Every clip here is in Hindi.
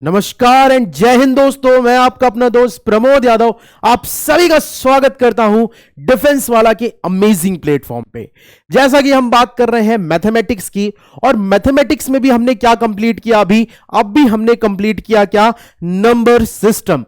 नमस्कार एंड जय हिंद दोस्तों, मैं आपका अपना दोस्त प्रमोद यादव आप सभी का स्वागत करता हूं डिफेंस वाला के अमेजिंग प्लेटफॉर्म पे। जैसा कि हम बात कर रहे हैं मैथमेटिक्स की, और मैथमेटिक्स में भी हमने क्या कंप्लीट किया, अब भी हमने कंप्लीट किया क्या, नंबर सिस्टम।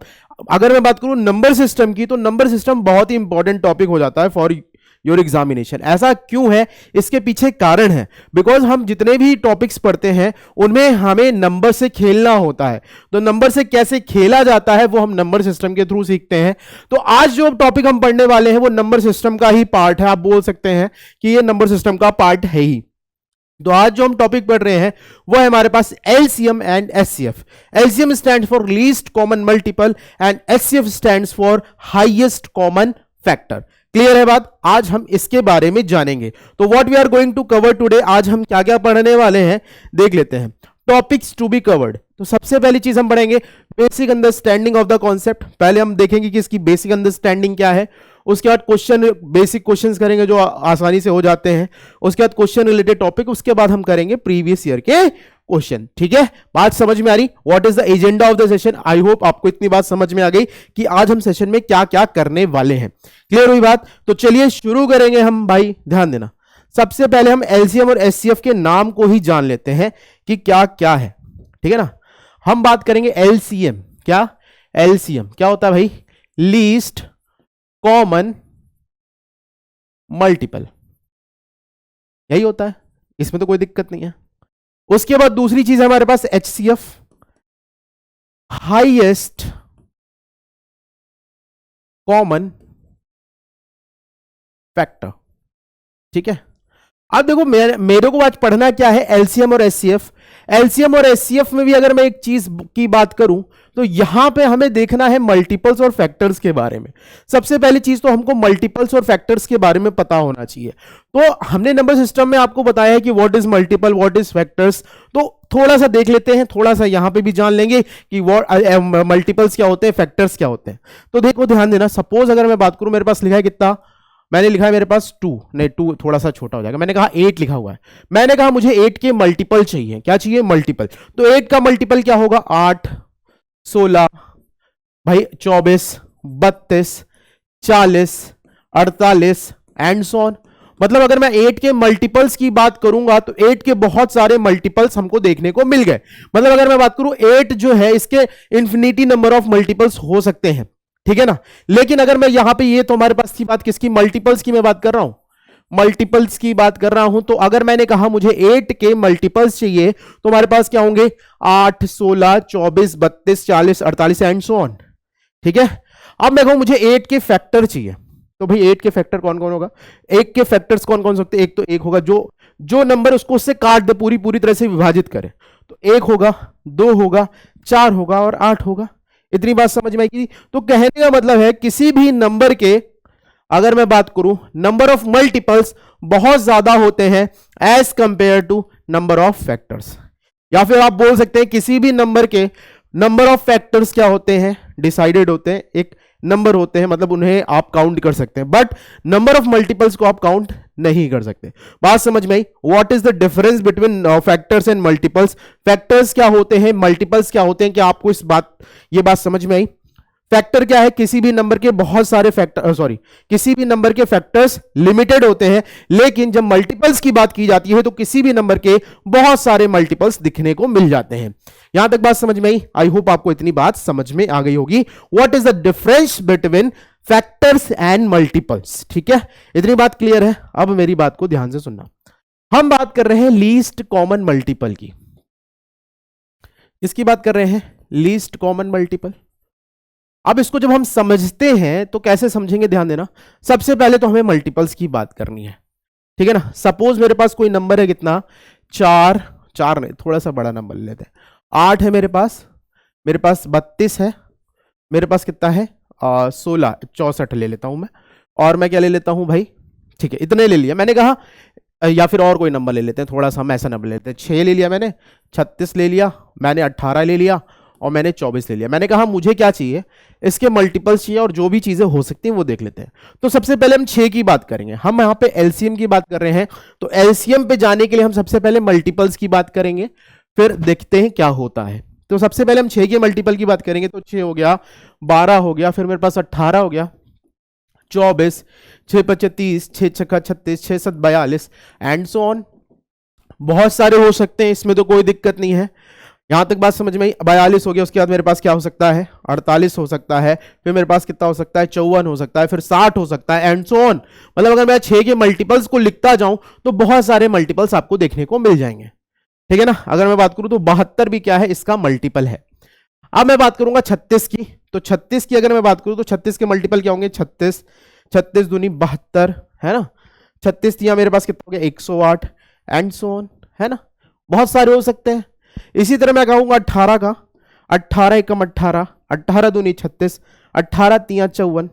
अगर मैं बात करूं नंबर सिस्टम की, तो नंबर सिस्टम बहुत ही इंपॉर्टेंट टॉपिक हो जाता है फॉर योर एग्जामिनेशन। ऐसा क्यों है, इसके पीछे कारण है, बिकॉज हम जितने भी टॉपिक्स पढ़ते हैं उनमें हमें नंबर से खेलना होता है। तो नंबर से कैसे खेला जाता है वो हम नंबर सिस्टम के थ्रू सीखते हैं। तो आज जो टॉपिक हम पढ़ने वाले हैं वो नंबर सिस्टम का ही पार्ट है। आप बोल सकते हैं कि ये नंबर सिस्टम का पार्ट है ही। तो आज जो हम टॉपिक पढ़ रहे हैं वो है हमारे पास LCM and HCF. LCM stands for least common multiple and HCF stands for highest common factor. Clear है बात? आज हम इसके बारे में जानेंगे। तो what we are going to cover today, आज हम क्या क्या पढ़ने वाले हैं देख लेते हैं। Topics to be covered. तो सबसे पहली चीज हम पढ़ेंगे basic understanding of the concept. पहले हम देखेंगे कि इसकी बेसिक अंडरस्टैंडिंग क्या है। उसके बाद क्वेश्चन, बेसिक क्वेश्चंस करेंगे जो आसानी से हो जाते हैं। उसके बाद क्वेश्चन रिलेटेड टॉपिक। उसके बाद हम करेंगे प्रीवियस ईयर के क्वेश्चन। ठीक है, बात समझ में आ रही? What is the agenda of the session. I hope आपको इतनी बात समझ में आ गई कि आज हम सेशन में क्या क्या करने वाले हैं। क्लियर हुई बात? तो चलिए शुरू करेंगे हम भाई, ध्यान देना। सबसे पहले हम एलसीएम और एचसीएफ के नाम को ही जान लेते हैं कि क्या क्या है। ठीक है ना, हम बात करेंगे एलसीएम। क्या एलसीएम क्या होता है भाई? लीस्ट कॉमन मल्टीपल, यही होता है, इसमें तो कोई दिक्कत नहीं है। उसके बाद दूसरी चीज है हमारे पास एचसीएफ, हाईएस्ट कॉमन फैक्टर। ठीक है, अब देखो मेरे को आज पढ़ना क्या है, एलसीएम और एचसीएफ। एलसीएम और एचसीएफ में भी अगर मैं एक चीज की बात करूं तो यहां पे हमें देखना है मल्टीपल्स और फैक्टर्स के बारे में। सबसे पहली चीज तो हमको मल्टीपल्स और फैक्टर्स के बारे में पता होना चाहिए। तो हमने नंबर सिस्टम में आपको बताया है कि what is multiple, what is factors. तो थोड़ा सा देख लेते हैं, थोड़ा सा यहां पे भी जान लेंगे कि मल्टीपल्स क्या होते हैं, फैक्टर्स क्या होते हैं। तो देखो ध्यान देना, सपोज अगर मैं बात करूं, मेरे पास लिखा है कितना, मैंने लिखा है मेरे पास 2, नहीं 2 थोड़ा सा छोटा हो जाएगा, मैंने कहा 8 लिखा हुआ है। मैंने कहा मुझे 8 के मल्टीपल चाहिए। क्या चाहिए? मल्टीपल। तो 8 का मल्टीपल क्या होगा? 8, 16 भाई, 24, 32, 40, 48 एंड सो ऑन। मतलब अगर मैं 8 के मल्टीपल्स की बात करूंगा तो 8 के बहुत सारे मल्टीपल्स हमको देखने को मिल गए। मतलब अगर मैं बात करूं 8 जो है, इसके इंफिनिटी नंबर ऑफ मल्टीपल्स हो सकते हैं। ठीक है ना, लेकिन अगर मैं यहां पे, ये तो हमारे पास की बात किसकी, मल्टीपल्स की मैं बात कर रहा हूं, मल्टीपल्स की बात कर रहा हूं। तो अगर मैंने कहा मुझे 8 के मल्टीपल्स चाहिए तो हमारे पास क्या होंगे? 8, 16, 24, 32, 40, 48 एंड सो ऑन। ठीक है, अब मैं कहूं मुझे 8 के फैक्टर चाहिए, तो भाई 8 के फैक्टर कौन कौन होगा? 1 के फैक्टर्स कौन कौन सकते हैं? एक तो 1 होगा, जो नंबर उसको उससे काट दे, पूरी तरह से विभाजित करे। तो 1 होगा, 2 होगा, 4 होगा और 8 होगा। इतनी बात समझ में आएगी? तो कहने का मतलब है किसी भी नंबर के, अगर मैं बात करूं, नंबर ऑफ मल्टीपल्स बहुत ज्यादा होते हैं as compare to number of factors. या फिर आप बोल सकते हैं किसी भी नंबर के नंबर ऑफ फैक्टर्स क्या होते हैं? डिसाइडेड होते हैं, एक नंबर होते हैं, मतलब उन्हें आप काउंट कर सकते हैं, बट नंबर ऑफ मल्टीपल्स को आप काउंट नहीं कर सकते। बात समझ में आई? What is the difference between factors and multiples. Factors क्या होते हैं, मल्टीपल्स क्या होते हैं, क्या आपको ये बात समझ में आई? फैक्टर क्या है? किसी भी नंबर के बहुत सारे फैक्टर, किसी भी नंबर के फैक्टर्स लिमिटेड होते हैं, लेकिन जब मल्टीपल्स की बात की जाती है तो किसी भी नंबर के बहुत सारे मल्टीपल्स दिखने को मिल जाते हैं। यहां तक बात समझ में आई? आई होप आपको इतनी बात समझ में आ गई होगी। What is the difference between factors and multiples. ठीक है, इतनी बात क्लियर है? अब मेरी बात को ध्यान से सुनना। हम बात कर रहे हैं लीस्ट कॉमन मल्टीपल की। इसकी बात कर रहे हैं, लीस्ट कॉमन मल्टीपल। अब इसको जब हम समझते हैं तो कैसे समझेंगे, ध्यान देना। सबसे पहले तो हमें मल्टीपल्स की बात करनी है। ठीक है ना, सपोज मेरे पास कोई नंबर है, कितना, 4 नहीं, थोड़ा सा बड़ा नंबर लेते हैं, 8 है मेरे पास 32 है, मेरे पास कितना है, 16, 64 ले लेता हूं मैं, और मैं क्या ले लेता हूं भाई, ठीक है इतने ले लिया। मैंने कहा या फिर और कोई नंबर ले लेते हैं, थोड़ा सा हम ऐसा नंबर लेते हैं, 6 ले लिया मैंने, 36 ले लिया मैंने, 18 ले लिया और मैंने 24 ले लिया। मैंने कहा मुझे क्या चाहिए, इसके मल्टीपल्स चाहिए, और जो भी चीजें हो सकती हैं वो देख लेते हैं। तो सबसे पहले हम 6 की बात करेंगे। हम यहाँ पे एलसीएम की बात कर रहे हैं, तो एलसीएम पे जाने के लिए हम सबसे पहले मल्टीपल्स की बात करेंगे, फिर देखते हैं क्या होता है। तो सबसे पहले हम 6 के मल्टीपल की बात करेंगे तो 6 हो गया, 12 हो गया, फिर मेरे पास 18 हो गया, 24, 6 25 30, 6 छक्का 36, 6 7 42 एंड सो ऑन। बहुत सारे हो सकते हैं, इसमें तो कोई दिक्कत नहीं है। यहां तक बात समझ में आई। 42 हो गया, उसके बाद मेरे पास क्या हो सकता है, 48 हो सकता है, फिर मेरे पास कितना हो सकता है, 54 हो सकता है, फिर 60 हो सकता है एंड सो ऑन। मतलब अगर मैं 6 के मल्टीपल्स को लिखता जाऊं तो बहुत सारे मल्टीपल्स आपको देखने को मिल जाएंगे, ठीक है ना। अगर मैं बात करूं तो 72 भी क्या है, इसका मल्टीपल है। अब मैं बात करूंगा 36 की, तो 36 की अगर मैं बात करूं तो 36 के मल्टीपल क्या होंगे, 36, 36 दूनी 72, है ना। 36 दिया मेरे पास कितना हो गया, 108 एंड सो ऑन, है ना। बहुत सारे हो सकते हैं। इसी तरह मैं कहूंगा 18 का, 18 एकम 18, 18 दूनी 36, 18 तिया 54,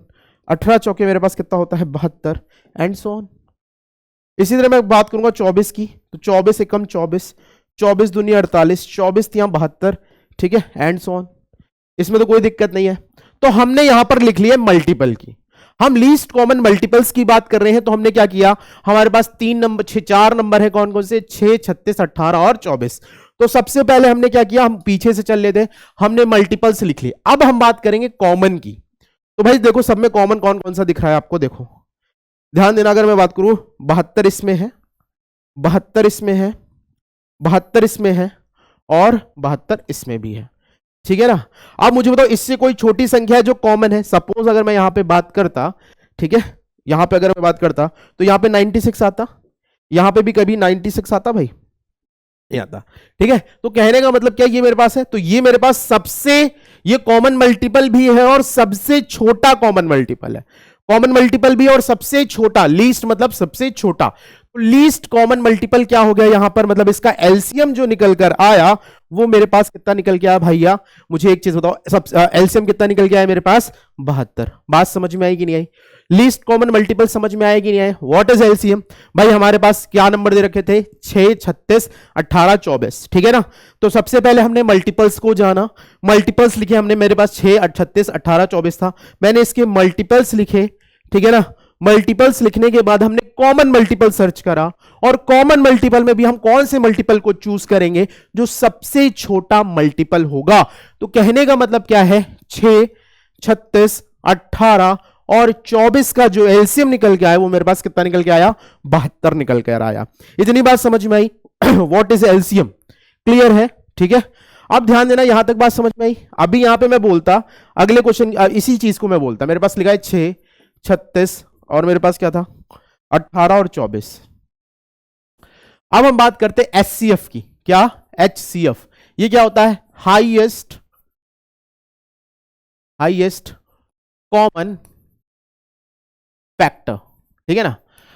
18 चौके मेरे पास कितना होता है, 72 एंड सो ऑन। इसी तरह मैं बात करूंगा 24 की, तो 24 एकम 24, 24 दूनी 48, 24 तिया 72, ठीक है एंड सो ऑन। इसमें तो कोई दिक्कत नहीं है। तो हमने यहां पर लिख लिया मल्टीपल की, हम लीस्ट कॉमन मल्टीपल्स की बात कर रहे हैं। तो हमने क्या किया, हमारे पास 3 नंबर 4 नंबर है, कौन कौन से, 6, 36, 18 और 24। तो सबसे पहले हमने क्या किया, हम पीछे से चल लेते हैं, हमने मल्टीपल्स लिख लिए। अब हम बात करेंगे कॉमन की। तो भाई देखो सब में कॉमन कौन कौन सा दिख रहा है आपको, देखो ध्यान देना। अगर मैं बात करूं 72 इसमें है, 72 इसमें है, 72 इसमें है और 72 इसमें भी है, ठीक है ना। अब मुझे बताओ इससे कोई छोटी संख्या है जो कॉमन है। सपोज अगर मैं यहां पे बात करता, ठीक है, यहां पे अगर मैं बात करता तो यहां पे 96 आता, यहां पे भी कभी 96 आता भाई, नहीं आता, ठीक है। तो कहने का मतलब क्या, ये मेरे पास है, तो ये मेरे पास सबसे, ये कॉमन मल्टीपल भी है और सबसे छोटा कॉमन मल्टीपल है। कॉमन मल्टीपल भी और सबसे छोटा, लीस्ट मतलब सबसे छोटा। तो लीस्ट कॉमन मल्टीपल क्या हो गया यहां पर, मतलब इसका एलसीएम जो निकल कर आया वो मेरे पास कितना निकल के आया भैया, मुझे एक चीज बताओ, सब एलसीएम कितना निकल के आया मेरे पास, 72। बात समझ में आई कि नहीं आई, लीस्ट कॉमन मल्टीपल समझ में आया कि नहीं आया। व्हाट इज एलसीएम, भाई हमारे पास क्या नंबर दे रखे थे, 6, 36, 18, 24, ठीक है ना। तो सबसे पहले हमने मल्टीपल्स को जाना, मल्टीपल्स लिखे हमने, मेरे पास 6, 36, 18, 24 था, मैंने इसके मल्टीपल्स लिखे, ठीक है ना। मल्टीपल्स लिखने के बाद हमने कॉमन मल्टीपल सर्च करा, और कॉमन मल्टीपल में भी हम कौन से मल्टीपल को चूज करेंगे, जो सबसे छोटा मल्टीपल होगा। तो कहने का मतलब क्या है, 6, 36, 18 और 24 का जो एलसीएम निकल के आया वो मेरे पास कितना निकल के आया, 72 निकल कर आया। इतनी बात समझ में आई। व्हाट इज एलसीएम, क्लियर है, ठीक है। अब ध्यान देना, यहां तक बात समझ में आई। अभी यहां पे मैं बोलता, अगले क्वेश्चन इसी चीज को मैं बोलता, मेरे पास लिखा है 6, 36 और मेरे पास क्या था, 18 और 24। अब हम बात करते हैं एचसीएफ की, क्या, एचसीएफ, ये क्या होता है, हाईएस्ट कॉमन फैक्टर, ठीक है ना।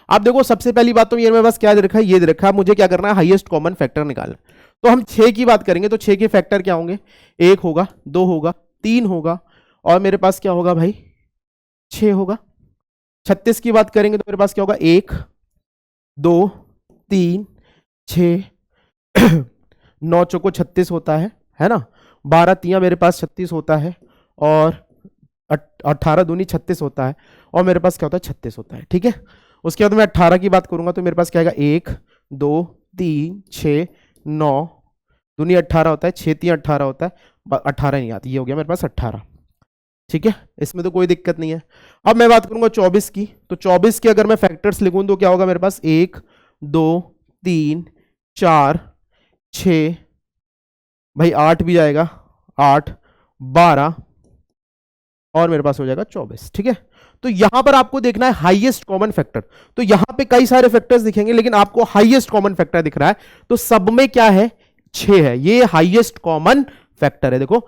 आप देखो सबसे पहली बात तो ये मेरे पास क्या दे रखा है, ये दे रखा है, मुझे क्या करना है, हाईएस्ट कॉमन फैक्टर निकालना। तो हम 6 की बात करेंगे तो 6 के फैक्टर क्या होंगे, 1 होगा, 2 होगा, 3 होगा और मेरे पास क्या होगा भाई, 6 होगा। 36 की बात करेंगे तो मेरे पास क्या होगा, 1, 2, 3, 6, 9 चौको 36 होता है ना। 12 तिया मेरे पास 36 होता है और 18 दूनी 36 होता है और मेरे पास क्या होता है, 36 होता है, ठीक है। उसके बाद मैं 18 की बात करूंगा तो मेरे पास क्या आएगा, 1, 2, 3, 6, 9 दूनी 18 होता है, 6 तिया 18 होता है, 18 नहीं आती, ये हो गया मेरे पास 18, ठीक है। इसमें तो कोई दिक्कत नहीं है। अब मैं बात करूंगा 24 की, तो 24 के अगर मैं फैक्टर्स लिखूं तो क्या होगा मेरे पास, 1, 2, 3, 4, 6, भाई 8 भी जाएगा, 8, 12 और मेरे पास हो जाएगा 24, ठीक है। तो यहां पर आपको देखना है हाईएस्ट कॉमन फैक्टर। तो यहां पे कई सारे फैक्टर्स दिखेंगे लेकिन आपको हाईएस्ट कॉमन फैक्टर दिख रहा है, तो सब में क्या है, 6 है, ये हाईएस्ट कॉमन फैक्टर है। देखो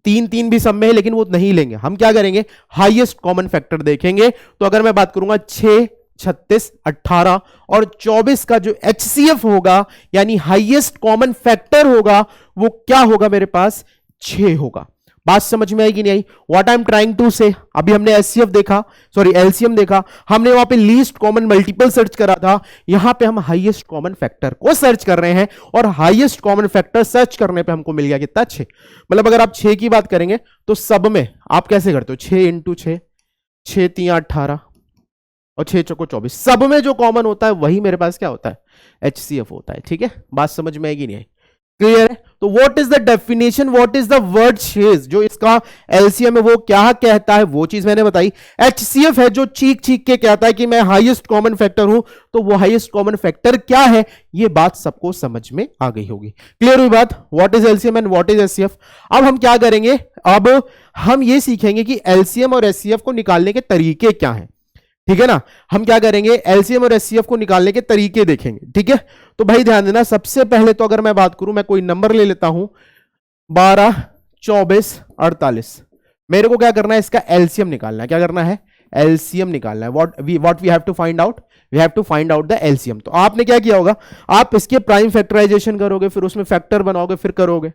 3 3 भी सब में है लेकिन वो नहीं लेंगे, हम क्या करेंगे, हाईएस्ट कॉमन फैक्टर देखेंगे। तो अगर मैं बात करूंगा 6, 36, 18 और 24 का जो एचसीएफ होगा यानी हाईएस्ट कॉमन फैक्टर होगा वो क्या होगा मेरे पास, 6 होगा। बात समझ में आई कि नहीं आई, what I am trying to say. अभी हमने एचसीएफ देखा, सॉरी एलसीएम देखा, हमने वहां पे लीस्ट कॉमन मल्टीपल सर्च करा था, यहां पे हम हाईएस्ट कॉमन फैक्टर को सर्च कर रहे हैं और हाईएस्ट कॉमन फैक्टर सर्च करने पे हमको मिल गया कितना, 6। मतलब अगर आप 6 की बात करेंगे तो सब में आप कैसे करते हो, 6 इंटू 6, 6 तिया 18 और 6 चौको 24, सब में जो कॉमन होता है वही मेरे पास क्या होता है, एचसीएफ होता है, ठीक है। बात समझ में आएगी नहीं आई, क्लियर है? तो what is the definition, what is the word says, जो इसका एलसीएम है वो क्या कहता है, वो चीज मैंने बताई। एचसीएफ है जो चीख चीख के कहता है कि मैं हाईएस्ट कॉमन फैक्टर हूं, तो वो हाईएस्ट कॉमन फैक्टर क्या है, ये बात सबको समझ में आ गई होगी। क्लियर हुई बात? What is LCM and what is HCF. अब हम क्या करेंगे, अब हम ये सीखेंगे कि एलसीएम और एचसीएफ को निकालने के तरीके क्या हैं। ठीक है ना, हम क्या करेंगे, एलसीएम और एचसीएफ को निकालने के तरीके देखेंगे। ठीक है, तो भाई ध्यान देना, सबसे पहले तो अगर मैं बात करूं, मैं कोई नंबर ले लेता हूं 12, 24, 48। मेरे को क्या करना है, इसका एलसीएम निकालना है। क्या करना है, एलसीएम निकालना है। What we have to find out, we have to find out the LCM. तो आपने क्या किया होगा, आप इसके प्राइम फैक्टराइजेशन करोगे, फिर उसमें फैक्टर बनाओगे, फिर करोगे।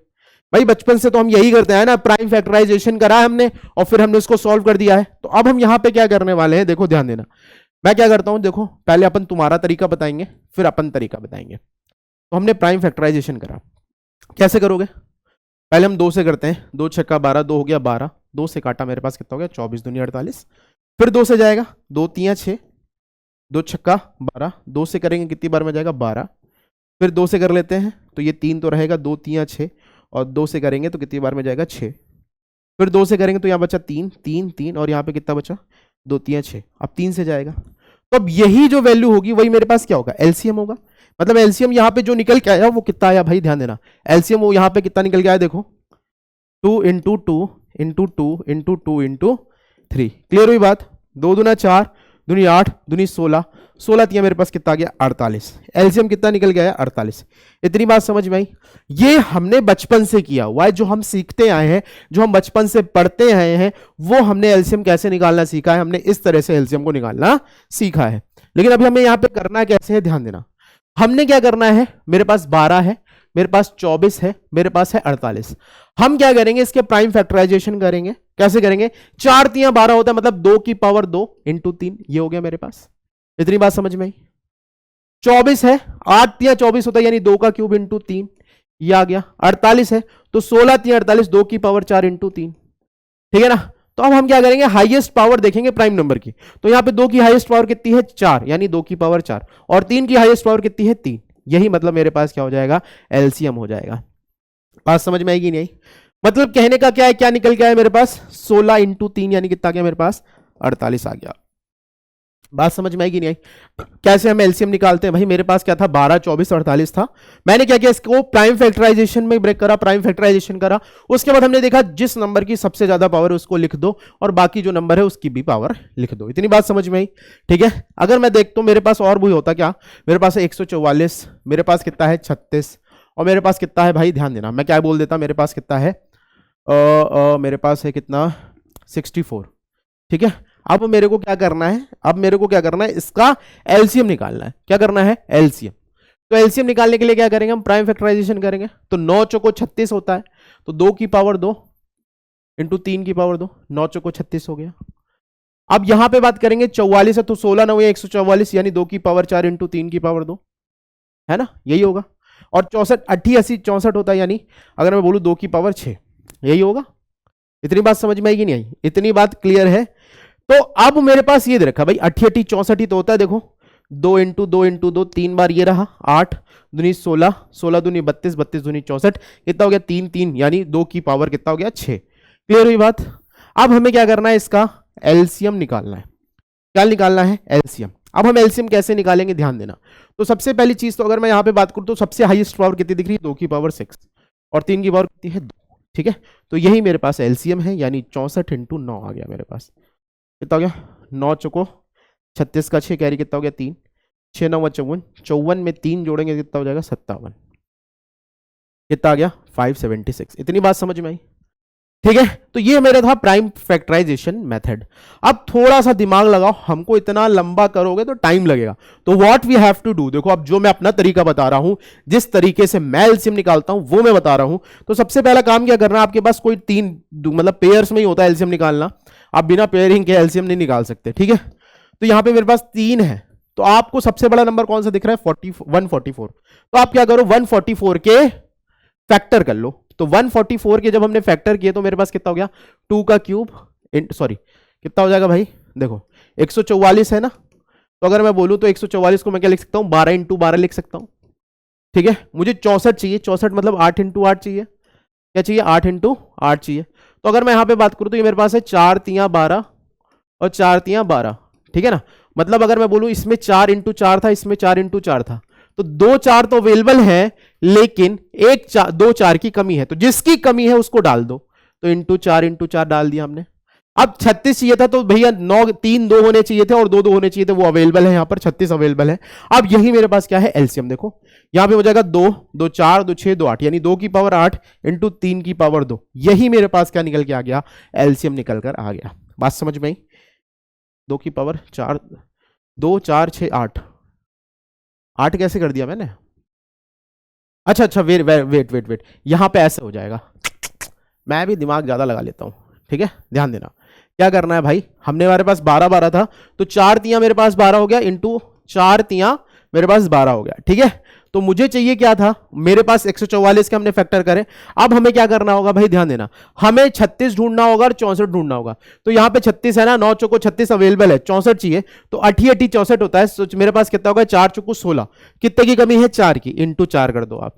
भाई बचपन से तो हम यही करते हैं ना, प्राइम फैक्टराइजेशन करा हमने और फिर हमने इसको सॉल्व कर दिया है। तो अब हम यहां पे क्या करने वाले हैं, देखो ध्यान देना, मैं क्या करता हूं, देखो पहले अपन तुम्हारा तरीका बताएंगे, फिर अपन तरीका बताएंगे। तो हमने प्राइम फैक्टराइजेशन करा, कैसे करोगे, पहले हम 2 से करते हैं, 2 छक्का 12, 2 हो गया 12, 2 से काटा मेरे पास कितना हो गया 24 दूनी 48, फिर 2 से जाएगा, 2 3 6, 2 छक्का 12, 2 से करेंगे कितनी बार में जाएगा 12, फिर 2 से कर लेते हैं तो ये 3 तो रहेगा, 2 3 6, और 2 से करेंगे तो कितनी बार में जाएगा 6, फिर 2 से करेंगे तो यहाँ बचा 3 3 3, और यहाँ पे कितना बचा 2 3 6, अब 3 से जाएगा। तो अब यही जो वैल्यू होगी वही मेरे पास क्या होगा, एलसीएम होगा। मतलब एलसीएम यहाँ पे जो निकल के आया वो कितना आया, भाई ध्यान देना, एलसीएम वो यहाँ पे कितना निकल के आया, देखो 2 into 2 into 2 into 2 into 3। Clear हुई बात? 2 दूना 4, दूनी 8, दूनी 16, 16 तिया मेरे पास कितना आ गया 48। एलसीएम कितना निकल गया है 48। इतनी बात समझ में आई? ये हमने बचपन से किया हुआ है, जो हम सीखते आए हैं, जो हम बचपन से पढ़ते आए हैं, वो हमने एलसीएम कैसे निकालना सीखा है, हमने इस तरह से एलसीएम को निकालना सीखा है। लेकिन अभी हमें यहां पे करना कैसे है, ध्यान देना। हमने क्या करना है, मेरे पास 12 है, मेरे पास 24 है, मेरे पास है 48। हम क्या करेंगे, इसके प्राइम फैक्टराइजेशन करेंगे। कैसे करेंगे, 4 तिया 12 होता है, मतलब 2 की पावर 2 इंटू 3, ये हो गया मेरे पास। इतनी बात समझ में आई? 24 है, 8 तिया 24 होता है, यानी 2 का क्यूब इंटू 3, ये आ गया। 48 है तो 16 तिया 48, 2 की पावर 4 इंटू 3। ठीक है ना? तो अब हम क्या करेंगे, हाईएस्ट पावर देखेंगे प्राइम नंबर की। तो यहां पे 2 की हाईएस्ट पावर कितनी है 4, यानी 2 की पावर 4, और 3 की हाईएस्ट पावर कितनी है 3। यही मतलब मेरे पास क्या हो जाएगा, एलसीएम हो जाएगा। बात समझ में आएगी नहीं आई? मतलब कहने का क्या है, क्या निकल गया है मेरे पास 16 इंटू 3, यानी कितना गया मेरे पास 48 आ गया। बात समझ में आएगी नहीं आई? कैसे हम एलसीएम निकालते हैं, भाई मेरे पास क्या था 12 24 48 था, मैंने क्या किया, इसको प्राइम फैक्टराइजेशन में ब्रेक करा, प्राइम फैक्टराइजेशन करा। उसके बाद हमने देखा जिस नंबर की सबसे ज्यादा पावर है उसको लिख दो, और बाकी जो नंबर है उसकी भी पावर लिख दो। इतनी बात समझ में आई? ठीक है, अगर मैं देखता हूं मेरे पास और भी होता क्या, मेरे पास है 144, मेरे पास कितना है 36, और मेरे पास कितना है, भाई ध्यान देना, मैं क्या बोल देता, मेरे पास कितना है मेरे पास है कितना 64। ठीक है, अब मेरे को क्या करना है, अब मेरे को क्या करना है, इसका एलसीएम निकालना है। क्या करना है, एलसीएम। तो एलसीएम निकालने के लिए क्या करेंगे, हम प्राइम फैक्टराइजेशन करेंगे। तो 9 चौको 36 होता है, तो 2 की पावर 2 इंटू 3 की पावर 2, 9 चौको 36 हो गया। अब यहां पे बात करेंगे 44 है, तो 16 9 144, यानी 2 की पावर 4 इंटू 3 की पावर 2, है ना, यही होगा। और 64 80 80 64 होता है, यानी अगर मैं बोलूं 2 की पावर 6, यही होगा। इतनी बात समझ में आएगी नहीं आई? इतनी बात क्लियर है? तो अब मेरे पास ये दे रखा भाई 80 80 64 ही तो होता है, देखो 2 इंटू 2 इंटू 2, 3 बार ये रहा 8 दूनी 16, 16 दूनी 32, 32 दूनी 64, कितना हो गया 3 3, यानी 2 की पावर कितना हो गया 6। क्लियर हुई बात? अब हमें क्या करना है, इसका एलसीएम निकालना है। क्या निकालना है, एलसीएम। अब हम एलसीएम कैसे निकालेंगे, ध्यान देना। तो सबसे पहली चीज, तो अगर मैं यहां पे बात करूं तो सबसे हाईएस्ट पावर कितनी दिख रही है, 2 की पावर 6, और 3 की पावर कितनी है 2। ठीक है, तो यही मेरे पास एलसीएम है, यानी 64 इंटू 9 आ गया मेरे पास। कितना हो गया 9 चौको 36 का 6 कैरी कितना हो गया 3, 6 9 54, 54 में 3 जोड़ेंगे कितना हो जाएगा 57, कितना आ गया 576। इतनी बात समझ में आई? ठीक है, तो ये मेरा था प्राइम फैक्टराइजेशन मेथड। अब थोड़ा सा दिमाग लगाओ, हमको इतना लंबा करोगे तो टाइम लगेगा। तो what we have to do, देखो अब जो मैं अपना तरीका बता रहा हूं, जिस तरीके से मैं एलसीएम निकालता हूं वो मैं बता रहा हूं। तो सबसे पहला काम क्या करना, आपके पास कोई 3 मतलब पेयर्स में ही होता है एलसीएम निकालना, आप बिना पेयरिंग के एलसीएम नहीं निकाल सकते। ठीक है, तो यहां पे मेरे पास 3 है, तो आपको सबसे बड़ा नंबर कौन सा दिख रहा है 144। तो आप क्या करो 144 के फैक्टर कर लो। तो 144 के जब हमने फैक्टर किए तो मेरे पास कितना हो गया 2 का क्यूब, सॉरी कितना हो जाएगा भाई, देखो 144 है ना, तो अगर मैं बोलूं तो 144 को मैं क्या लिख सकता हूं 12 इंटू 12 लिख सकता हूं। ठीक है, मुझे 64 चाहिए, 64 मतलब 8 इंटू 8 चाहिए, क्या चाहिए 8 इंटू 8 चाहिए। तो अगर मैं यहां पे बात करूं तो ये मेरे पास है 4 तियां 12 और 4 तियां 12, ठीक है ना। मतलब अगर मैं बोलूं इसमें 4 इंटू 4 था, इसमें 4 इंटू 4 था, तो 2 4 तो अवेलेबल है, लेकिन एक 2 4 की कमी है, तो जिसकी कमी है उसको डाल दो। तो इंटू 4 डाल दिया हमने। अब 36 चाहिए था तो भैया 9 3 2 होने चाहिए थे और 2 2 होने चाहिए थे, वो अवेलेबल है, यहां पर 36 अवेलेबल है। अब यही मेरे पास क्या है एलसीएम, देखो यहां पे हो जाएगा 2 2 4 2 6 2 8, यानी 2 की पावर 8 इंटू 3 की पावर 2, यही मेरे पास क्या निकल के आ गया, एलसीएम निकल कर आ गया। बात समझ में आई? 2 की पावर 4, 2 4 6 8, 8 कैसे कर दिया मैंने? अच्छा अच्छा, वेट वेट वेट वेट, यहां पे ऐसे हो जाएगा, मैं भी दिमाग ज्यादा लगा लेता हूं, ठीक है, ध्यान देना। क्या करना है भाई, हमने हमारे पास 12 12 था, तो 4 तियां मेरे पास 12 हो गया, इंटू 4 तियां मेरे पास 12 हो गया, ठीक है। तो मुझे चाहिए क्या था, मेरे पास 144 के हमने फैक्टर करे। अब हमें क्या करना होगा भाई, ध्यान देना, हमें 36 ढूंढना होगा और 64 ढूंढना होगा। तो यहां पे 36 है ना, 9 चौको 36 अवेलेबल है, 64 चाहिए, तो 8 8 64 होता है, तो मेरे पास कितना होगा 4 चौको 16, कितने की कमी है 4 की, इंटू 4 कर दो आप।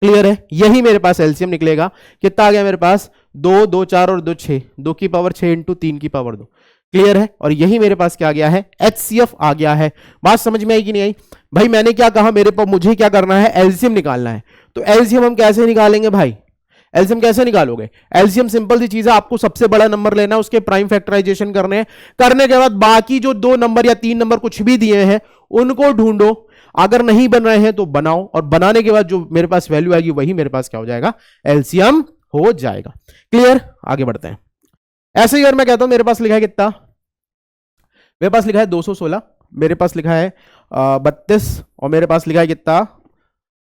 क्लियर है, यही मेरे पास एलसीएम निकलेगा, कितना आ गया मेरे पास 2 2 4 और 2 6, 2 की पावर 6 इंटू 3 की पावर 2। क्लियर है, और यही मेरे पास क्या आ गया है, एचसीएफ आ गया है। बात समझ में आई कि नहीं आई? भाई मैंने क्या कहा, मेरे पास मुझे क्या करना है, एलसीएम निकालना है। तो एलसीएम हम कैसे निकालेंगे भाई, एलसीएम कैसे निकालोगे? एलसीएम सिंपल सी चीज है, आपको सबसे बड़ा नंबर लेना है, उसके प्राइम फैक्टराइजेशन करने हैं, करने के बाद बाकी जो 2 नंबर या 3 नंबर कुछ भी दिए हैं उनको ढूंढो, अगर नहीं बन रहे हैं तो बनाओ, और बनाने के बाद जो मेरे पास वैल्यू आएगी वही मेरे पास क्या हो जाएगा, एलसीएम हो जाएगा। क्लियर, आगे बढ़ते हैं। ऐसे ही अगर मैं कहता हूं मेरे पास लिखा है कितना, मेरे पास लिखा है 216, मेरे पास लिखा है 32, और मेरे पास लिखा है कितना,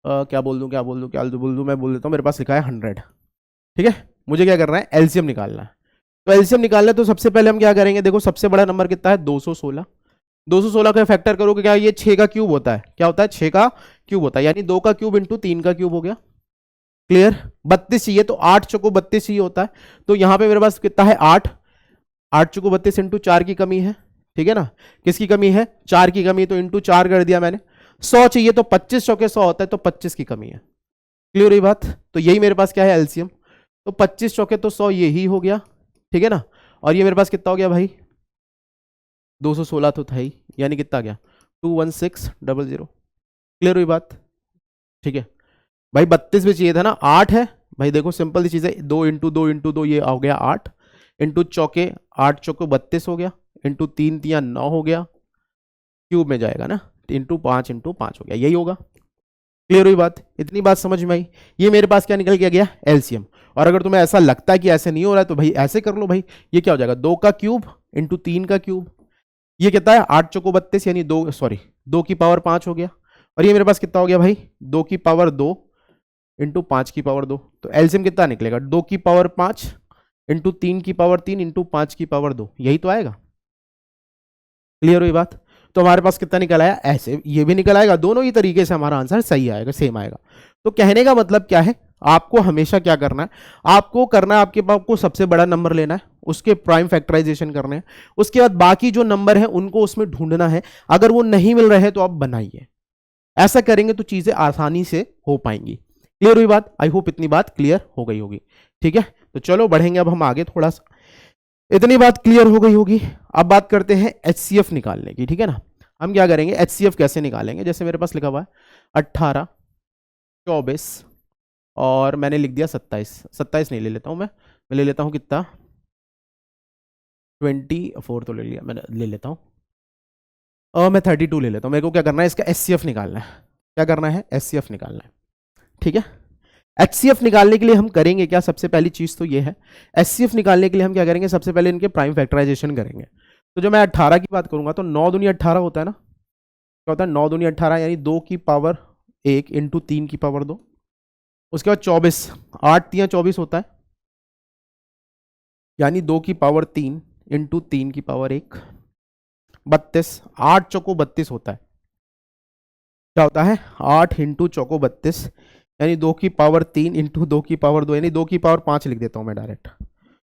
क्या बोल दूं मैं बोल देता हूं, मेरे पास लिखा है 100, ठीक है। मुझे क्या करना है, एलसीएम निकालना है। तो एलसीएम निकालना है तो सबसे पहले हम क्या करेंगे, देखो सबसे बड़ा नंबर कितना है 216, 216 का फैक्टर करोगे क्या, ये 6 का क्यूब होता है, क्या होता है 6 का क्यूब होता है, यानी 2 का क्यूब इंटू 3 का क्यूब हो गया। क्लियर, 32 चाहिए तो 8 चौको 32 चाहिए होता है, तो यहां पे मेरे पास कितना है 8, 8 चौको 32 इंटू 4 की कमी है, ठीक है ना, किसकी कमी है 4 की कमी, तो इंटू 4 कर दिया मैंने। 100 चाहिए तो 25 चौके 100 होता है, तो 25 की कमी है। क्लियर हुई बात, तो यही मेरे पास क्या है एलसीएम, तो 25 चौके तो 100 यही हो गया, ठीक है ना, और ये मेरे पास कितना हो गया भाई 216 तो था ही, यानी कितना आ गया 21600। क्लियर हुई बात, ठीक है भाई। 32 भी चाहिए था ना, 8 है भाई, देखो सिंपल सी चीज है, 2 इंटू 2 इंटू 2 ये हो गया 8, इंटू चौके 8 चौके 32 हो गया, इंटू 3 तिया 9 हो गया, क्यूब में जाएगा ना, इंटू 5 हो गया, यही होगा। क्लियर हुई बात, इतनी बात समझ में आई? ये मेरे पास क्या निकल के गया एलसीएम। और अगर तुम्हें ऐसा लगता है कि ऐसे नहीं हो रहा है तो भाई ऐसे कर लो भाई, ये क्या हो जाएगा 2 का क्यूब इंटू 3 का क्यूब, ये कितना है 8 चौको 32, यानी 2 की पावर 5 हो गया, और ये मेरे पास कितना हो गया भाई 2 की पावर 2 इंटू 5 की पावर 2, तो एलसीएम कितना निकलेगा 2 की पावर 5 इंटू 3 की पावर 3 इंटू 5 की पावर 2, यही तो आएगा। क्लियर हुई बात, तो हमारे पास कितना निकल आया, ऐसे ये भी निकल आएगा, दोनों ही तरीके से हमारा आंसर सही आएगा, सेम आएगा। तो कहने का मतलब क्या है, आपको हमेशा क्या करना है, आपको करना है आपके पास को सबसे बड़ा नंबर लेना है, उसके प्राइम फैक्टराइजेशन करने हैं, उसके बाद बाकी जो नंबर है उनको उसमें ढूंढना है, अगर वो नहीं मिल रहे हैं तो आप बनाइए, ऐसा करेंगे तो चीजें आसानी से हो पाएंगी। क्लियर हुई बात, आई होप इतनी बात क्लियर हो गई होगी, ठीक है। तो चलो बढ़ेंगे अब हम आगे थोड़ा सा, इतनी बात क्लियर हो गई होगी। अब बात करते हैं एचसीएफ निकालने की, ठीक है ना। हम क्या करेंगे, एचसीएफ कैसे निकालेंगे, जैसे मेरे पास लिखा हुआ है 18 24 और मैंने लिख दिया 27, 27 नहीं ले लेता हूं मैं ले लेता हूं कितना 24 तो ले लिया मैंने, ले लेता हूं, और मैं 32 ले लेता हूं। मेरे को क्या करना है, इसका एचसीएफ निकालना है, क्या करना है एचसीएफ निकालना है, ठीक है। एचसीएफ निकालने के लिए हम करेंगे क्या, सबसे पहली चीज तो ये है, एचसीएफ निकालने के लिए हम क्या करेंगे, सबसे पहले इनके प्राइम फैक्टराइजेशन करेंगे। तो जब मैं 18 की बात करूंगा तो 9 दूनी 18 होता है ना, क्या होता है 9 दूनी 18, यानी 2 की पावर 1 इंटू 3 की पावर 2, उसके बाद 24, 8 तियां 24 होता है, यानी 2 की पावर 3 इंटू 3 की पावर 1, 32, 8 चौको 32 होता है, क्या होता है 8 इंटू चौको 32, यानी 2 की पावर 3 इंटू 2 की पावर 2, यानी 2 की पावर 5 लिख देता हूं मैं डायरेक्ट,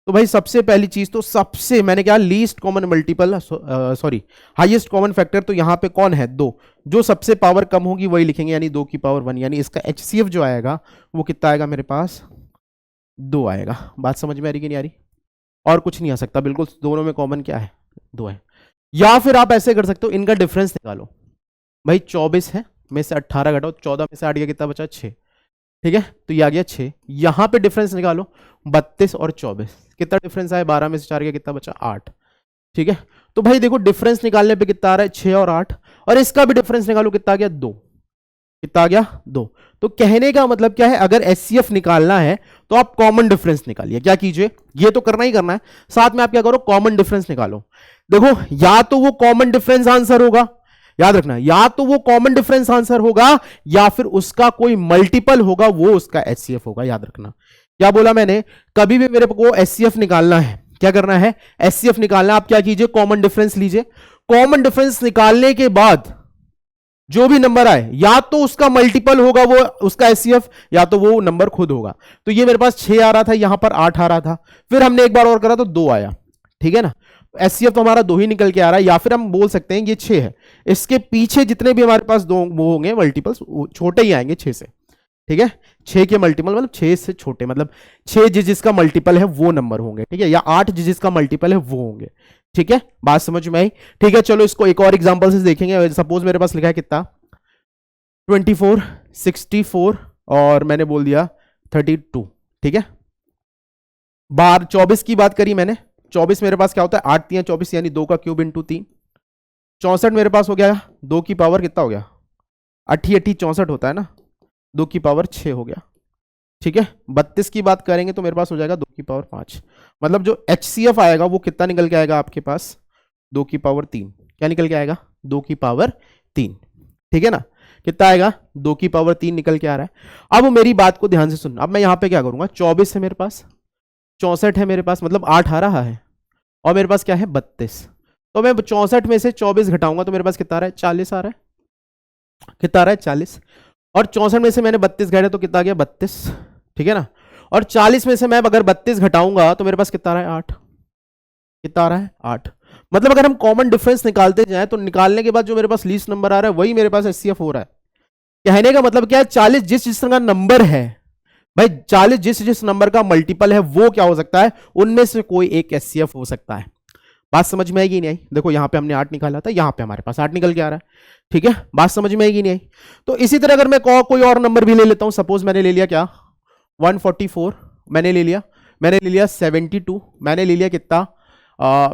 तो भाई सबसे पहली चीज तो सबसे मैंने क्या least common multiple sorry highest common factor, तो यहां पे कौन है 2, जो सबसे पावर कम होगी वही लिखेंगे, यानी 2 की पावर 1, यानी इसका HCF जो आएगा वो कितना आएगा मेरे पास 2 आएगा। बात समझ में आ रही कि नहीं आ रही? और कुछ नहीं आ सकता, बिल्कुल दोनों में कॉमन क्या है 2 है। या फिर आप ऐसे कर सकते हो, इनका डिफरेंस निकालो भाई, 24 है में से 18 घटाओ, 14 में से 8 गया कितना बचा 6, ठीक है, तो ये आ गया 6। यहां पे डिफरेंस निकालो 32 और 24, कितना डिफरेंस आया 12 में से 4 गया कितना बचा 8, ठीक है। तो भाई देखो डिफरेंस निकालने पे कितना आ रहा है 6 और 8, और इसका भी डिफरेंस निकालो कितना आ गया 2, कितना आ गया 2। तो कहने का मतलब क्या है, अगर HCF निकालना है तो आप कॉमन डिफरेंस निकालिए, क्या कीजिए, ये तो करना ही करना है, साथ में आप क्या करो कॉमन डिफरेंस निकालो। देखो या तो वो कॉमन डिफरेंस आंसर होगा, याद रखना, या तो वो कॉमन डिफरेंस आंसर होगा या फिर उसका कोई मल्टीपल होगा, वो उसका HCF होगा। याद रखना क्या बोला मैंने, कभी भी मेरे को HCF निकालना है, क्या करना है HCF निकालना है, आप क्या कीजिए कॉमन डिफरेंस लीजिए। कॉमन डिफरेंस निकालने के बाद जो भी नंबर आए या तो उसका मल्टीपल होगा वो उसका HCF, या तो वो नंबर खुद होगा। तो ये मेरे पास 6 आ रहा था, यहां पर 8 आ रहा था, फिर हमने एक बार और करा तो 2 आया, ठीक है ना। HCF तो हमारा 2 ही निकल के आ रहा है, या फिर हम बोल सकते हैं ये 6 है, इसके पीछे जितने भी हमारे पास 2 वो होंगे मल्टीपल्स छोटे ही आएंगे 6 से, ठीक है। 6 के मल्टीपल मतलब 6 से छोटे, मतलब 6 जिसका मल्टीपल है वो नंबर होंगे, ठीक है, या 8 जिसका मल्टीपल है वो होंगे, ठीक है। बात समझ में आई? ठीक है, चलो इसको एक और एग्जांपल से देखेंगे। सपोज मेरे पास लिखा है कितना 24, 64 और मैंने बोल दिया 32, ठीक है। 24 की बात करी मैंने, 24 मेरे पास क्या होता है 8 3 24, यानी 2 का क्यूब इंटू 3, 64 मेरे पास हो गया 2 की पावर कितना हो गया 8 64 होता है ना, 2 की पावर 6 हो गया, ठीक है। 32 की बात करेंगे तो मेरे पास हो जाएगा 2 की पावर 5, मतलब जो HCF आएगा वो कितना निकल के आएगा आपके पास 2 की पावर 3, क्या निकल के आएगा 2 की पावर 3, ठीक है ना। कितना आएगा 2 की पावर 3 निकल के आ रहा है। अब मेरी बात को ध्यान से सुन, अब मैं यहां पे क्या करूंगा 24 है मेरे पास, 64 है मेरे पास, मतलब 8 आ रहा है, और मेरे पास क्या है 32, तो मैं 64 में से 24 घटाऊंगा तो मेरे पास कितना आ रहा है 40 आ रहा है, कितना आ रहा है 40, और 64 में से मैंने 32 घटाया तो कितना आ गया 32, ठीक है ना। और 40 में से मैं अगर 32 घटाऊंगा तो मेरे पास कितना आ रहा है 8, कितना आ रहा है 8। मतलब अगर हम कॉमन डिफरेंस निकालते जाएं तो निकालने के बाद जो मेरे पास लीस्ट नंबर आ रहा है वही मेरे पास HCF हो रहा है। कहने का मतलब क्या है 40 जिस का नंबर है भाई, 40 जिस नंबर का मल्टीपल है वो क्या हो सकता है, उनमें से कोई एक HCF हो सकता है। बात समझ में आएगी नहीं आई? देखो यहां पे हमने 8 निकाला था, यहां पे हमारे पास 8 निकल के आ रहा है, ठीक है। बात समझ में आएगी नहीं आई? तो इसी तरह अगर मैं कोई और नंबर भी ले लेता हूं, सपोज मैंने ले लिया क्या 144, मैंने ले लिया 72, मैंने ले लिया कितना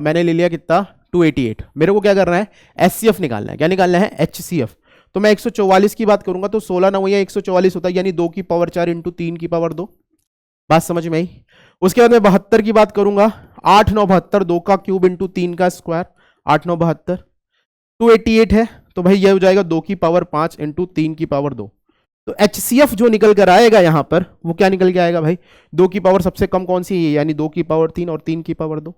मैंने ले लिया कितना 288, मेरे को क्या करना है HCF निकालना है, क्या निकालना है HCF। तो मैं 144 की बात करूंगा तो 16 9 144 होता है, यानी 2 की पावर 4 इंटू 3 की पावर 2। बात समझ में आई? उसके बाद मैं 72 की बात करूंगा, 8 9 72, 2 का क्यूब इंटू 3 का स्क्वायर, 8 9 72, 288 है तो भाई ये हो जाएगा 2 की पावर 5 इंटू 3 की पावर 2। तो HCF जो निकल कर आएगा यहां पर वो क्या निकल के आएगा भाई, 2 की पावर सबसे कम कौन सी है, यानी 2 की पावर 3 और 3 की पावर 2,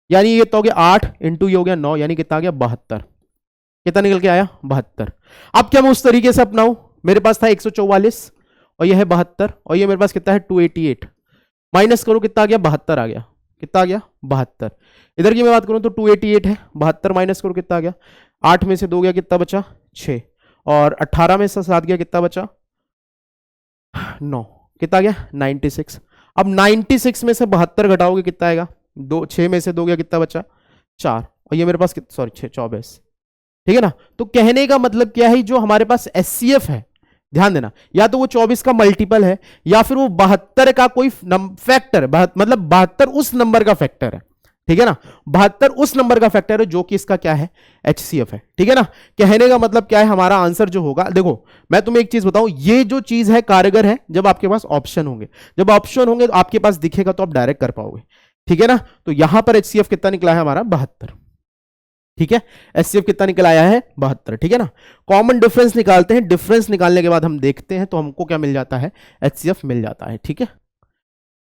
यानी ये तो हो गया 8 इंटू ये हो गया 9, यानी कितना आ गया 72, कितना निकल के आया 72। अब क्या मैं उस तरीके से अपनाऊं, मेरे पास था 144 और ये है 72, और ये मेरे पास कितना है 288, माइनस करो कितना आ गया 72 आ गया, कितना आ गया 72। इधर की मैं बात करूं तो 288 है, 72 माइनस करो कितना आ गया, 8 में से 2 गया कितना बचा 6, और 18 में से 7 गया कितना बचा 9, कितना आ गया 96। अब 96 में से 72 घटाओगे कितना आएगा 2, 6 में से 2 गया कितना बचा 4, और ये मेरे पास सॉरी 24, ठीक है ना। तो कहने का मतलब क्या है, जो हमारे पास HCF है, ध्यान देना, या तो वो 24 का मल्टीपल है या फिर वो 72 का कोई फैक्टर, मतलब 72 उस नंबर का फैक्टर है, ठीक है ना। 72 उस नंबर का फैक्टर है जो कि इसका क्या है HCF है, ठीक है ना। कहने का मतलब क्या है, हमारा आंसर जो होगा, देखो मैं तुम्हें एक चीज बताऊं, ये जो चीज है कारगर है जब आपके पास ऑप्शन होंगे, जब ऑप्शन होंगे तो आपके पास दिखेगा तो आप डायरेक्ट कर पाओगे, ठीक है ना। तो यहां पर HCF कितना निकला है हमारा 72, ठीक है। HCF कितना निकल आया है 72, ठीक है ना। कॉमन डिफरेंस निकालते हैं, डिफरेंस निकालने के बाद हम देखते हैं तो हमको क्या मिल जाता है HCF मिल जाता है, ठीक है।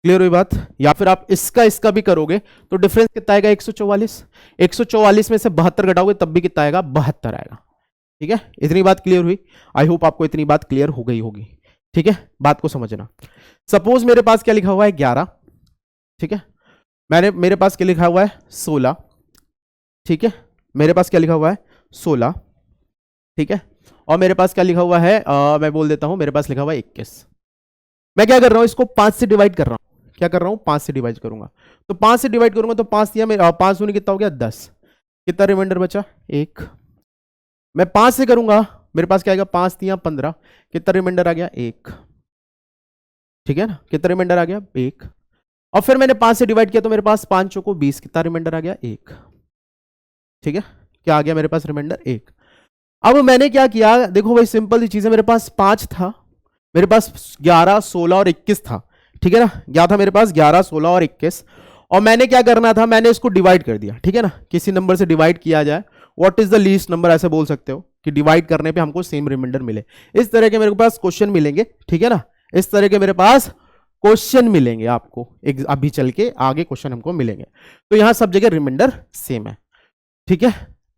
क्लियर हुई बात? या फिर आप इसका भी करोगे तो डिफरेंस कितना आएगा 144, 144 में से 72 घटाओगे तब भी कितना आएगा 72 आएगा, ठीक है। इतनी बात क्लियर हुई? आई होप आपको इतनी बात क्लियर हो गई होगी, ठीक है। बात को समझना, सपोज मेरे पास क्या लिखा हुआ है 11, ठीक है, मेरे पास क्या लिखा हुआ है 16, ठीक है, मेरे पास क्या लिखा हुआ है 16, ठीक है, और मेरे पास क्या लिखा हुआ है मैं बोल देता हूं, मेरे पास लिखा हुआ है 21। मैं क्या कर रहा हूं, इसको 5 से डिवाइड कर रहा हूं, क्या कर रहा हूं 5 से डिवाइड करूंगा, तो 5 से डिवाइड करूंगा तो 5 दिया मेरा, 5 दूनी कितना हो गया 10, कितना रिमाइंडर बचा 1। मैं 5 से करूंगा, मेरे पास क्या आएगा 5 दिया 15, कितना रिमाइंडर आ गया 1, ठीक है ना, कितना रिमाइंडर आ गया 1। और फिर मैंने 5 से डिवाइड किया तो मेरे पास 5 चौको 20, कितना रिमाइंडर आ गया 1, ठीक है, क्या आ गया मेरे पास रिमाइंडर 1। अब मैंने क्या किया, देखो भाई सिंपल सी चीज है, मेरे पास 5 था, मेरे पास 11, 16 और 21 था, ठीक है ना, क्या था मेरे पास 11, 16 और 21, और मैंने क्या करना था, मैंने इसको डिवाइड कर दिया, ठीक है ना, किसी नंबर से डिवाइड किया जाए, what is the least number ऐसे बोल सकते हो कि डिवाइड करने पे हमको सेम रिमाइंडर मिले। इस तरह के मेरे पास क्वेश्चन मिलेंगे, ठीक है ना, इस तरह के मेरे पास क्वेश्चन मिलेंगे आपको, अभी चल के आगे क्वेश्चन हमको मिलेंगे। तो यहां सब जगह रिमाइंडर सेम है, ठीक है।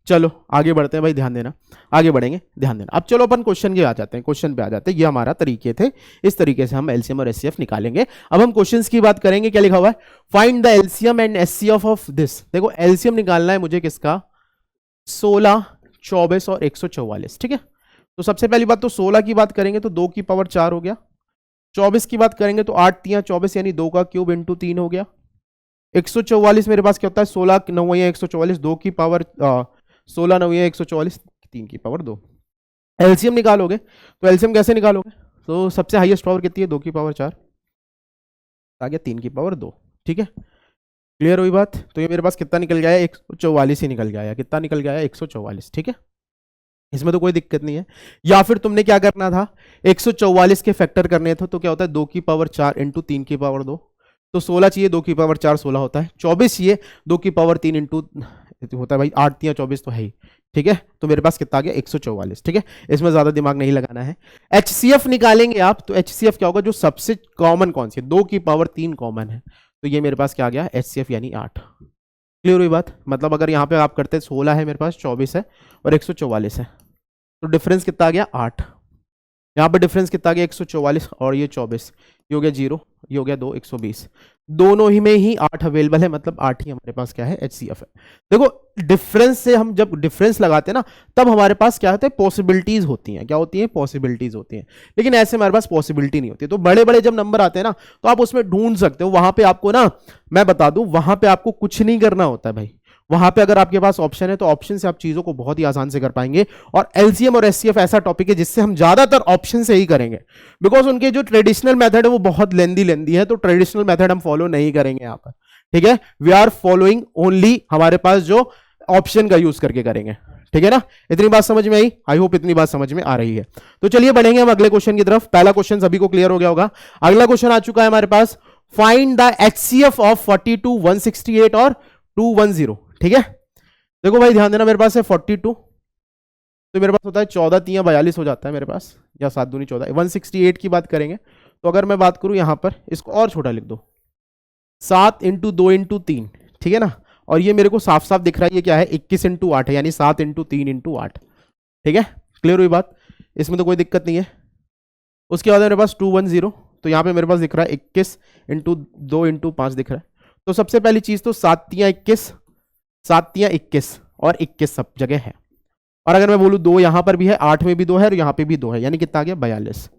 चलो आगे बढ़ते हैं भाई, ध्यान देना, आगे बढ़ेंगे ध्यान देना। अब चलो अपन क्वेश्चन के आ जाते हैं, क्वेश्चन पे आ जाते हैं, ये हमारा तरीके थे, इस तरीके से हम एलसीएम और एचसीएफ निकालेंगे। अब हम क्वेश्चंस की बात करेंगे, क्या लिखा हुआ है, find the LCM and HCF of this. देखो एलसीएम निकालना है मुझे किसका, 16, 24 और 144, ठीक है। तो सबसे पहली बात तो 16 की बात करेंगे तो 2 की पावर 4 हो गया, 24 की बात करेंगे तो 8 3 24 यानी 2 का क्यूब इंटू 3 हो गया, 144 मेरे पास क्या होता है 16 9 144, 2 की पावर 16 9 144, 3 की पावर 2। एलसीएम निकालोगे तो एलसीएम कैसे निकालोगे, तो सबसे हाईएस्ट पावर कितनी है 2 की पावर 4, आ गया 3 की पावर 2, ठीक है, क्लियर हुई बात। तो ये मेरे पास कितना निकल गया है 144 ही निकल गया है, कितना निकल गया है 144, ठीक है, इसमें तो कोई दिक्कत नहीं है। या फिर तुमने क्या करना था 144 के फैक्टर करने थे, तो क्या होता है 2 की पावर 4 इंटू 3 की पावर 2, तो 16 चाहिए 2 की पावर 4 16 होता है, 24 चाहिए 2 की पावर 3 इंटू होता है भाई 8 3 24 तो है ही, ठीक है। तो मेरे पास कितना आ गया 144, ठीक है, इसमें ज्यादा दिमाग नहीं लगाना है। एचसीएफ निकालेंगे आप, तो एचसीएफ क्या होगा, जो सबसे कॉमन कौन सी है, 2 की पावर 3 कॉमन है, तो ये मेरे पास क्या आ गया एचसीएफ यानी 8। क्लियर हुई बात, मतलब अगर यहाँ पे आप करते 16 है मेरे पास, 24 है और 144 है, तो डिफरेंस कितना आ गया 8, यहाँ पे डिफरेंस कितना आ गया 144 और ये 24, ये हो गया 0, ये हो गया 2 120, दोनों ही में ही 8 अवेलेबल है, मतलब 8 ही हमारे पास क्या है एचसीएफ है। देखो डिफरेंस से हम जब डिफरेंस लगाते हैं ना, तब हमारे पास क्या होता है पॉसिबिलिटीज होती हैं, क्या होती हैं पॉसिबिलिटीज होती हैं, लेकिन ऐसे हमारे पास पॉसिबिलिटी नहीं होती। तो बड़े बड़े जब नंबर आते हैं ना, तो आप उसमें ढूंढ सकते हो, वहां पे आपको ना मैं बता दूं, वहां पे आपको कुछ नहीं करना होता है भाई, वहां पे अगर आपके पास ऑप्शन है तो ऑप्शन से आप चीजों को बहुत ही आसान से कर पाएंगे। और एलसीएम और एचसीएफ ऐसा टॉपिक है जिससे हम ज्यादातर ऑप्शन से ही करेंगे, बिकॉज उनके जो ट्रेडिशनल मेथड है वो बहुत लेंदी है, तो ट्रेडिशनल मेथड हम फॉलो नहीं करेंगे यहां पर, ठीक है, वी आर फॉलोइंग ओनली हमारे पास जो ऑप्शन का यूज करके करेंगे, ठीक है ना। इतनी बात समझ में आई, आई होप इतनी बात समझ में आ रही है। तो चलिए बढ़ेंगे हम अगले क्वेश्चन की तरफ। पहला क्वेश्चन सभी को क्लियर हो गया होगा, अगला क्वेश्चन आ चुका है हमारे पास, फाइंड द एचसीएफ ऑफ 42, 168 और 210, ठीक है। देखो भाई ध्यान देना, मेरे पास है 42, तो मेरे पास होता है 14 3 42 हो जाता है मेरे पास, या 7 दूनी 14। 168 की बात करेंगे तो अगर मैं बात करूं यहां पर, इसको और छोटा लिख दो, 7 इंटू 2 इंटू 3, ठीक है ना, और ये मेरे को साफ साफ दिख रहा है ये क्या है 21 इंटू 8 है, यानी 7 इंटू 3 इंटू 8, ठीक है, क्लियर हुई बात, इसमें तो कोई दिक्कत नहीं है। उसके बाद मेरे पास 210, तो यहाँ पे मेरे पास दिख रहा है 21 इंटू 2 इंटू 5 दिख रहा है। तो सबसे पहली चीज तो 7 3 21, 7 3 21 और 21 सब जगह है, और अगर मैं बोलूं 2 यहां पर भी है, 8 में भी 2 है और यहां पे भी 2 है, यानी कितना आ गया 42।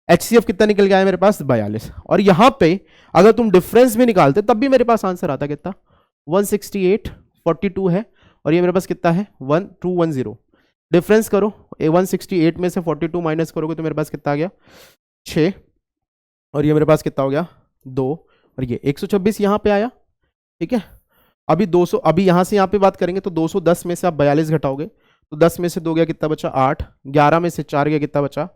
एचसीएफ कितना निकल गया है मेरे पास 42, और यहां पे अगर तुम डिफरेंस भी निकालते तब भी मेरे पास आंसर आता कितना 168, 42 है, और ये मेरे पास कितना है 1210। डिफरेंस करो, 168 में से 42 माइनस करोगे तो मेरे पास कितना आ गया 6, और ये मेरे पास कितना हो गया 2, और ये 126 यहां पे आया, ठीक है। अभी 200, अभी यहां से यहां पे बात करेंगे तो 210 में से आप 42 घटाओगे तो 10 में से 2 गया कितना बचा 8, 11 में से 4 गया कितना बचा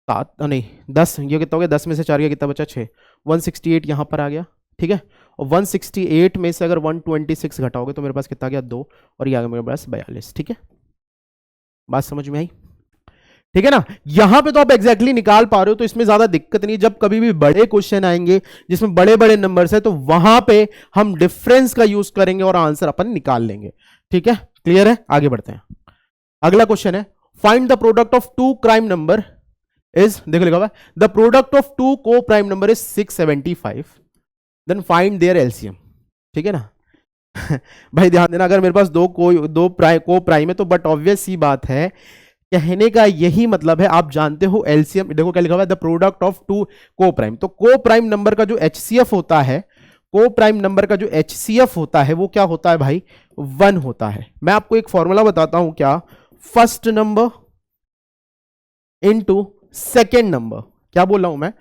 7, नहीं 10, ये कितना हो गया 10 में से 4 गया कितना बचा 6, 168 यहां पर आ गया, ठीक है। और 168 में से अगर 126 घटाओगे तो मेरे पास कितना गया 2, और ये आ गया मेरे पास 42, ठीक है। बात समझ में आई, ठीक है ना। यहां पे तो आप एग्जैक्टली निकाल पा रहे हो, तो इसमें ज्यादा दिक्कत नहीं। जब कभी भी बड़े क्वेश्चन आएंगे जिसमें बड़े बड़े नंबर्स है, तो वहां पे हम डिफरेंस का यूज करेंगे और आंसर अपन निकाल लेंगे, ठीक है, क्लियर है। आगे बढ़ते हैं, अगला क्वेश्चन है, find the product of 2 prime number is, देखो लिखा हुआ है द प्रोडक्ट ऑफ 2 को prime number is 675, then find their LCM. ठीक है ना। भाई ध्यान देना, अगर मेरे पास दो को प्राइम है तो बट ऑब्वियस सी बात है, कहने का यही मतलब है, आप जानते हो एलसीएम, देखो क्या लिखा हुआ है, द प्रोडक्ट ऑफ टू को प्राइम। तो को प्राइम नंबर का जो एचसीएफ होता है, को प्राइम नंबर का जो एचसीएफ होता है वो क्या होता है भाई, 1 होता है। मैं आपको एक फॉर्मूला बताता हूं, क्या, first number into second number, क्या बोल रहा हूं मैं,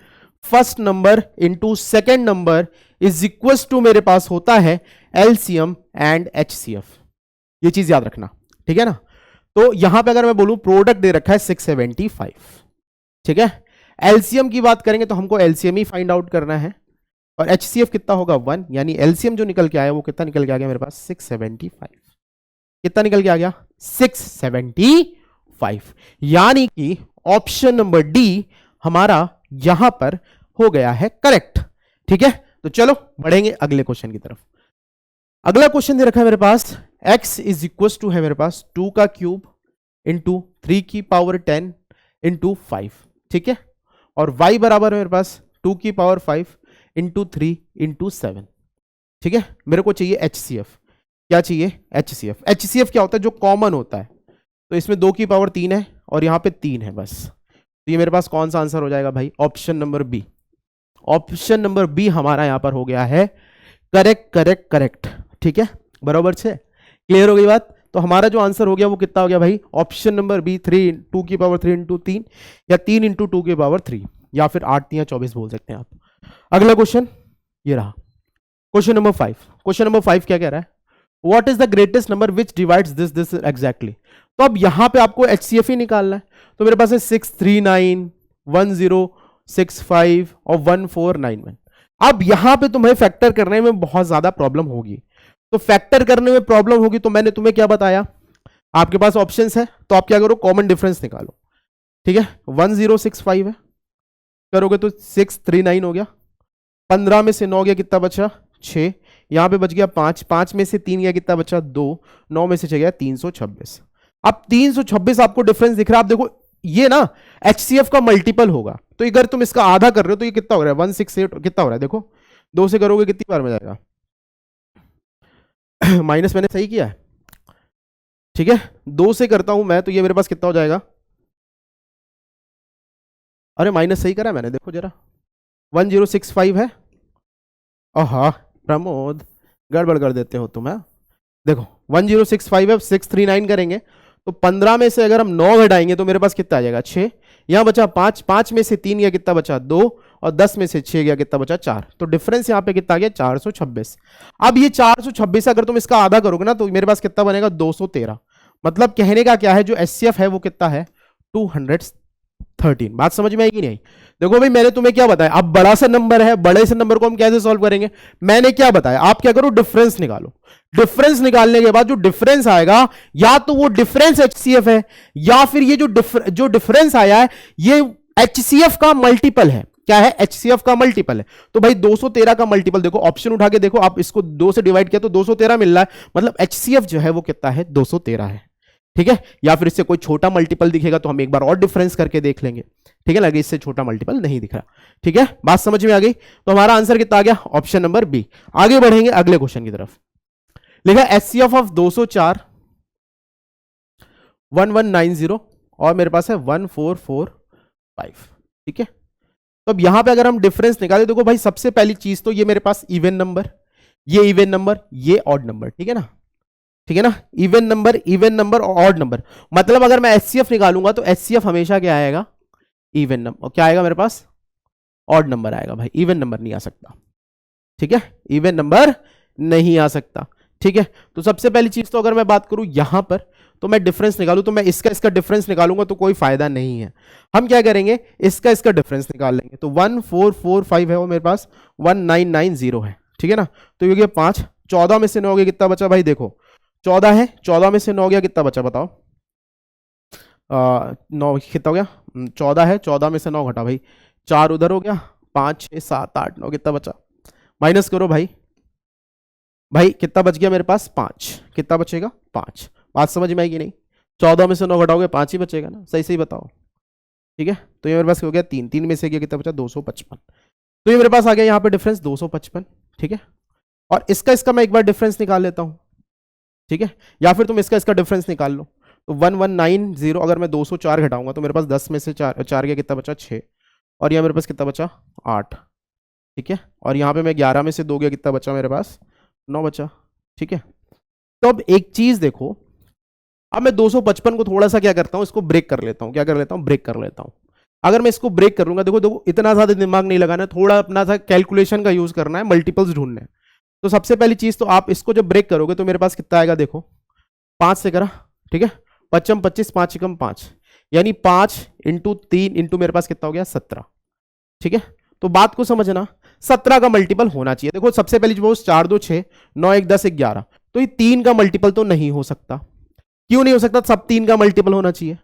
first number into second number is equal to मेरे पास होता है एलसीएम एंड एचसीएफ। ये चीज याद रखना, ठीक है ना। तो यहां पे अगर मैं बोलूं प्रोडक्ट दे रखा है 675, ठीक है, एलसीएम की बात करेंगे तो हमको एलसीएम ही फाइंड आउट करना है, और एचसीएफ कितना होगा 1, यानी एलसीएम जो निकल के आया वो कितना निकल के आ गया मेरे पास 675। कितना निकल के आ गया 675, यानी कि ऑप्शन नंबर डी हमारा यहां पर हो गया है करेक्ट, ठीक है। तो चलो बढ़ेंगे अगले क्वेश्चन की तरफ। अगला क्वेश्चन दे रखा है मेरे पास, x इज इक्वल टू है मेरे पास 2 का क्यूब इंटू 3 की पावर 10 इंटू 5, ठीक है, और y बराबर है मेरे पास 2 की पावर 5 इंटू 3 इंटू 7, ठीक है। मेरे को चाहिए HCF, क्या चाहिए HCF। HCF क्या होता है, जो कॉमन होता है, तो इसमें 2 की पावर 3 है और यहां पे 3 है बस, तो ये मेरे पास कौन सा आंसर हो जाएगा भाई, option number B. Option number B हमारा यहां पर हो गया है करेक्ट करेक्ट करेक्ट, ठीक है, बराबर से क्लियर हो गई बात। तो हमारा जो आंसर हो गया वो कितना हो गया भाई, ऑप्शन नंबर बी, 2 की पावर 3 इंटू 3, या 3 इंटू 2 की पावर 3, या फिर 8 या 24 बोल सकते हैं आप। अगला क्वेश्चन ये रहा, क्वेश्चन नंबर 5। क्वेश्चन नंबर 5 क्या कह रहा है, what is the greatest number which divides this exactly. तो अब यहां पे आपको एचसीएफ ही निकालना है, तो मेरे पास है 639, 1065 और 1491। अब यहां पे तुम्हें फैक्टर करने में बहुत ज्यादा प्रॉब्लम होगी, तो फैक्टर करने में प्रॉब्लम होगी तो मैंने तुम्हें क्या बताया, आपके पास ऑप्शंस है, तो आप क्या करो, कॉमन डिफरेंस निकालो, ठीक है। 1065 है, करोगे तो 639 हो गया, 15 में से 9 गया कितना बचा 6, यहां पे बच गया 5, 5 में से 3 गया कितना बचा 2, 9 में से 6 गया 326। अब 326 आपको डिफरेंस दिख रहा है, आप देखो ये ना एचसीएफ का मल्टीपल होगा, तो अगर तुम इसका आधा कर रहे हो तो ये कितना हो रहा है 168, कितना हो रहा है देखो, 2 से करोगे कितनी बार में जाएगा, माइनस मैंने सही किया है, ठीक है, 2 से करता हूं मैं तो ये मेरे पास कितना हो जाएगा, अरे माइनस सही करा मैंने, देखो जरा 1065 है, आहा प्रमोद गड़बड़ कर देते हो तुम, है देखो 1065 है, 639 करेंगे तो 15 में से अगर हम 9 घटाएंगे तो मेरे पास कितना आ जाएगा 6, यहां बचा 5, 5 में से 3 गया कितना बचा 2, और 10 में से 6 गया कितना बचा 4, तो डिफरेंस यहां पे कितना आ गया 426। अब ये 426 अगर तुम इसका आधा करोगे ना तो मेरे पास कितना बनेगा 213। मतलब कहने का क्या है, जो एचसीएफ है वो कितना है 213। बात समझ में आएगी नहीं आई। देखो भाई मैंने तुम्हें क्या बताया, अब बड़ा सा नंबर है, बड़े से नंबर को हम कैसे सॉल्व करेंगे, मैंने क्या बताया, आप क्या करो डिफरेंस निकालो, डिफरेंस निकालने के बाद जो डिफरेंस आएगा या तो वो डिफरेंस एचसीएफ है, या फिर ये जो डिफरेंस आया है ये एचसीएफ का मल्टीपल है, क्या है एचसीएफ का मल्टीपल है। तो भाई 213 का मल्टीपल देखो, ऑप्शन उठा के देखो, आप इसको 2 से डिवाइड किया तो 213 मिल रहा है, मतलब एचसीएफ जो है वो कितना है 213 है, ठीक है। या फिर इससे कोई छोटा मल्टीपल दिखेगा तो हम एक बार और डिफरेंस करके देख लेंगे, ठीक है, लगे इससे छोटा मल्टीपल नहीं दिख रहा, ठीक है, बात समझ में आ गई। तो हमारा आंसर कितना आ गया, ऑप्शन नंबर बी। आगे बढ़ेंगे अगले क्वेश्चन की तरफ, लिखा एचसीएफ ऑफ 204 1190 और मेरे पास है 1445, ठीक है। तो अब यहां पे अगर हम डिफरेंस निकालें, देखो भाई सबसे पहली चीज तो ये मेरे पास इवन नंबर, ये इवन नंबर, ये ऑड नंबर, ठीक है ना, ठीक है ना, इवन नंबर और ऑड नंबर, मतलब अगर मैं एचसीएफ निकालूंगा तो एचसीएफ हमेशा क्या आएगा इवन नंबर, और क्या आएगा मेरे पास ऑड नंबर आएगा भाई, इवन नंबर नहीं आ सकता, ठीक है, इवन नंबर नहीं आ सकता, ठीक है। तो सबसे पहली चीज तो अगर मैं बात करूं यहां पर, तो मैं डिफरेंस निकालूं तो मैं इसका डिफरेंस निकालूंगा तो कोई फायदा नहीं है, हम क्या करेंगे इसका डिफरेंस निकाल लेंगे, तो 1445 है वो मेरे पास 1990 है, ठीक है ना। तो ये हो गया 5, 14 में से 9 गया कितना बचा भाई, देखो 14 है, 14 में से 9 गया कितना बचा बताओ, 9 कितना हो गया 14 है, 14 में से 9 घटा भाई, 4 उधर हो गया, 5 6 7 8 9 कितना बचा, माइनस करो भाई, भाई कितना बच गया मेरे पास 5, कितना बचेगा 5, बात समझ में आएगी नहीं, 14 में से 9 घटाओगे 5 ही बचेगा ना, सही सही बताओ, ठीक है। तो ये मेरे पास हो गया 3, 3 में से गया कितना बचा 255, तो ये मेरे पास आ गया यहाँ पे डिफरेंस 255, ठीक है। और इसका मैं एक बार डिफरेंस निकाल लेता हूं, ठीक है, या फिर तुम इसका डिफरेंस निकाल लो। तो 1190, अगर मैं 204 घटाऊंगा तो मेरे पास 10 में से 4 गया, कितना बचा 6, और यहाँ मेरे पास कितना बचा 8, ठीक है, और यहाँ पे मैं 11 में से 2 गया, कितना बचा मेरे पास 9 बचा, ठीक है। तो अब एक चीज देखो, अब मैं 255 को थोड़ा सा क्या करता हूं, इसको ब्रेक कर लेता हूं, क्या कर लेता हूं, ब्रेक कर लेता हूं। अगर मैं इसको ब्रेक करूंगा, देखो देखो इतना ज्यादा दिमाग नहीं लगाना, थोड़ा अपना सा कैलकुलेशन का यूज करना है, मल्टीपल्स ढूंढने हैं। तो सबसे पहली चीज तो आप इसको जब ब्रेक करोगे तो मेरे पास कितना आएगा, देखो 5 से करा, ठीक है, 55 25, 5 एकम 5, यानी 5 इंटू 3 इंटू मेरे पास कितना हो गया 17, ठीक है। तो बात को समझना, 17 का मल्टीपल होना चाहिए। देखो सबसे पहली चीज 4 2 6 9 1 10 11, तो ये 3 का मल्टीपल तो नहीं हो सकता। क्यों नहीं हो सकता, सब 3 का मल्टीपल होना चाहिए।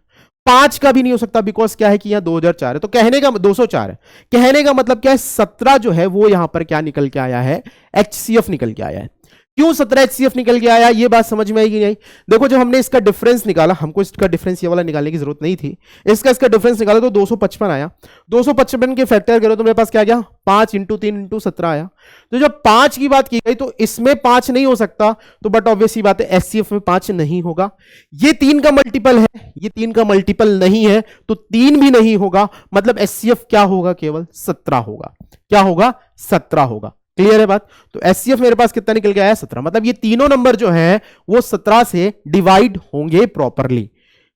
5 का भी नहीं हो सकता, बिकॉज क्या है कि यहां 2004 है, तो कहने का 204 है, कहने का मतलब क्या है, 17 जो है वो यहां पर क्या निकल के आया है, HCF निकल के आया है। क्यों 17 HCF निकल के आया, ये बात समझ में आएगी नहीं। देखो जब हमने इसका डिफरेंस निकाला, हमको इसका डिफरेंस ये वाला निकालने की जरूरत नहीं थी, इसका डिफरेंस निकाला तो 255 आया। 255 के फैक्टर करो तो मेरे पास क्या गया, 5 इंटू 3 इंटू 17 आया। तो जब 5 की बात की गई तो इसमें 5 नहीं हो सकता, तो बट ऑब्वियस बात है HCF में 5 नहीं होगा। ये 3 का मल्टीपल है, ये 3 का मल्टीपल नहीं है, तो 3 भी नहीं होगा, मतलब HCF क्या होगा, केवल 17 होगा। क्या होगा, 17 होगा। क्लियर है बात। तो HCF मेरे पास कितना निकल के आया, 17, मतलब ये तीनों नंबर जो है वो 17 से डिवाइड होंगे प्रॉपरली।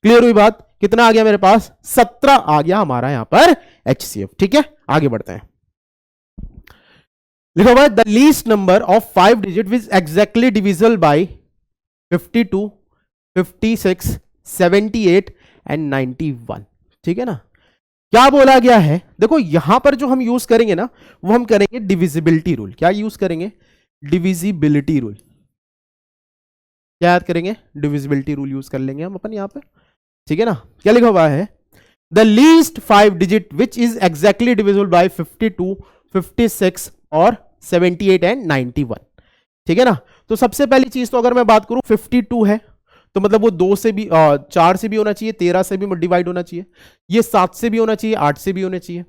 क्लियर हुई बात, कितना आ गया मेरे पास, 17 आ गया हमारा यहां पर HCF, ठीक है। आगे बढ़ते हैं, लिखा हुआ है the least number of 5 digit which exactly divisible by 52 56 78 and 91, ठीक है ना। क्या बोला गया है, देखो यहां पर जो हम यूज करेंगे ना, वो हम करेंगे डिविजिबिलिटी रूल। क्या यूज करेंगे, डिविजिबिलिटी रूल। क्या याद करेंगे, डिविजिबिलिटी रूल यूज कर लेंगे हम अपन यहां पर, ठीक है ना। क्या लिखा हुआ है, the least 5 digit which is exactly divisible by 52 56 और 78 एंड 91, ठीक है ना। तो सबसे पहली चीज तो अगर मैं बात करूं 52 है, तो मतलब वो 2 से भी 4 से भी होना चाहिए, 13 से भी डिवाइड होना चाहिए, ये 7 से भी होना चाहिए, 8 से भी होना चाहिए,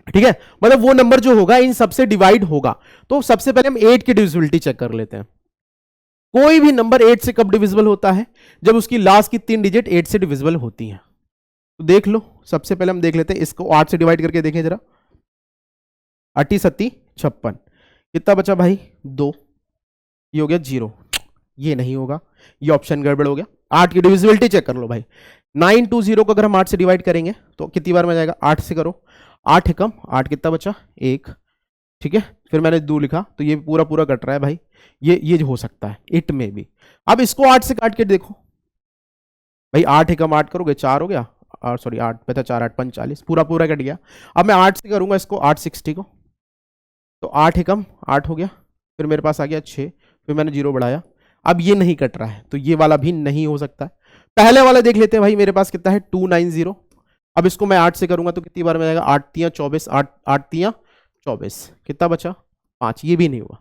ठीक है। मतलब वो नंबर जो होगा इन सबसे डिवाइड होगा। तो सबसे पहले हम 8 की डिविजिबिलिटी चेक कर लेते हैं। कोई भी नंबर 8 से कब डिविजिबल होता है, जब उसकी लास्ट की 3 डिजिट 8 से डिविजिबल होती हैं। तो देख लो, सबसे पहले हम देख लेते हैं इसको 8 से डिवाइड करके देखें जरा, 8 7 56, कितना बचा भाई 2, ये हो गया 0, ये नहीं होगा, ये ऑप्शन गड़बड़ हो गया। 8 की डिविजिबिलिटी चेक कर लो भाई, 920 को अगर हम 8 से डिवाइड करेंगे तो कितनी बार में जाएगा, 8 से करो, 8 एकम 8, कितना बचा 1, ठीक है। फिर मैंने 2 लिखा, तो ये पूरा पूरा कट रहा है भाई, ये हो सकता है इट में भी। अब इसको 8 से काट के देखो भाई, 8 एकम 8 करोगे 4 हो गया, और सॉरी 8 बता 4 8 45, पूरा पूरा कट गया। अब मैं 8 से करूंगा इसको 860 को, तो 8 एकम 8 हो गया, फिर मेरे पास आ गया 6, फिर मैंने 0 बढ़ाया, अब ये नहीं कट रहा है, तो ये वाला भी नहीं हो सकता है। पहले वाला देख लेते हैं भाई, मेरे पास कितना है 290। अब इसको मैं 8 से करूंगा तो कितनी बार में जाएगा, 8 3 24, 8 3 24, कितना बचा 5, ये भी नहीं हुआ।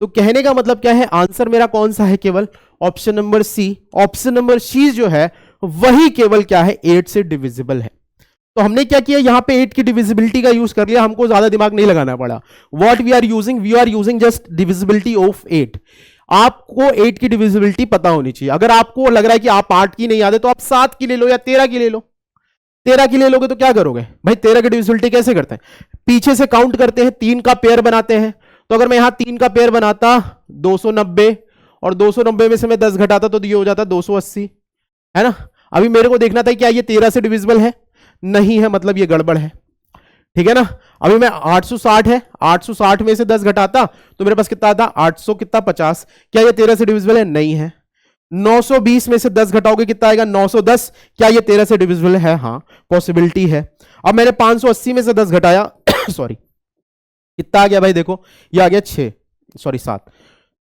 तो कहने का मतलब क्या है, आंसर मेरा कौन सा है, केवल option number C. Option number C जो है वही केवल क्या है, 8 से डिविजिबल है। तो हमने क्या किया, यहां पे 8 की डिविजिबिलिटी का यूज कर लिया, हमको ज्यादा दिमाग नहीं लगाना पड़ा। What we are using just divisibility of 8। आपको 8 की डिविजिबिलिटी पता होनी चाहिए। अगर आपको लग रहा है कि आप 8 की नहीं याद है, तो आप 7 की ले लो या 13 की ले लो। 13 की ले लोगे तो क्या करोगे भाई, 13 की डिविजिबिलिटी कैसे करते हैं, पीछे से काउंट करते हैं, 3 का पेयर बनाते हैं। तो अगर मैं यहां 3 का पेयर बनाता 290, और 290 में से मैं 10 घटाता तो ये हो जाता 280, है ना। अभी मेरे को देखना था क्या ये 13 से डिविजिबल है, नहीं है, मतलब ये गड़बड़ है, ठीक है ना। अभी मैं 860 है, 860 में से 10 घटाता तो मेरे पास कितना आता 800 कितना 50, क्या ये 13 से डिविजिबल है, नहीं है। 920 में से 10 घटाओगे कितना आएगा 910, क्या ये 13 से डिविजिबल है, हाँ पॉसिबिलिटी है। अब मैंने 580 में से 10 घटाया सॉरी कितना आ गया भाई, देखो ये आ गया 7,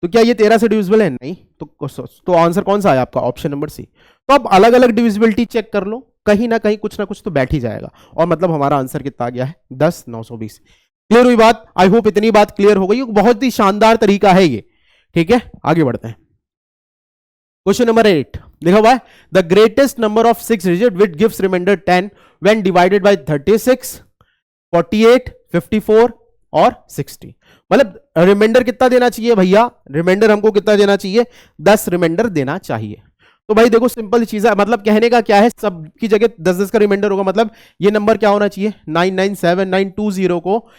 तो क्या ये 13 से डिविजिबल है, नहीं। तो आंसर कौन सा आया आपका, ऑप्शन नंबर सी। तो आप अलग अलग डिविजिबिलिटी चेक कर लो, कहीं ना कहीं कुछ ना कुछ तो बैठ ही जाएगा, और मतलब हमारा आंसर कितना आ गया है 10 920। क्लियर हुई बात, आई होप इतनी बात क्लियर हो गई। बहुत ही शानदार तरीका है ये, ठीक है। आगे बढ़ते हैं, क्वेश्चन नंबर 8 लिखा हुआ है the greatest number of 6 digit which gives remainder 10 when divided by 36 48 54 और 60। मतलब रिमाइंडर कितना देना चाहिए भैया, रिमाइंडर हमको कितना देना चाहिए, 10 रिमाइंडर देना चाहिए। तो भाई देखो सिंपल चीज है, मतलब कहने का क्या है, सब की जगह 10-10 का रिमाइंडर होगा, मतलब ये नंबर क्या होना चाहिए, 997920 को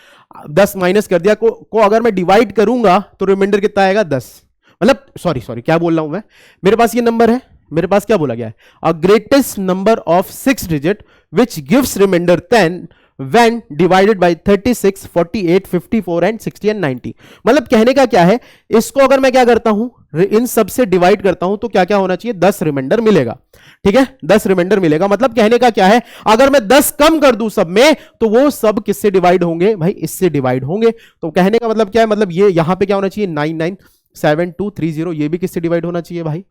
10 माइनस कर दिया, को अगर मैं डिवाइड करूंगा तो रिमाइंडर कितना आएगा 10। मतलब सॉरी क्या बोल रहा हूं मैं, मेरे पास ये नंबर है, मेरे पास क्या बोला गया है, a greatest number of 6 digit which gives remainder 10 when divided by 36, 48, 54 and 60 and 90। मतलब कहने का क्या है, इसको अगर मैं क्या करता हूं, इन सब से डिवाइड करता हूं तो क्या क्या होना चाहिए, 10 रिमाइंडर मिलेगा। ठीक है, 10 रिमाइंडर मिलेगा। मतलब कहने का क्या है, अगर मैं 10 कम कर दूं सब में तो वो सब किससे डिवाइड होंगे भाई, इससे डिवाइड होंगे। तो कहने का मतलब क्या है, मतलब ये यहां पे क्या होना चाहिए, 997230, ये भी किससे डिवाइड होना चाहिए भाई,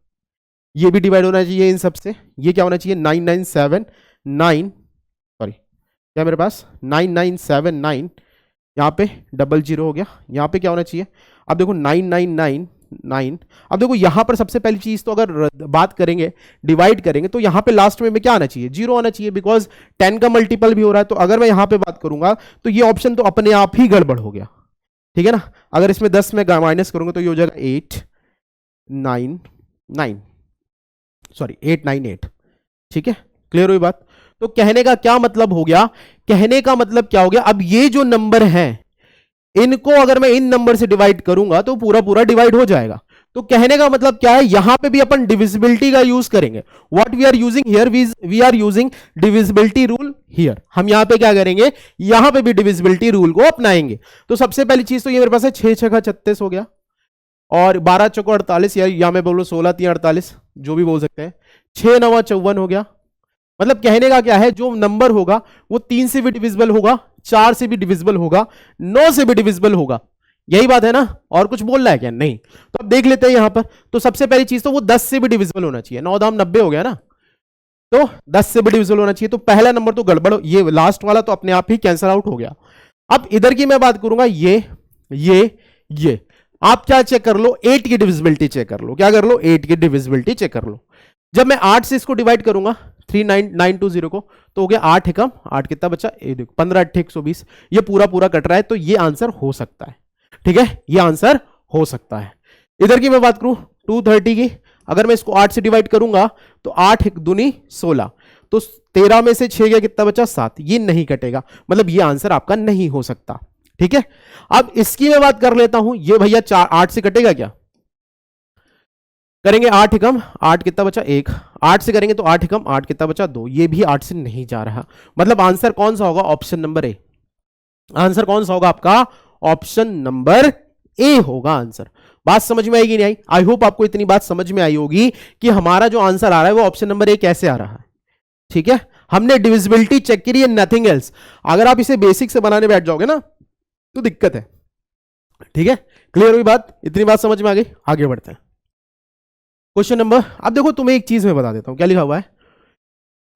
ये भी डिवाइड होना चाहिए इन सबसे। ये क्या होना चाहिए, 9979, सॉरी क्या मेरे पास 9979, यहाँ पे 00 हो गया, यहाँ पे क्या होना चाहिए, अब देखो 9999। अब देखो यहाँ पर सबसे पहली चीज तो अगर बात करेंगे डिवाइड करेंगे तो यहाँ पे लास्ट में क्या आना चाहिए, 0 आना चाहिए, बिकॉज 10 का मल्टीपल भी हो रहा है। तो अगर मैं यहाँ पे बात करूंगा तो ये ऑप्शन तो अपने आप ही गड़बड़ हो गया। ठीक है ना, अगर इसमें 10 में माइनस करूंगा तो ये हो जाएगा 898। ठीक है, क्लियर हुई बात। तो कहने का क्या मतलब हो गया, कहने का मतलब क्या हो गया, अब ये जो नंबर हैं इनको अगर मैं इन नंबर से डिवाइड करूंगा तो पूरा पूरा डिवाइड हो जाएगा। तो कहने का मतलब क्या है, यहां पे भी अपन डिविजिबिलिटी का यूज करेंगे। What we are using here, we are using divisibility rule here. हम यहां पे क्या करेंगे, यहां पे भी डिविजिबिलिटी रूल को अपनाएंगे। तो सबसे पहली चीज तो ये मेरे पास है 6 6 36 हो गया, और 12 चौको 48, या मैं बोलूं 16 3 48, जो भी बोल सकते हैं। 6 9 54 हो गया। मतलब कहने का क्या है, जो नंबर होगा वो 3 से भी डिविजिबल होगा, 4 से भी डिविजिबल होगा, 9 से भी डिविजिबल होगा। यही बात है ना, और कुछ बोल रहा है क्या, नहीं। तो अब देख लेते हैं यहां पर। तो सबसे पहली चीज तो वो 10 से भी डिविजिबल होना चाहिए, 9 दाम 90 हो गया ना, तो 10 से भी डिविजिबल होना चाहिए। तो पहला नंबर तो गड़बड़, ये लास्ट वाला तो अपने आप ही कैंसिल आउट हो गया। अब इधर की मैं बात करूंगा, ये आप क्या चेक कर लो, 8 की डिविजिबिलिटी चेक कर लो। क्या कर लो, 8 की डिविजिबिलिटी चेक कर लो। जब मैं 8 से इसको डिवाइड करूंगा 39920 को, तो हो गया 8 एकम 8, कितना बचा, ये देखो 15 8 120, ये पूरा पूरा कट रहा है। तो ये आंसर हो सकता है। ठीक है, ये आंसर हो सकता है। इधर की मैं बात करूं 230 की, अगर मैं इसको 8 से डिवाइड करूंगा तो 8 1 दूनी 16, तो 13 में से 6 गया, कितना बचा 7, ये नहीं कटेगा। मतलब ये आंसर आपका नहीं हो सकता। ठीक है, अब इसकी मैं बात कर लेता हूं, ये भैया 8 से कटेगा क्या, करेंगे 8 एकम 8, कितना बचा 1, 8 से करेंगे तो 8 एकम 8, कितना बचा 2, ये भी 8 से नहीं जा रहा। मतलब आंसर कौन सा होगा, ऑप्शन नंबर ए। आंसर कौन सा होगा आपका, ऑप्शन नंबर ए होगा आंसर। बात समझ में आएगी नहीं आई, आई होप आपको इतनी बात समझ में आई होगी कि हमारा जो आंसर आ रहा है वो ऑप्शन नंबर ए कैसे आ रहा है। ठीक है, हमने डिविजिबिलिटी चेक करी है, नथिंग एल्स। अगर आप इसे बेसिक से बनाने बैठ जाओगे ना तो दिक्कत है। ठीक है, क्लियर हुई बात, इतनी बात समझ में आ गई, आगे बढ़ते हैं क्वेश्चन नंबर। अब देखो तुम्हें एक चीज मैं बता देता हूं, क्या लिखा हुआ है,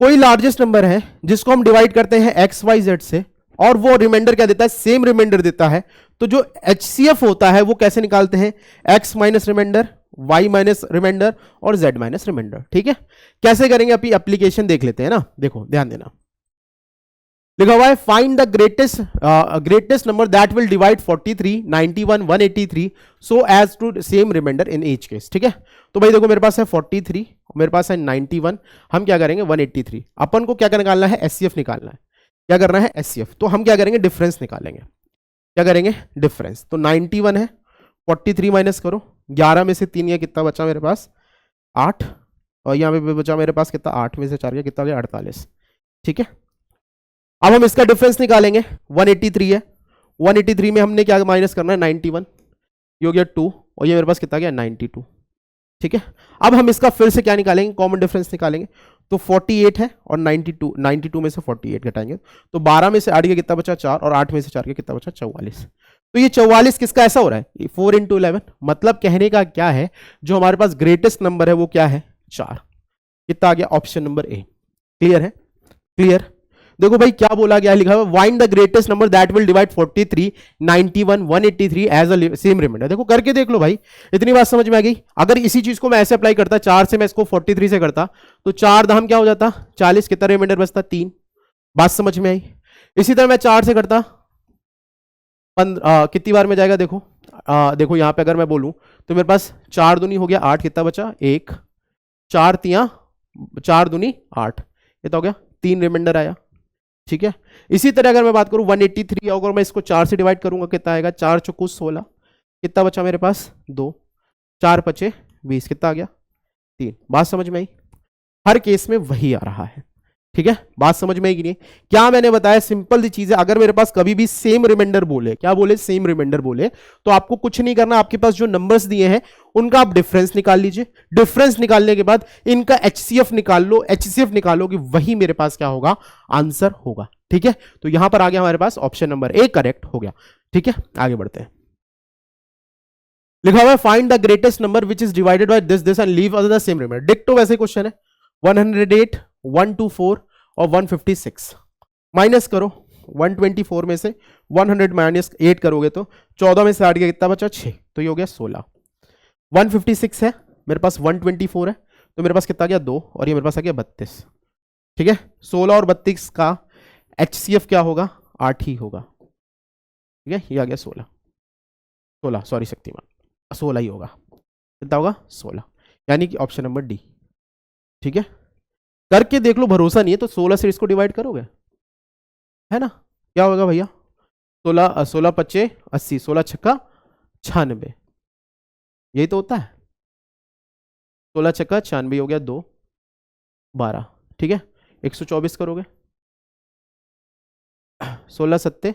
कोई लार्जेस्ट नंबर है जिसको हम डिवाइड करते हैं एक्स वाई जेड से, और वो रिमाइंडर क्या देता है, सेम रिमाइंडर देता है। तो जो एचसीएफ होता है वो कैसे निकालते हैं, X minus remainder, Y minus remainder और जेड माइनस रिमाइंडर। ठीक है, कैसे करेंगे अपनी एप्लीकेशन देख लेते हैं ना। देखो ध्यान देना, लिखा हुआ है find the greatest number that will divide 43, 91, 183 so as to same remainder in each case. ठीक है, तो भाई देखो मेरे पास है 43, मेरे पास है 91, हम क्या करेंगे 183। अपन को क्या निकालना है, एचसीएफ निकालना है। क्या करना है, एचसीएफ। तो हम क्या करेंगे, डिफरेंस निकालेंगे। क्या करेंगे, डिफरेंस। तो 91 है, 43 माइनस करो, 11 में से 3 या कितना बचा मेरे पास 8, और यहाँ पे बचा मेरे पास कितना 8 में से 4 गया, कितना गया 48। ठीक है, अब हम इसका डिफरेंस निकालेंगे, 183 है, 183 में हमने क्या माइनस करना है 91, ये हो गया 2, और ये मेरे पास कितना गया 92। ठीक है, अब हम इसका फिर से क्या निकालेंगे, कॉमन डिफरेंस निकालेंगे। तो 48 है और 92 में से 48 घटाएंगे तो 12 में से 8 गया, कितना बचा 4, और 8 में से 4 गया, कितना बचा 44। तो ये 44 किसका ऐसा हो रहा है, 4 × 11। मतलब कहने का क्या है, जो हमारे पास ग्रेटेस्ट नंबर है वो क्या है 4। कितना आ गया, ऑप्शन नंबर ए। क्लियर है, क्लियर। देखो भाई क्या बोला गया, लिखा हुआ find the greatest number that will divide 43, 91, 183 as a same remainder. देखो करके देख लो भाई, इतनी बात समझ में आ गई। अगर इसी चीज को मैं ऐसे अप्लाई करता, 4 से मैं इसको 43 से करता तो 4 दाम क्या हो जाता 40, कितना रिमाइंडर बचता 3। बात समझ में आई। इसी तरह मैं 4 से करता कितनी बार में जाएगा देखो। देखो यहां पे अगर मैं बोलूं तो मेरे पास 4 दूनी हो गया 8, कितना बचा 1, 4 तियां 4 दूनी 8, कितना हो गया 3 रिमाइंडर आया। ठीक है, इसी तरह अगर मैं बात करूं 183, अगर मैं इसको 4 से डिवाइड करूंगा कितना आएगा, 4 चौको 16, कितना बचा मेरे पास 2, 4 पचे 20, कितना आ गया 3। बात समझ में आई? हर केस में वही आ रहा है। ठीक है, बात समझ में आई कि नहीं? क्या मैंने बताया, सिंपल सी चीज है। अगर मेरे पास कभी भी सेम रिमाइंडर बोले, क्या बोले, सेम रिमाइंडर बोले, तो आपको कुछ नहीं करना, आपके पास जो नंबर्स दिए हैं उनका आप डिफरेंस निकाल लीजिए। डिफरेंस निकालने के बाद इनका एचसीएफ निकाल लो, एचसीएफ निकालोगे वही मेरे पास क्या होगा, आंसर होगा। ठीक है, तो यहां पर आ गया हमारे पास ऑप्शन नंबर ए करेक्ट हो गया। ठीक है, आगे बढ़ते हैं। लिखा हुआ है find the greatest number which is divided by this this and leave other the same remainder. डिक्टो वैसे क्वेश्चन है, 108, 124 और 156 माइनस करो। 124 में से 100 माइनस 8 करोगे तो 14 में से 8 गया, कितना बचा 6, तो ये हो गया 16। 156 है मेरे पास, 124 है, तो मेरे पास कितना गया 2, और ये मेरे पास आ गया 32। ठीक है, 16 और 32 का एचसीएफ क्या होगा, 8 ही होगा। ठीक है, ये आ गया 16 सॉरी शक्तिमान, 16 ही होगा। कितना होगा 16, यानी कि ऑप्शन नंबर डी। ठीक है, करके देख लो, भरोसा नहीं है तो 16 से इसको डिवाइड करोगे, है ना, क्या होगा भैया, 16 पच्चे 80, 16 छक्का 96, यही तो होता है। 16 छक्का 96 हो गया 2 12। ठीक है, 124 करोगे, 16 सत्ते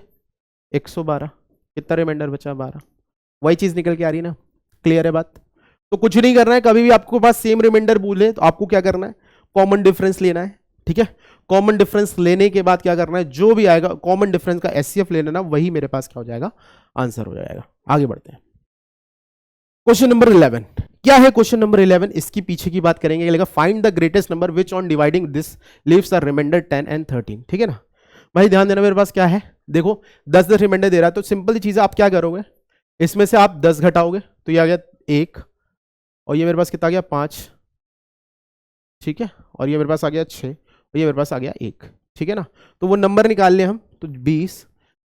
112, कितना रिमाइंडर बचा 12, वही चीज निकल के आ रही है ना। क्लियर है बात? तो कुछ नहीं करना है, कभी भी आपको पास सेम रिमाइंडर बोले तो आपको क्या करना है, कॉमन डिफरेंस लेना है। ठीक है, कॉमन डिफरेंस लेने के बाद क्या करना है, जो भी आएगा कॉमन डिफरेंस का एचसीएफ ले लेना, वही मेरे पास क्या हो जाएगा, आंसर हो जाएगा। आगे बढ़ते हैं। क्वेश्चन नंबर 11 क्या है, क्वेश्चन नंबर 11 इसकी पीछे की बात करेंगे। Find the greatest number which on dividing this leaves are remainder 10 and 13। ठीक है ना भाई, ध्यान देना, मेरे पास क्या है, देखो 10 रिमाइंडर दे रहा है, तो सिंपल चीज है, आप क्या करोगे, इसमें से आप 10 घटाओगे तो ये आ गया 1, और ये मेरे पास कितना आ गया 5। ठीक है, और ये मेरे पास आ गया 6, और ये मेरे पास आ गया 1। ठीक है ना, तो वो नंबर निकाल लें हम, तो 20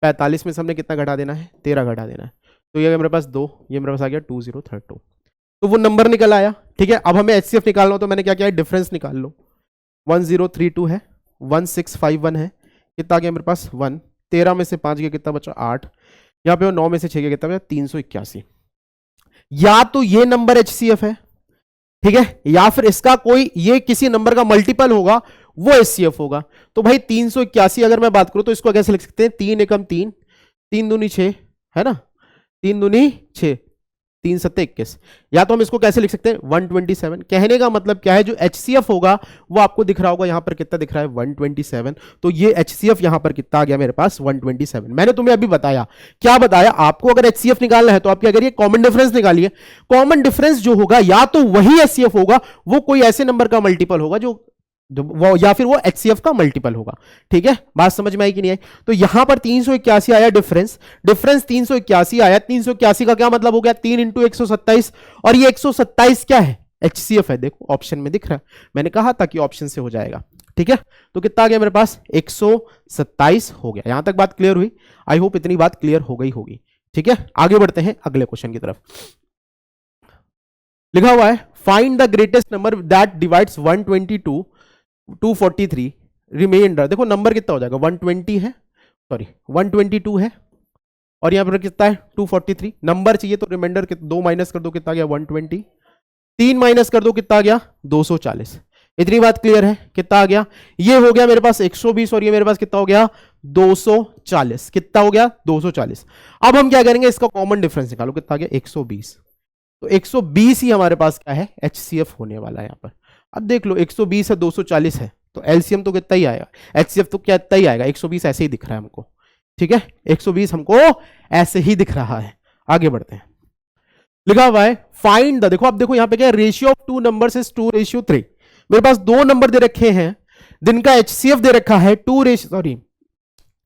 45 में से हमने कितना घटा देना है, 13 घटा देना है, तो ये मेरे पास 2, ये मेरे पास आ गया 2032, तो वो नंबर निकल आया। ठीक है, अब हमें एचसीएफ निकालना हो तो मैंने क्या किया, डिफरेंस निकाल लो। 1032 है, 1651 है, कितना आ गया मेरे पास 1, 13 में से 5 गया, कितना बचा 8, यहाँ पे 9 में से 6 गया, कितना बचा 381। या तो ये नंबर एचसीएफ है, ठीक है, या फिर इसका कोई ये किसी नंबर का मल्टीपल होगा, वो एचसीएफ होगा। तो भाई 381 अगर मैं बात करूं तो इसको कैसे लिख सकते हैं, 3 एकम 3, 3 दूनी 6, है ना, 3 दूनी 6, 3 सत्ते 21। या तो हम इसको कैसे लिख सकते हैं 127। कहने का मतलब क्या है, जो एचसीएफ होगा वो आपको दिख रहा होगा, यहां पर कितना दिख रहा है 127, तो ये एचसीएफ यहां पर कितना आ गया मेरे पास 127। मैंने तुम्हें अभी बताया, क्या बताया आपको, अगर एचसीएफ निकालना है तो आप क्या करिए, कॉमन डिफरेंस निकालिए। कॉमन डिफरेंस जो होगा या तो वही एचसीएफ होगा, वो कोई ऐसे नंबर का मल्टीपल होगा जो वो, या फिर वो एचसीएफ का मल्टीपल होगा। ठीक है, बात समझ में आई कि नहीं आई? तो यहां पर 381 आया डिफरेंस, डिफरेंस 381 आया, 381 का क्या मतलब हो गया 3 इंटू 127, और ये 127 क्या है, एचसीएफ है। देखो ऑप्शन में दिख रहा है, मैंने कहा था कि ऑप्शन से हो जाएगा। ठीक है, तो कितना आ गया मेरे पास 127 हो गया। यहां तक बात क्लियर हुई? आई होप इतनी बात क्लियर हो गई होगी। ठीक है, आगे बढ़ते हैं अगले क्वेश्चन की तरफ। लिखा हुआ है find the greatest number that divides 122 243 remainder. देखो नंबर कितना हो जाएगा, 120 है, सॉरी 122 है, और यहां पर कितना है 243। नंबर चाहिए तो रिमाइंडर 2 माइनस कर दो, कितना गया 120, 3 माइनस कर दो, कितना गया 240। इतनी बात क्लियर है? कितना आ गया, ये हो गया मेरे पास 120, और ये मेरे पास कितना हो गया 240। कितना हो गया 240। अब हम क्या करेंगे, इसका कॉमन डिफरेंस निकालो, कितना आ गया 120। तो 120 ही हमारे पास क्या है, एचसीएफ होने वाला है यहां पर। अब देख लो 120 है, 240 है, तो एलसीएम तो कितना ही आएगा, एचसीएफ तो क्या इतना ही आएगा, 120 ऐसे ही दिख रहा है हमको। ठीक है, 120 हमको ऐसे ही दिख रहा है। आगे बढ़ते हैं। लिखा हुआ है फाइंड द, देखो अब देखो यहां पे क्या है, रेशियो ऑफ 2 नंबर्स इज 2:3। मेरे पास 2 नंबर दे रखे हैं जिनका एचसीएफ दे रखा है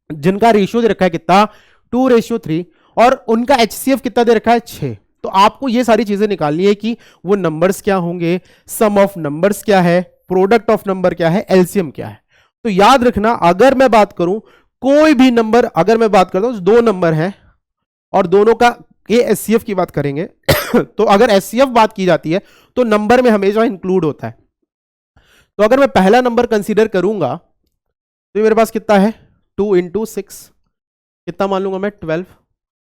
जिनका रेशियो दे रखा है कितना 2:3, और उनका एचसीएफ कितना दे रखा है 6। तो आपको ये सारी चीजें निकालनी है कि वो नंबर्स क्या होंगे, सम ऑफ नंबर्स क्या है, प्रोडक्ट ऑफ नंबर क्या है, एलसीएम क्या है। तो याद रखना, अगर मैं बात करूं कोई भी नंबर, अगर मैं बात करता हूं 2 नंबर है, और दोनों का ये एचसीएफ की बात करेंगे तो अगर एचसीएफ बात की जाती है तो नंबर में हमेशा इंक्लूड होता है। तो अगर मैं पहला नंबर कंसीडर करूंगा तो मेरे पास कितना है 2 × 6, कितना मान लूंगा मैं 12,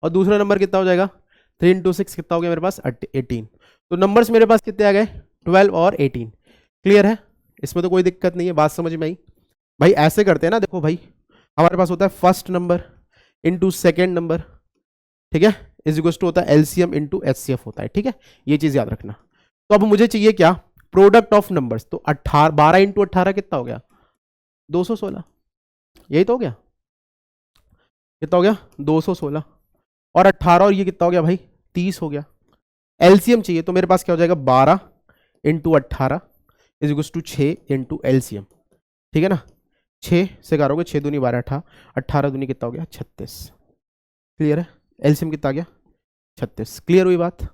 और दूसरा नंबर कितना हो जाएगा 3 × 6, कितना हो गया मेरे पास 18। तो नंबर्स मेरे पास कितने आ गए 12 और 18। क्लियर है, इसमें तो कोई दिक्कत नहीं है, बात समझ में आई। भाई ऐसे करते हैं ना, देखो भाई हमारे पास होता है first number into second number, ठीक है, इज इक्वल टू होता है एलसीएम इंटू एचसीएफ होता है, ठीक है, ये चीज याद रखना। तो अब मुझे चाहिए क्या, प्रोडक्ट ऑफ नंबर्स। तो 12 × 18 कितना हो गया 216, यही तो हो गया, कितना हो गया 216, और 18 और ये कितना हो गया भाई 30 हो गया। एलसीएम चाहिए तो मेरे पास क्या हो जाएगा 12 × 18 इज इक्वल टू 6 × एलसीएम, ठीक है ना। 6 से करोगे 6 दूनी 12, 18 दूनी कितना हो गया 36। क्लियर है, एलसीएम कितना आ गया 36। क्लियर हुई बात।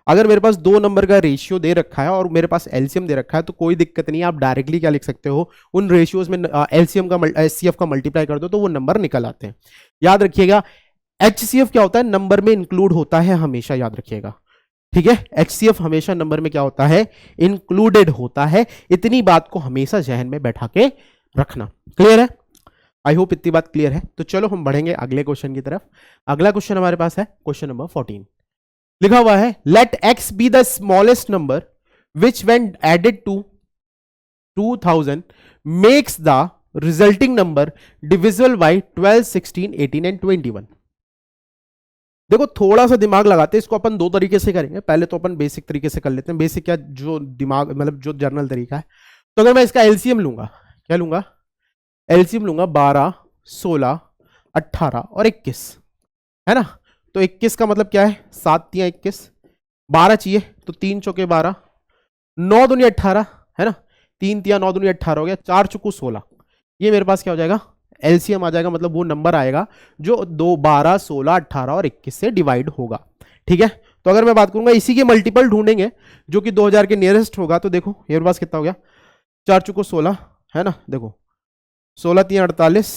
अगर मेरे पास दो नंबर का रेशियो दे रखा है और मेरे पास एलसीएम दे रखा है तो कोई दिक्कत नहीं है, आप डायरेक्टली क्या लिख सकते हो, उन रेशियोज में एलसीएम का एचसीएफ का मल्टीप्लाई कर दो तो वो नंबर निकल आते हैं। याद रखिएगा एचसीएफ क्या होता है, नंबर में इंक्लूड होता है हमेशा, याद रखिएगा, ठीक है। एचसीएफ हमेशा नंबर में क्या होता है, इंक्लूडेड होता है। इतनी बात को हमेशा जहन में बैठा के रखना। क्लियर है, आई होप इतनी बात क्लियर है। तो चलो हम बढ़ेंगे अगले क्वेश्चन की तरफ। अगला क्वेश्चन हमारे पास है क्वेश्चन नंबर 14। लिखा हुआ है let x be the smallest number which when added to 2000 makes the resulting number divisible by 12, 16, 18 and 21। देखो थोड़ा सा दिमाग लगाते हैं, इसको अपन दो तरीके से करेंगे। पहले तो अपन बेसिक तरीके से कर लेते हैं, बेसिक क्या जो दिमाग मतलब जो जनरल तरीका है। तो अगर मैं इसका एलसीएम लूंगा, क्या लूंगा एलसीएम लूंगा 12, 16, 18 और 21, है ना। तो 21 का मतलब क्या है 7 × 21, 12 चाहिए तो 3 × 12, 9 दूनी 18, है ना, 3 × 9 दूनी 18 हो गया, 4 × 16। ये मेरे पास क्या हो जाएगा एलसीएम आ जाएगा, मतलब वो नंबर आएगा जो 2, 12, 16, 18 और 21 से डिवाइड होगा, ठीक है। तो अगर मैं बात करूंगा इसी के मल्टीपल ढूंढेंगे जो कि 2000 के नियरेस्ट होगा, तो देखो ये मेरे पास कितना हो गया 4 × 16, है ना, देखो 16 × 3 = 48,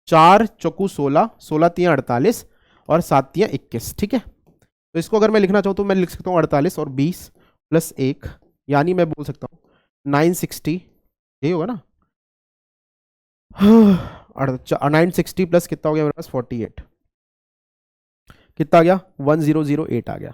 4 × 16, 16 × 3 = 48 और 7 × 21, ठीक है। तो इसको अगर मैं लिखना चाहूँ तो मैं लिख सकता हूँ 48 और 20 + 1, यानी मैं बोल सकता हूँ 960, यही होगा ना 960 प्लस कितना हो गया मेरे पास 48, कितना आ गया 1008 आ गया,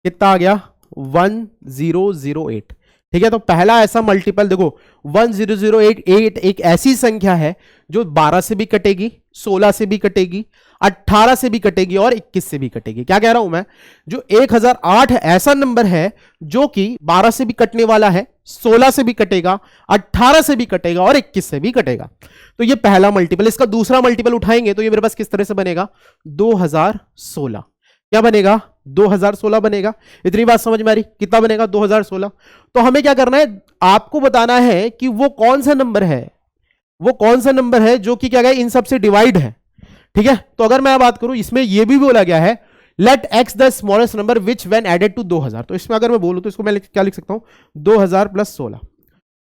कितना आ गया 1008, ठीक है। तो पहला ऐसा मल्टीपल देखो 1008 एक ऐसी संख्या है जो 12 से भी कटेगी, 16 से भी कटेगी, 18 से भी कटेगी और 21 से भी कटेगी। क्या कह रहा हूं मैं, जो 1008 ऐसा नंबर है जो कि 12 से भी कटने वाला है, 16 से भी कटेगा, 18 से भी कटेगा और 21 से भी कटेगा। तो ये पहला मल्टीपल। इसका दूसरा मल्टीपल उठाएंगे तो ये मेरे पास किस तरह से बनेगा 2016, क्या बनेगा 2016 बनेगा। इतनी बात समझ में आ रही, कितना बनेगा 2016। तो हमें क्या करना है, आपको बताना है कि वो कौन सा नंबर है, वो कौन सा नंबर है जो कि क्या गया इन सब से डिवाइड है, ठीक है। तो अगर मैं बात करूं इसमें यह भी बोला गया है let x the smallest number which when added to 2000। तो इसमें अगर मैं बोलूं तो इसको मैं क्या लिख सकता हूं 2000 + 16।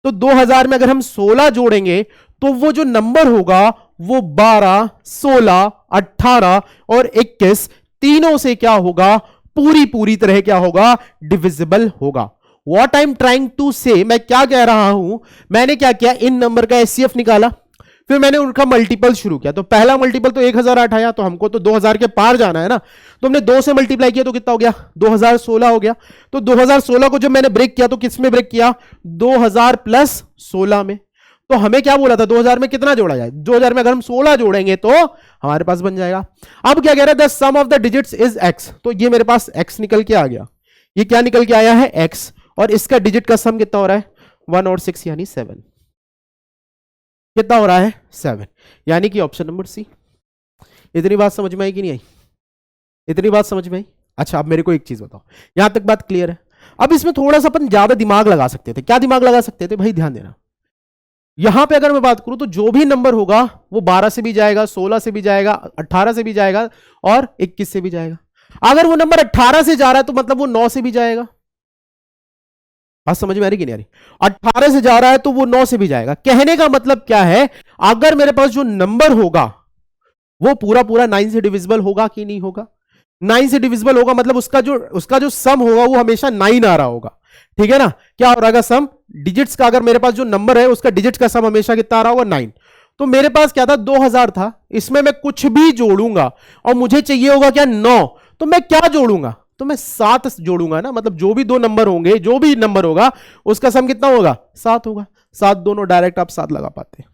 तो 2000 में अगर हम 16 जोड़ेंगे तो वो जो नंबर होगा वो 12, 16, 18 और 21 तीनों से क्या होगा, पूरी तरह क्या होगा डिविजिबल होगा। What I am trying to say, मैं क्या कह रहा हूं, मैंने क्या किया इन नंबर का एचसीएफ निकाला, फिर मैंने उनका मल्टीपल शुरू किया। तो पहला मल्टीपल तो 1008 आया, तो हमको तो 2000 के पार जाना है ना, तो हमने 2 से मल्टीप्लाई किया तो कितना हो गया 2016 हो गया। तो 2016 को जब मैंने ब्रेक किया तो किस में ब्रेक किया 2000 + 16 में। तो हमें क्या बोला था 2000 में कितना जोड़ा जाए, 2000 में अगर हम 16 जोड़ेंगे तो हमारे पास बन जाएगा। अब क्या कह रहा है the sum of the digits is x। तो ये मेरे पास x निकल के आ गया, ये क्या निकल के आया है x, और इसका डिजिट का सम कितना हो रहा है 1 और 6 यानी 7, कितना हो रहा है 7, यानी कि ऑप्शन नंबर सी। इतनी बात समझ में आई कि नहीं आई, इतनी बात समझ में आई। अच्छा अब मेरे को एक चीज बताओ, यहां तक बात क्लियर है। अब इसमें थोड़ा सा अपन ज्यादा दिमाग लगा सकते थे। क्या दिमाग लगा सकते थे भाई, ध्यान देना। यहां पे अगर मैं बात करूं तो जो भी नंबर होगा वो 12 से भी जाएगा, 16 से भी जाएगा, 18 से भी जाएगा और 21 से भी जाएगा। अगर वो नंबर 18 से जा रहा है तो मतलब वो 9 से भी जाएगा। बात समझ में आ रही कि नहीं आ रही, 18 से जा रहा है तो वो 9 से भी जाएगा। कहने का मतलब क्या है, अगर मेरे पास जो नंबर होगा वो पूरा पूरा 9 से डिविजिबल होगा कि नहीं होगा? 9 से डिविजिबल होगा, मतलब उसका जो सम होगा वो हमेशा 9 आ रहा होगा। ठीक है ना? क्या हो रहा सम डिजिट्स का, अगर मेरे पास जो नंबर है उसका डिजिट्स का सम हमेशा कितना आ रहा होगा? 9। तो मेरे पास क्या था? 2000 था, इसमें मैं कुछ भी जोड़ूंगा और मुझे चाहिए होगा क्या? 9। तो मैं क्या जोड़ूंगा? तो मैं 7 जोड़ूंगा ना, मतलब जो भी दो नंबर होंगे, जो भी नंबर होगा उसका सम कितना होगा? 7 होगा। 7 दोनों डायरेक्ट आप 7 लगा पाते हैं।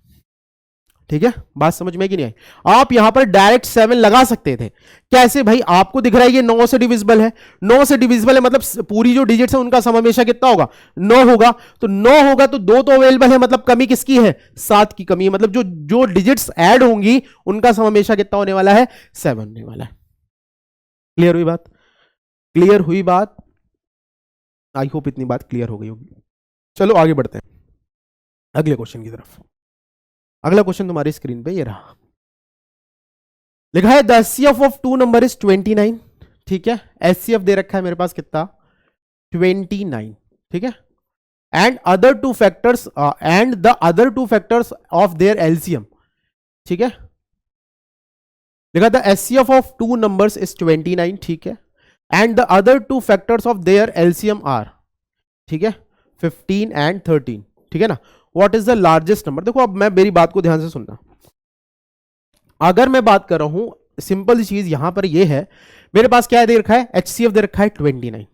ठीक है, बात समझ में कि नहीं आई? आप यहां पर डायरेक्ट 7 लगा सकते थे। कैसे भाई? आपको दिख रहा है ये 9 से डिविजिबल है, 9 से डिविजिबल है, मतलब पूरी जो डिजिट्स है उनका सम हमेशा कितना होगा? 9 होगा। तो 9 होगा तो दो तो अवेलेबल है, मतलब कमी किसकी है? 7 की कमी है, मतलब जो जो डिजिट्स ऐड होंगी उनका सम हमेशा कितना होने वाला है? 7 होने वाला है। क्लियर हुई बात? क्लियर हुई बात? आई होप इतनी बात क्लियर हो गई होगी। चलो आगे बढ़ते हैं अगले क्वेश्चन की तरफ। अगला क्वेश्चन तुम्हारी स्क्रीन पे ये रहा, लिखा है the HCF of two number is 29। ठीक है, एचसीएफ दे रखा है मेरे पास कितना? 29। ठीक है, and other two factors and the other two factors of their LCM. ठीक है, लिखा the HCF of two numbers is 29। ठीक है, and the other two factors of their LCM are, ठीक है, 15 एंड 13। ठीक है ना? What is the largest number? देखो अब मैं मेरी बात को ध्यान से सुनना। अगर मैं बात कर रहा हूं, सिंपल चीज यहां पर ये है, मेरे पास क्या दे रखा है? एचसीएफ दे रखा है 29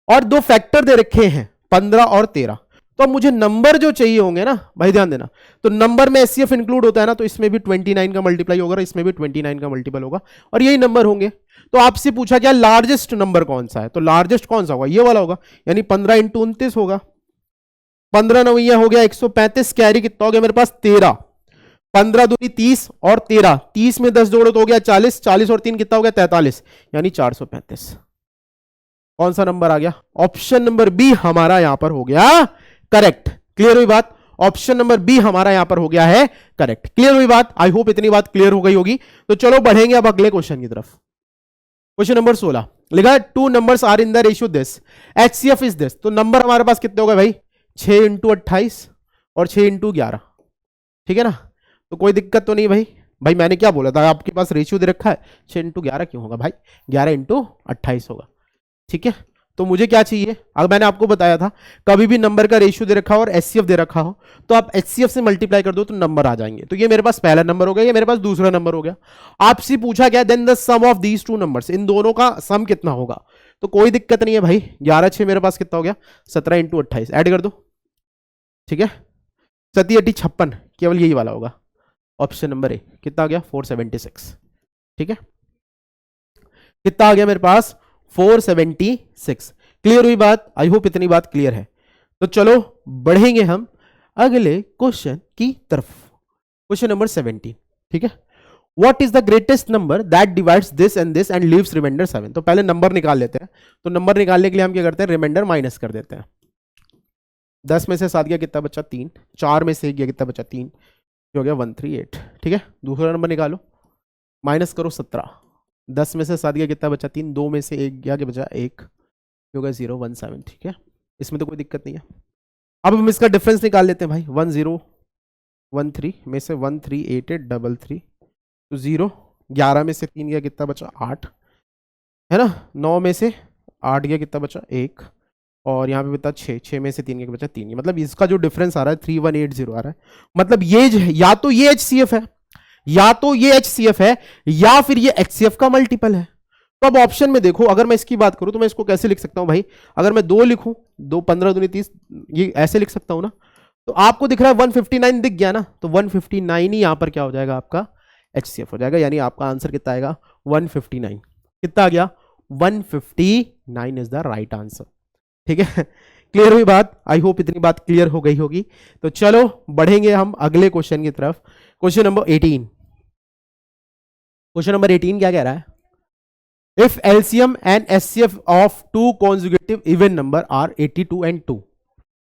और दो फैक्टर दे रखे हैं 15 और 13। तो अब मुझे नंबर जो चाहिए होंगे ना भाई, ध्यान देना, तो नंबर में एचसीएफ इंक्लूड होता है ना, तो इसमें भी 29 का मल्टीप्लाई होगा, इसमें भी 29 का मल्टीपल होगा और यही नंबर होंगे। तो आपसे पूछा क्या लार्जेस्ट नंबर कौन सा है? तो लार्जेस्ट कौन सा होगा? ये वाला होगा, यानी 15 × 29 होगा। 15 9 हो गया 135, कैरी कितना हो गया मेरे पास? 13। 15 दूनी 30 और 13, 30 में 10 जोड़ो तो हो गया 40, 40 और 3 कितना हो गया? 43, यानी 435। कौन सा नंबर आ गया? ऑप्शन नंबर बी हमारा यहां पर हो गया करेक्ट। क्लियर हुई बात? ऑप्शन नंबर बी हमारा यहां पर हो गया है करेक्ट। क्लियर हुई बात? आई होप इतनी बात क्लियर हो गई होगी। तो चलो बढ़ेंगे अब अगले क्वेश्चन की तरफ। क्वेश्चन नंबर 16 लिखा है two numbers are in the ratio this, HCF is this. तो नंबर हमारे पास कितने हो गए भाई? 6 × 28 और 6 × 11। ठीक है ना? तो कोई दिक्कत तो नहीं भाई? भाई मैंने क्या बोला था, आपके पास रेशियो दे रखा है 6 × 11 क्यों होगा भाई? 11 × 28 होगा। ठीक है, तो मुझे क्या चाहिए? अगर मैंने आपको बताया था कभी भी नंबर का रेशियो दे रखा हो और एचसीएफ दे रखा हो तो आप एचसीएफ से मल्टीप्लाई कर दो तो नंबर आ जाएंगे। तो ये मेरे पास पहला नंबर हो गया, ये मेरे पास दूसरा नंबर हो गया। आपसे पूछा गया then the sum of these two numbers, इन दोनों का सम कितना होगा? तो कोई दिक्कत नहीं है भाई, 11 6 मेरे पास कितना हो गया? 17 × 28 ऐड कर दो। ठीक है, 7 8 56, केवल यही वाला होगा। ऑप्शन नंबर ए कितना आ गया? 476। ठीक है, कितना आ गया मेरे पास? 476। क्लियर हुई बात? आई होप इतनी बात क्लियर है। तो चलो बढ़ेंगे हम अगले क्वेश्चन की तरफ। Question number 17। ठीक है, what is the greatest number that divides this and leaves remainder 7। तो पहले नंबर निकाल लेते हैं। तो नंबर निकालने के लिए हम क्या करते हैं? रिमाइंडर माइनस कर देते हैं। 10 में से 7 गया कितना बचा? 3। 4 में से 1 गया कितना बचा? 3, जो हो गया 138। ठीक है, दूसरा नंबर निकालो, माइनस करो 17। 10 में से 7 गया कितना बचा? 3। 2 में से 1 गया कि बचा 1, जो गया 017। ठीक है, इसमें तो कोई दिक्कत नहीं है। अब हम इसका डिफरेंस निकाल लेते हैं भाई। 1013 में से 138833 तो 0। 11 में से 3 गया कितना बचा? 8, है ना? 9 में से 8 गया कितना बचा? 1, और यहाँ पे बता 6, 6 में से 3 गया बचा 3। मतलब इसका जो डिफरेंस आ रहा है 3180 आ रहा है। मतलब ये या तो ये एचसीएफ है, या तो ये एचसीएफ है, या फिर ये एचसीएफ का मल्टीपल है। तो अब ऑप्शन में देखो, अगर मैं इसकी बात करूं तो मैं इसको कैसे लिख सकता हूं भाई? अगर मैं 2 लिखूं, 2 15 दूनी 30, ये ऐसे लिख सकता हूं ना। तो आपको दिख रहा है 159 दिख गया ना, तो 159 ही यहां पर क्या हो जाएगा? आपका एचसीएफ हो जाएगा। यानी आपका आंसर कितना आएगा? 159। कितना आ गया? 159 इज द राइट आंसर। ठीक है, क्लियर हुई बात? आई होप इतनी बात क्लियर हो गई होगी। तो चलो बढ़ेंगे हम अगले क्वेश्चन की तरफ। Question number 18। क्वेश्चन नंबर 18 क्या कह रहा है? If LCM and HCF of two conjugative even number are 82 and 2,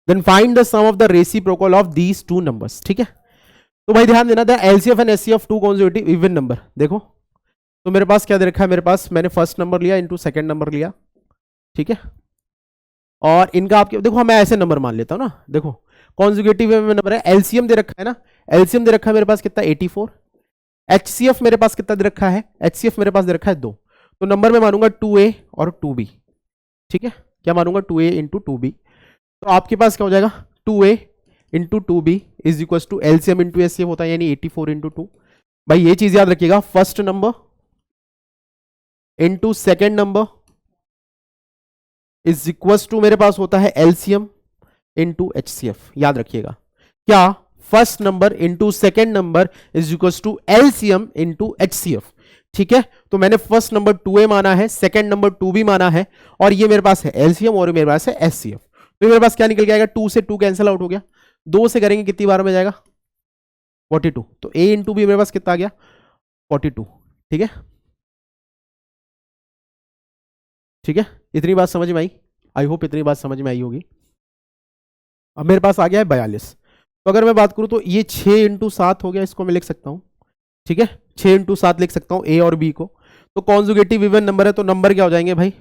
then find the sum of the reciprocal of these two numbers. ठीक है, तो भाई ध्यान देना, the LCF and HCF two conjugative even number. देखो तो मेरे पास क्या दे रखा है? मेरे पास मैंने फर्स्ट नंबर लिया इंटू सेकंड नंबर लिया। ठीक है, और इनका आपके देखो मैं ऐसे नंबर मान लेता हूं ना। देखो कॉन्जुगेटिव में नंबर है, एलसीएम दे रखा है ना, एलसीएम दे रखा है मेरे पास कितना? 84, HCF मेरे पास कितना दे रखा है, HCF मेरे पास दे रखा है 2, तो नंबर में मानूंगा 2A और 2B, ठीक है, क्या मानूंगा 2A इंटू 2B, तो आपके पास क्या हो जाएगा 2A into 2B is equal to LCM into HCF होता है यानी 84 इंटू 2। भाई ये चीज याद रखिएगा, first number into second number is equal to मेरे पास होता है LCM इंटू HCF, याद रखिएगा, क्या first number into second number is equal to LCM into HCF, ठीक है। तो मैंने फर्स्ट नंबर 2A माना है, सेकेंड नंबर 2B माना है, और ये मेरे पास है LCM और मेरे पास है HCF, तो मेरे पास क्या निकल के आएगा, 2 से 2 कैंसिल आउट हो गया, 2 से करेंगे कितनी बार में जाएगा 42, तो A इंटू बी मेरे पास कितना आ गया 42, ठीक है, ठीक है, इतनी बात समझ में आई, आई होप इतनी बात समझ में आई होगी। अब मेरे पास आ गया है 42, तो अगर मैं बात करूं तो ये 6 इंटू 7 हो गया, इसको मैं लिख सकता हूं, ठीक है, 6 इंटू 7 लिख सकता हूं ए और बी को, तो कॉन्जुगेटिव इवन नंबर है, तो नंबर क्या हो जाएंगे भाई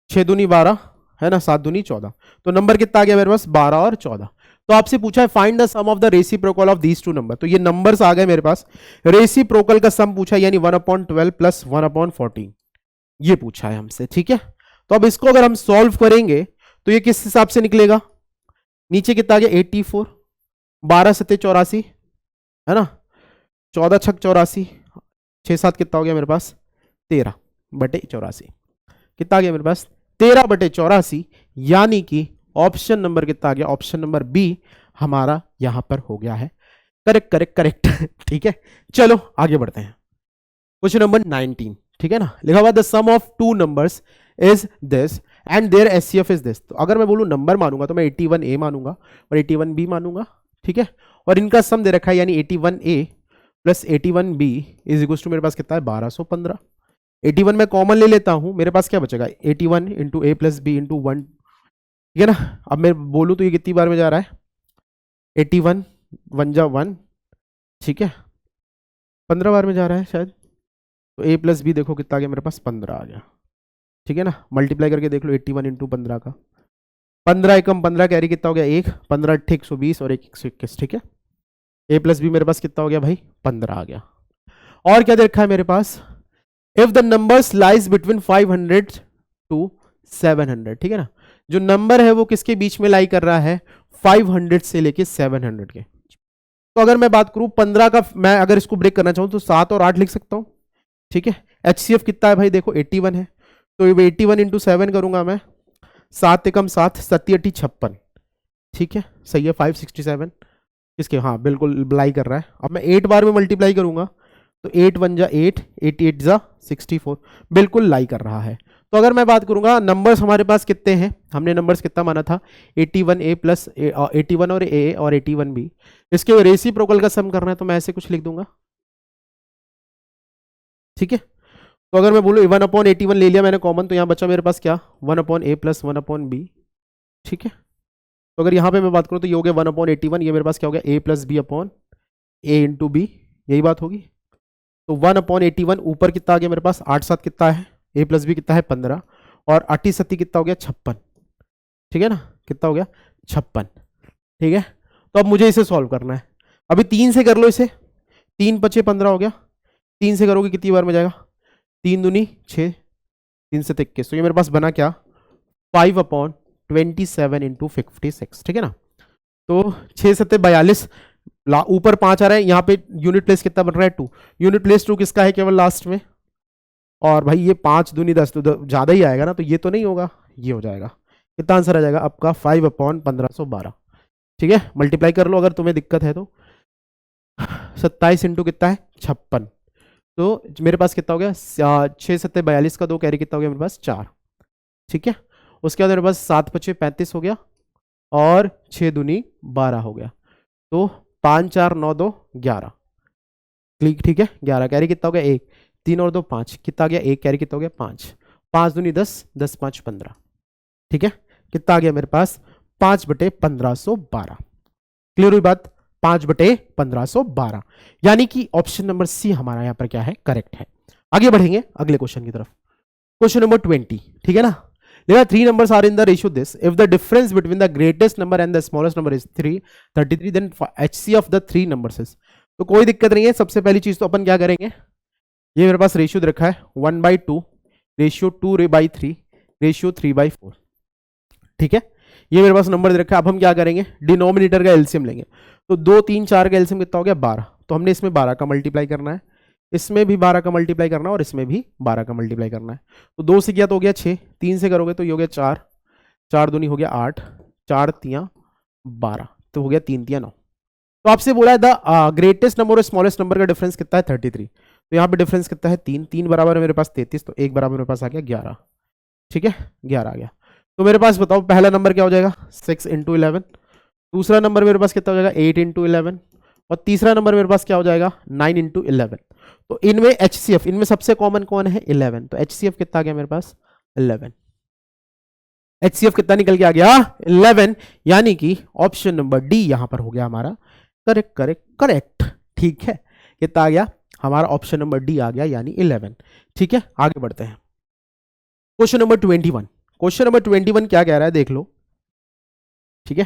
6 दूनी 12 है ना, 7 दूनी 14, तो नंबर कितना आ गया मेरे पास 12 और 14। तो आपसे पूछा है find the sum of the reciprocal of these two number, तो ये नंबर्स आ गए मेरे पास, रेसिप्रोकल का सम पूछा यानी 1/12 प्लस 1/14, ये पूछा है हमसे, ठीक है। तो अब इसको अगर हम सॉल्व करेंगे तो ये किस हिसाब से निकलेगा, नीचे कितना आ गया 84, 12 सत्ते 84 है ना, 14 छक 84, 6 7 कितना हो गया मेरे पास 13/84, कितना आ गया मेरे पास 13/84, यानी कि ऑप्शन नंबर कितना आ गया, ऑप्शन नंबर बी हमारा यहां पर हो गया है करेक्ट करेक्ट करेक्ट ठीक है, चलो आगे बढ़ते हैं। क्वेश्चन नंबर 19, ठीक है ना, लिखा हुआ the sum of two numbers is this and their HCF is this, तो अगर मैं बोलूं नंबर मानूंगा तो मैं 81A मानूंगा और 81B मानूंगा, ठीक है, और इनका सम दे रखा है यानी 81A plus 81B is equal to मेरे पास कितना है 1215, 81 में कॉमन ले लेता हूं, मेरे पास क्या बचेगा 81 into A plus B into 1, ठीक है ना। अब मैं बोलूं तो ये कितनी बार में जा रहा है 81 1 जा 1, ठीक है, 15 बार में जा रहा है शायद, तो A प्लस बी देखो कितना आ गया मेरे पास 15 आ गया, ठीक है ना, मल्टीप्लाई करके देख लो 81 इंटू 15 का, 15 एकम 15 कैरी कितना हो गया 1, 15 8 120 और 1 121, ठीक है, A प्लस बी मेरे पास कितना हो गया भाई 15 आ गया। और क्या देखा है मेरे पास, if the numbers lies between 500 to 700, ठीक है ना, जो नंबर है वो किसके बीच में लाई कर रहा है 500 से लेके 700 के, तो अगर मैं बात करूं 15 का, मैं अगर इसको ब्रेक करना चाहूं तो 7 और 8 लिख सकता हूं, ठीक है। HCF कितना है भाई देखो 81 है, तो 81 इंटू 7 करूंगा मैं, 7 एकम 7 7 8 56, ठीक है, सही है 567 किसके, हाँ बिल्कुल लाई कर रहा है। अब मैं 8 बार में मल्टीप्लाई करूंगा तो 8 1 जा 8 8 8 जा 64, बिल्कुल लाई कर रहा है। तो अगर मैं बात करूंगा नंबर्स हमारे पास कितने हैं, हमने नंबर्स कितना माना था 81A प्लस 81 और A और 81B, इसके रेसिप्रोकल का सम करना है तो मैं ऐसे कुछ लिख दूंगा, ठीक है। तो अगर मैं बोलूँ 1/81 ले लिया मैंने कॉमन, तो यहाँ बचा मेरे पास क्या 1/A प्लस 1/B, ठीक है। तो अगर यहाँ पे मैं बात करूँ तो ये हो गया 1/81, ये मेरे पास क्या हो गया A plus B upon A into B, यही बात होगी। तो 1/81 ऊपर कितना आ गया मेरे पास 8 7 कितना है A प्लस बी कितना है 15 और 8 7 कितना हो गया 56, ठीक है ना, कितना हो गया 56, ठीक है। तो अब मुझे इसे सॉल्व करना है, अभी 3 से कर लो इसे, 3 5 15 हो गया, 3 से करोगे कितनी बार में जाएगा 3 दूनी 6 3 से 21, तो ये मेरे पास बना क्या 5/27 इंटू 56, ठीक है ना। तो 6 7 42, ऊपर 5 आ रहा है, यहाँ पे यूनिट प्लेस कितना बन रहा है 2, यूनिट प्लेस 2 किसका है केवल लास्ट में, और भाई ये 5 दूनी 10 तो ज़्यादा ही आएगा ना, तो ये तो नहीं होगा, ये हो जाएगा, कितना आंसर आ जाएगा आपका 5/1512, ठीक है। मल्टीप्लाई कर लो अगर तुम्हें दिक्कत है तो, 27 इंटू कितना है 56, तो मेरे पास कितना हो गया 6 7 42 का 2 कैरी कितना हो गया मेरे पास 4, ठीक है। उसके बाद मेरे पास 7 5 35 हो गया और 6 दूनी 12 हो गया, तो 5 4 9 2 11, ठीक है, 11 कैरी कितना हो गया 1, 3 और 2 5 कितना आ गया 1 कैरी कितना हो गया 5, 5 दूनी 10 10 5 15, ठीक है, कितना आ गया मेरे पास 5/1512, क्लियर हुई बात, 5/1512, यानी कि ऑप्शन नंबर सी हमारा यहां पर क्या है करेक्ट है। आगे बढ़ेंगे अगले क्वेश्चन की तरफ, क्वेश्चन नंबर 20, ठीक है ना, देखा 3 numbers are in the ratio this, if the difference between the greatest number and the smallest number is 33, then HCF of the 3 numbers is, तो कोई दिक्कत नहीं है। सबसे पहली चीज तो अपन क्या करेंगे, ये मेरे पास रेशियो दे रखा है 1/2, रेशियो 2/3, रेशियो 3/4, ठीक है। ये मेरे पास नंबर दे रखा है। अब हम क्या करेंगे, डिनोमिनेटर का एलसीएम लेंगे। तो 2 3 4 का एलसीएम कितना हो गया 12, तो हमने इसमें 12 का मल्टीप्लाई करना है, इसमें भी 12 का मल्टीप्लाई करना है और इसमें भी 12 का मल्टीप्लाई करना है। तो 2 से किया तो हो गया 6, 3 से करोगे तो ये हो गया 4, 4 दूनी हो गया 8, 4 तियां 12, तो हो गया 3 तियां 9। तो आपसे बोला है द ग्रेटेस्ट नंबर और स्मॉलेस्ट नंबर का डिफरेंस कितना है 33। तो यहाँ पे डिफरेंस कितना है 3, 3 बराबर है मेरे पास 33, तो 1 बराबर मेरे पास आ गया 11, ठीक है 11 आ गया। तो मेरे पास बताओ पहला नंबर क्या हो जाएगा 6 × 11, दूसरा नंबर मेरे पास कितना हो जाएगा 8 × 11, और तीसरा नंबर मेरे पास क्या हो जाएगा 9 × 11। तो इनमें एचसीएफ, इनमें सबसे कॉमन कौन है 11, तो एचसीएफ कितना आ गया मेरे पास 11। एचसीएफ कितना निकल के आ गया 11, यानी कि ऑप्शन नंबर डी यहां पर हो गया हमारा करेक्ट करेक्ट करेक्ट, ठीक है। कितना आ गया हमारा ऑप्शन नंबर डी आ गया यानी 11, ठीक है। आगे बढ़ते हैं क्वेश्चन नंबर 21। क्वेश्चन नंबर 21 क्या कह रहा है देख लो, ठीक है।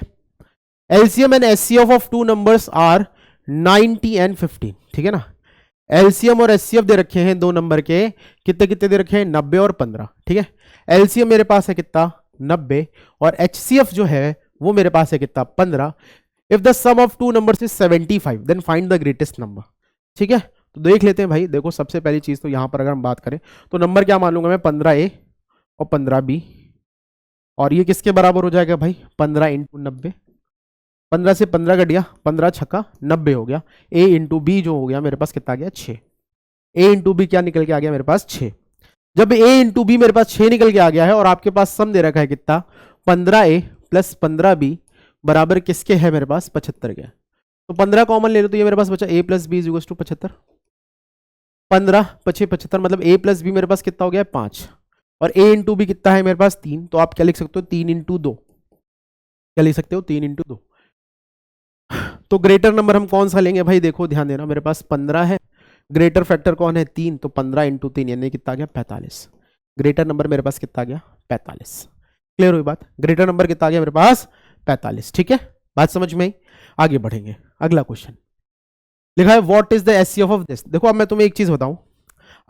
LCM and HCF of two numbers are 90 and 15, ठीक है ना। एलसीएम और एचसीएफ दे रखे हैं दो नंबर के, कितने कितने दे रखे हैं 90 और 15, ठीक है। एलसीएम मेरे पास है कितना 90 और एचसीएफ जो है वो मेरे पास है कितना 15। If the sum of two numbers is 75 then find the greatest number, ठीक है। तो देख लेते हैं भाई, देखो सबसे पहली चीज तो यहां पर अगर हम बात करें तो नंबर क्या मान लूंगा मैं 15A और 15B, और ये किसके बराबर हो जाएगा भाई 15 × 90, 15 से 15 कट गया, 15 छक्का 90 हो गया। A × B जो हो गया मेरे पास कितना आ गया 6, A × B क्या निकल के आ गया मेरे पास 6। जब A × B मेरे पास 6 निकल के आ गया है और आपके पास सम दे रखा है कितना 15A + 15B बराबर किसके है मेरे पास 75 के, तो 15 कॉमन ले लो तो ये मेरे पास बचा A + B = 75, 15 5 75, मतलब A + B मेरे पास कितना हो गया 5, और A × B कितना है मेरे पास 3, तो आप क्या लिख सकते हो 3 × 2, क्या लिख सकते हो 3 × 2। तो ग्रेटर नंबर हम कौन सा लेंगे भाई, देखो ध्यान देना, मेरे पास 15 है, ग्रेटर फैक्टर कौन है 3, तो 15 × 3 यानी कितना आ गया 45। ग्रेटर नंबर मेरे पास कितना आ गया 45। क्लियर हुई बात, ग्रेटर नंबर कितना आ गया मेरे पास 45, ठीक है। बात समझ में आई, आगे बढ़ेंगे। अगला क्वेश्चन लिखा है what is the HCF of this. देखो अब मैं तुम्हें एक चीज बताऊं,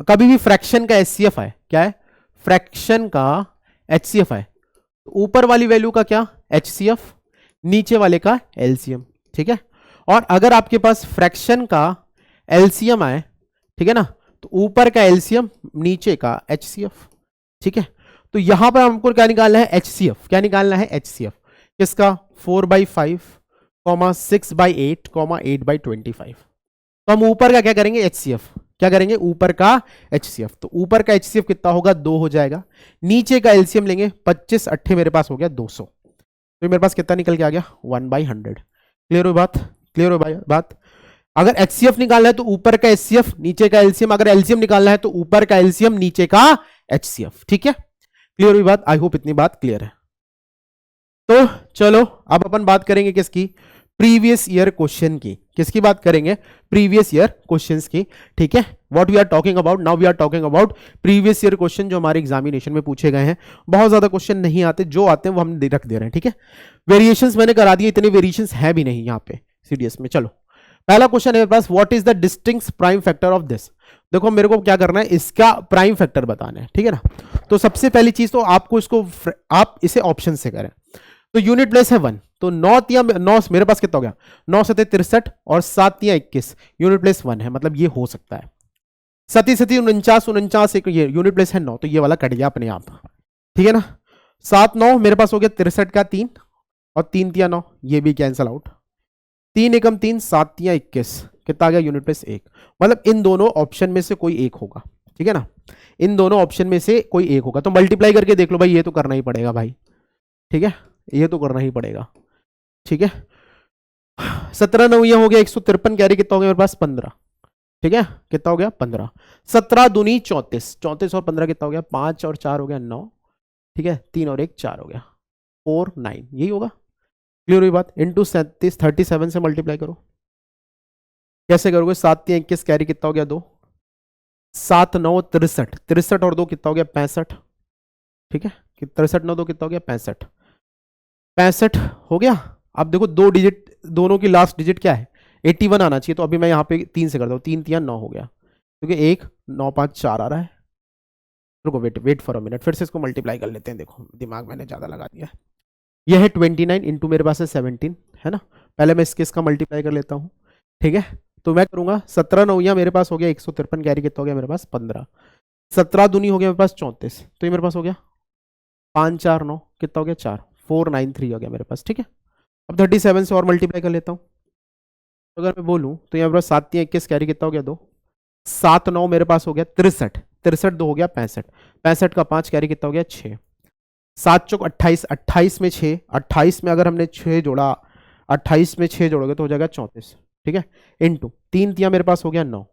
कभी भी फ्रैक्शन का एचसीएफ है, क्या है फ्रैक्शन का एचसीएफ है, तो ऊपर वाली वैल्यू का क्या एचसीएफ, नीचे वाले का एलसीएम, ठीक है। और अगर आपके पास फ्रैक्शन का एलसीएम आए, ठीक है ना, तो ऊपर का एलसीएम नीचे का एचसीएफ, ठीक है। तो यहां पर हमको क्या निकालना है एचसीएफ, क्या निकालना है एचसीएफ किसका 4/5, 6/8, 8/25। तो हम ऊपर का क्या करेंगे एचसीएफ, क्या करेंगे ऊपर का एचसीएफ, तो ऊपर का एचसीएफ कितना होगा 2 हो जाएगा, नीचे का एलसीएम लेंगे 25 8 मेरे पास हो गया 200, तो मेरे पास कितना निकल के आ गया 1/100। क्लियर हो बात, क्लियर हो बात। अगर एचसीएफ निकालना है तो ऊपर का एचसीएफ नीचे का एलसीएम, अगर एलसीएम निकालना है तो ऊपर का एलसीएम नीचे का एचसीएफ, ठीक है। क्लियर हुई बात, आई होप इतनी बात क्लियर है। तो चलो अब अपन बात करेंगे किसकी प्रीवियस ईयर क्वेश्चन की, किसकी बात करेंगे प्रीवियस ईयर क्वेश्चंस की, ठीक है। What we are talking about now, we are talking about previous year question जो हमारे एग्जामिनेशन में पूछे गए हैं। बहुत ज्यादा क्वेश्चन नहीं आते, जो आते हैं वो हम रख दे रहे हैं, ठीक है। वेरिएशंस मैंने करा दिए, इतने वेरिएशंस है भी नहीं यहाँ पे सीडीएस में। चलो पहला क्वेश्चन है मेरे पास, what is the distinct prime factor of this. देखो मेरे को क्या करना है इसका प्राइम फैक्टर बताना है, ठीक है ना। तो सबसे पहली चीज तो आपको इसको आप इसे ऑप्शन से करें, तो यूनिट प्लेस है 1, तो 9 मेरे पास कितना हो गया 9 × 7 = 63 और 7 × 21, यूनिट प्लेस 1 है, मतलब ये हो सकता है। 7 × 7 = 49 एक ये यूनिट प्लेस है 9, तो ये वाला कट गया अपने आप, ठीक है ना। 7 9 मेरे पास हो गया 63 का 3 और 3 × 9 ये भी कैंसल आउट, 3 × 3 7 × 21 कितना आ गया यूनिट प्लेस 1, मतलब इन दोनों ऑप्शन में से कोई एक होगा, ठीक है ना, इन दोनों ऑप्शन में से कोई एक होगा। तो मल्टीप्लाई करके देख लो भाई, ये तो करना ही पड़ेगा भाई, ठीक है, ये तो करना ही पड़ेगा, ठीक है। 17 9 ये हो गया 153, कैरी कितना हो गया मेरे पास 15, ठीक है, कितना हो गया 15, 17 दूनी 34, 34 और 15 कितना हो गया 5 और 4 हो गया 9, ठीक है, 3 और 1 4 हो गया 4 9, यही होगा। क्लियर हुई बात, इंटू 37 से मल्टीप्लाई करो, कैसे करोगे 7 × 21 कैरी कितना हो गया 2, 7 9 63, 63 और 2 कितना हो गया 65, ठीक है, 63 9 2 कितना हो गया 65 हो गया। अब देखो दो डिजिट, दोनों की लास्ट डिजिट क्या है 81 आना चाहिए, तो अभी मैं यहाँ पे 3 से करता हूँ, 3 3 9 हो गया, क्योंकि 1 9 5 4 आ रहा है। रुको, वेट फॉर अ मिनट, फिर से इसको मल्टीप्लाई कर लेते हैं। देखो दिमाग मैंने ज़्यादा लगा दिया है। यह है 29 इंटू मेरे पास है 17, है ना। पहले मैं इसका मल्टीप्लाई कर लेता हूँ, ठीक है। तो मैं करूंगा 17 9 मेरे पास हो गया 153, कैरी कितना हो गया मेरे पास 15, 17 दूनी हो गया मेरे पास 34, तो ये मेरे पास हो गया 5 4 9 कितना हो गया 4, 493 हो गया मेरे पास, ठीक है। अब 37 से और मल्टीप्लाई कर लेता हूँ, तो अगर मैं बोलूँ तो यहाँ पर 7 3 21 कैरी कितना हो गया 2, 7 9 मेरे पास हो गया 63, 63 2 हो गया 65, 65 का 5 कैरी कितना हो गया 6, 7 चौक 28, 28 में 6, 28 में अगर हमने 6 जोड़ा, 28 में 6 जोड़ोगे तो हो जाएगा 34, ठीक है। इनटू 3 3 मेरे पास हो गया 9,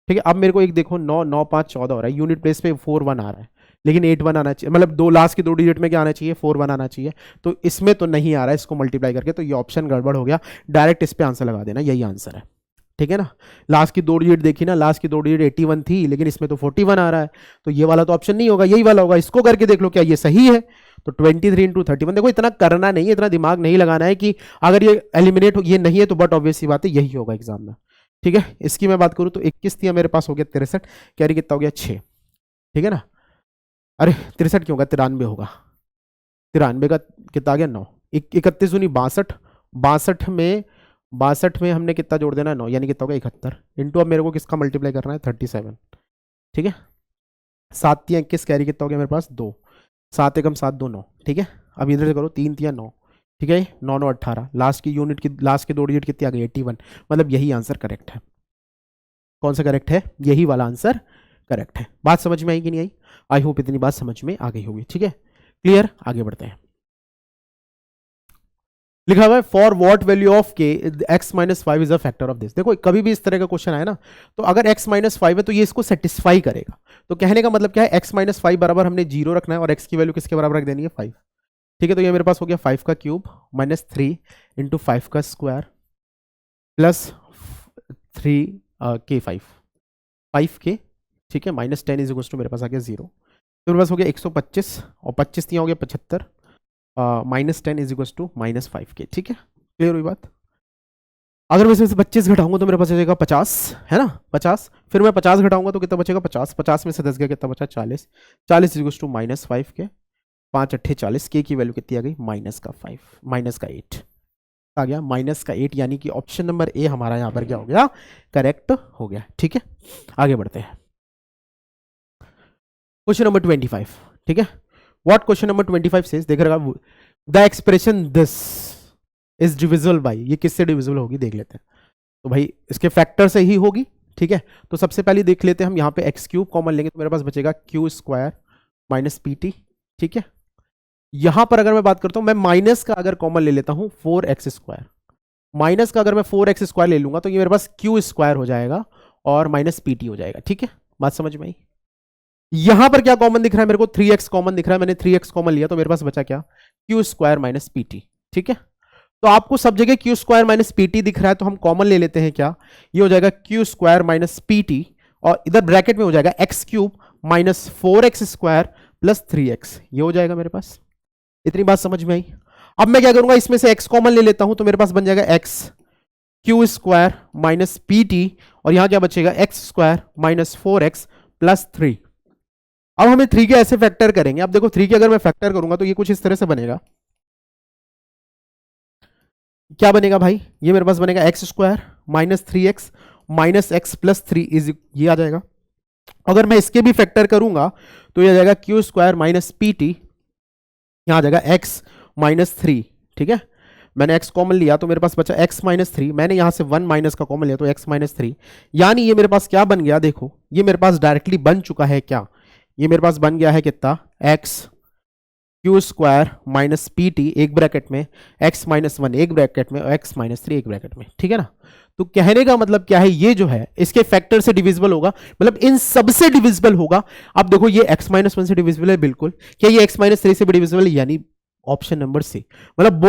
ठीक है। अब मेरे को एक देखो 9 9 5 14 हो रहा है, यूनिट प्लेस पे 4 1 आ रहा है, लेकिन 8 1 आना चाहिए, मतलब दो लास्ट की 2 डिजिट में क्या आना चाहिए 4 1 आना चाहिए, तो इसमें तो नहीं आ रहा है, इसको मल्टीप्लाई करके, तो ये ऑप्शन गड़बड़ हो गया। डायरेक्ट इस पे आंसर लगा देना, यही आंसर है, ठीक है ना। लास्ट की 2 डिजिट देखी ना, लास्ट की 2 डिजिट 81 थी, लेकिन इसमें तो 41 आ रहा है, तो ये वाला तो ऑप्शन नहीं होगा, यही वाला होगा। इसको करके देख लो क्या ये सही है, तो 23 इंटू 31। देखो इतना करना नहीं है, इतना दिमाग नहीं लगाना है कि अगर ये एलिमिनेट ये नहीं है तो बट ऑब्वियस सी बात है यही होगा एग्जाम में, ठीक है। इसकी मैं बात करूं तो 21 थी मेरे पास हो गया 63, कैरी कितना हो गया 6, ठीक है ना। अरे 63 क्यों होगा, 93 होगा, 93 का कितना आ गया 9, 31 दूनी 62, 62 में हमने कितना जोड़ देना 9, यानी कितना होगा 71, इंटू अब मेरे को किसका मल्टीप्लाई करना है 37, ठीक है। 7 3 21 कैरी कितना हो गया मेरे पास 2, 7 एकम 7 2 9, ठीक है। अब इधर से करो 3 3 9, ठीक है, 9 9 18, लास्ट की यूनिट की लास्ट की 2 डिजिट कितनी आ गई 81, मतलब यही आंसर करेक्ट है। कौन सा करेक्ट है, यही वाला आंसर करेक्ट है। बात समझ में आई कि नहीं आई, आई होप इतनी बात समझ में आ गई होगी, ठीक है, क्लियर। आगे बढ़ते हैं। लिखा हुआ है फॉर व्हाट वैल्यू ऑफ के x minus 5 is a factor of this. देखो कभी भी इस तरह का क्वेश्चन आए ना, तो अगर x माइनस 5 है तो ये इसको सेटिस्फाई करेगा। तो कहने का मतलब क्या है, x माइनस 5 बराबर हमने 0 रखना है और x की वैल्यू किसके बराबर रख देनी है 5, ठीक है। तो ये मेरे पास हो गया 5 का क्यूब माइनस 3 इंटू 5 का स्क्वायर प्लस 3 के 5 के, ठीक है, माइनस 10 इज इक्वल टू मेरे पास आ गया 0, तो मेरे पास हो गया 125 और 25 हो गया 75, minus 10 is equal to minus 5 के, ठीक है, क्लियर हुई बात। अगर मैं इसमें से 25 घटाऊंगा तो मेरे पास बचेगा 50, है ना 50, फिर मैं 50 घटाऊंगा तो कितना बचेगा 50, 50 में से 10 गया कितना बचा 40, 40 इज इक्वल टू माइनस 5 के, 5 अट्ठे 40, के की वैल्यू कितनी आ गई माइनस का 5, माइनस का 8 आ गया, माइनस का 8, यानी कि ऑप्शन नंबर ए हमारा यहाँ पर क्या हो गया, करेक्ट हो गया, ठीक है। आगे बढ़ते हैं, क्वेश्चन नंबर 25, ठीक है। व्हाट क्वेश्चन नंबर 25 सेज, देख रहा the expression this is divisible bye, ये किससे डिविजिबल होगी देख लेते हैं। तो भाई इसके फैक्टर से ही होगी, ठीक है। तो सबसे पहले देख लेते हैं हम, यहाँ पे एक्स क्यूब कॉमन लेंगे तो मेरे पास बचेगा Q square minus P T, ठीक है। यहां पर अगर मैं बात करता हूं, मैं माइनस का अगर कॉमन ले लेता हूं 4x स्क्वायर, माइनस का अगर मैं 4x स्क्वायर ले लूंगा तो ये मेरे पास क्यू स्क्वायर हो जाएगा और माइनस पी टी हो जाएगा, ठीक है। बात समझ में आई। यहां पर क्या कॉमन दिख रहा है मेरे को, 3x कॉमन दिख रहा है, मैंने 3x कॉमन लिया तो मेरे पास बचा क्या Q square minus P T, ठीक है। तो आपको सब जगह Q square minus P T दिख रहा है तो हम कॉमन ले लेते हैं, क्या ये हो जाएगा Q square minus P T और इधर ब्रैकेट में हो जाएगा x cube minus 4x square plus 3x, ये हो जाएगा मेरे पास। इतनी बात समझ में आई। अब मैं क्या करूंगा, इसमें से x कॉमन ले लेता हूं तो मेरे पास बन जाएगा x Q square minus P T और यहां क्या बचेगा x square minus 4x plus 3। अब हमें 3 के ऐसे फैक्टर करेंगे। अब देखो 3 के अगर मैं फैक्टर करूंगा तो ये कुछ इस तरह से बनेगा, क्या बनेगा भाई, ये मेरे पास बनेगा x square minus 3x minus x plus 3 is, ये आ जाएगा। अगर मैं इसके भी फैक्टर करूंगा तो ये आ जाएगा Q square minus P T, यहां आ जाएगा x माइनस 3, ठीक है। मैंने x कॉमन लिया तो मेरे पास बचा x माइनस 3, मैंने यहां से 1 माइनस का कॉमन लिया तो x माइनस 3, यानी ये मेरे पास क्या बन गया, देखो ये मेरे पास डायरेक्टली बन चुका है, क्या ये मेरे पास बन गया है कितना x Q square minus P T एक ब्रैकेट में, x माइनस 1 एक ब्रैकेट में और x माइनस 3 एक ब्रैकेट में, ठीक है ना। तो कहने का मतलब क्या है, ये जो है इसके फैक्टर से डिविजिबल होगा, मतलब इन सब से डिविजिबल होगा। अब देखो ये x माइनस 1 से डिविजिबल है बिल्कुल, क्या ये x माइनस 3 से भी डिविजिबल है, यानी ऑप्शन नंबर सी, मतलब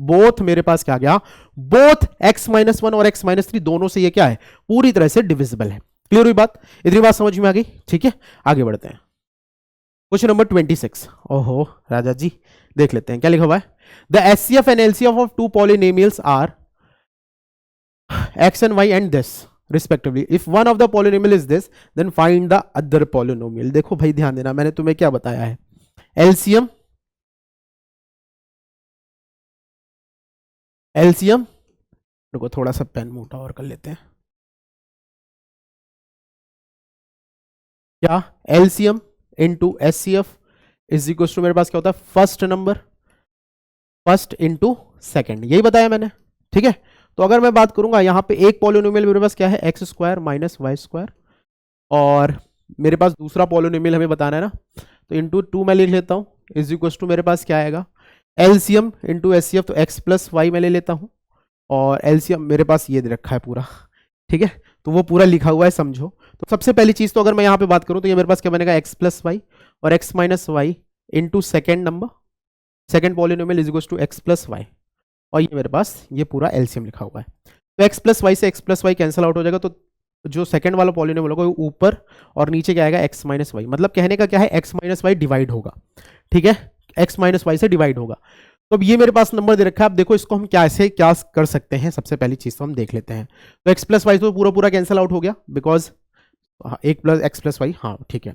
बोथ मेरे पास क्या गया, बोथ x माइनस 1 और x माइनस 3 दोनों से ये क्या है, पूरी तरह से डिविजिबल है। क्लियर हुई बात, इतनी बात समझ में आ गई, ठीक है। आगे बढ़ते हैं, क्वेश्चन नंबर 26। ओहो राजा जी, देख लेते हैं क्या लिखा हुआ है। The HCF and LCF of two polynomials are x and y and this respectively. If one of the polynomial is this, then find the other polynomial. देखो भाई ध्यान देना, मैंने तुम्हें क्या बताया है, एलसीएम एलसीएम रुको थोड़ा सा पेन मोटा और कर लेते हैं, क्या LCM into HCF is equal to मेरे पास क्या होता है, first number first into second, यही बताया मैंने, ठीक है। तो अगर मैं बात करूंगा यहाँ पे एक पॉलिनोमियल मेरे पास क्या है, x square minus y square, और मेरे पास दूसरा पॉलिनोमियल हमें बताना है ना, तो इंटू टू मैं ले लेता हूँ, इज इक्वल टू मेरे पास क्या आएगा, एलसीएम इंटू एचसीएफ, तो एक्स प्लस वाई मैं ले लेता हूँ, और एलसीएम मेरे पास ये दे रखा है पूरा, ठीक है, तो वो पूरा लिखा हुआ है समझो। तो सबसे पहली चीज तो अगर मैं यहाँ पे बात करूँ तो ये मेरे पास क्या बनेगा, एक्स प्लस वाई और x minus y into second number, second polynomial is equal to x plus y, और ये मेरे पास ये पूरा एलसीएम लिखा हुआ है। तो एक्स प्लस वाई से x plus y cancel out हो जाएगा, तो जो सेकंड वाला पॉलिनोमियल होगा वो ऊपर और नीचे क्या आएगा, एक्स माइनस वाई, मतलब कहने का क्या है, एक्स माइनस वाई डिवाइड होगा, ठीक है, एक्स माइनस वाई से डिवाइड होगा। तो अब ये मेरे पास नंबर दे रखा है, अब देखो इसको हम क्या ऐसे क्या कर सकते हैं, सबसे पहली चीज तो हम देख लेते हैं। तो एक्स प्लस वाई तो पूरा पूरा कैंसिल आउट हो गया, बिकॉज एक प्लस एक्स प्लस वाई, हाँ ठीक है।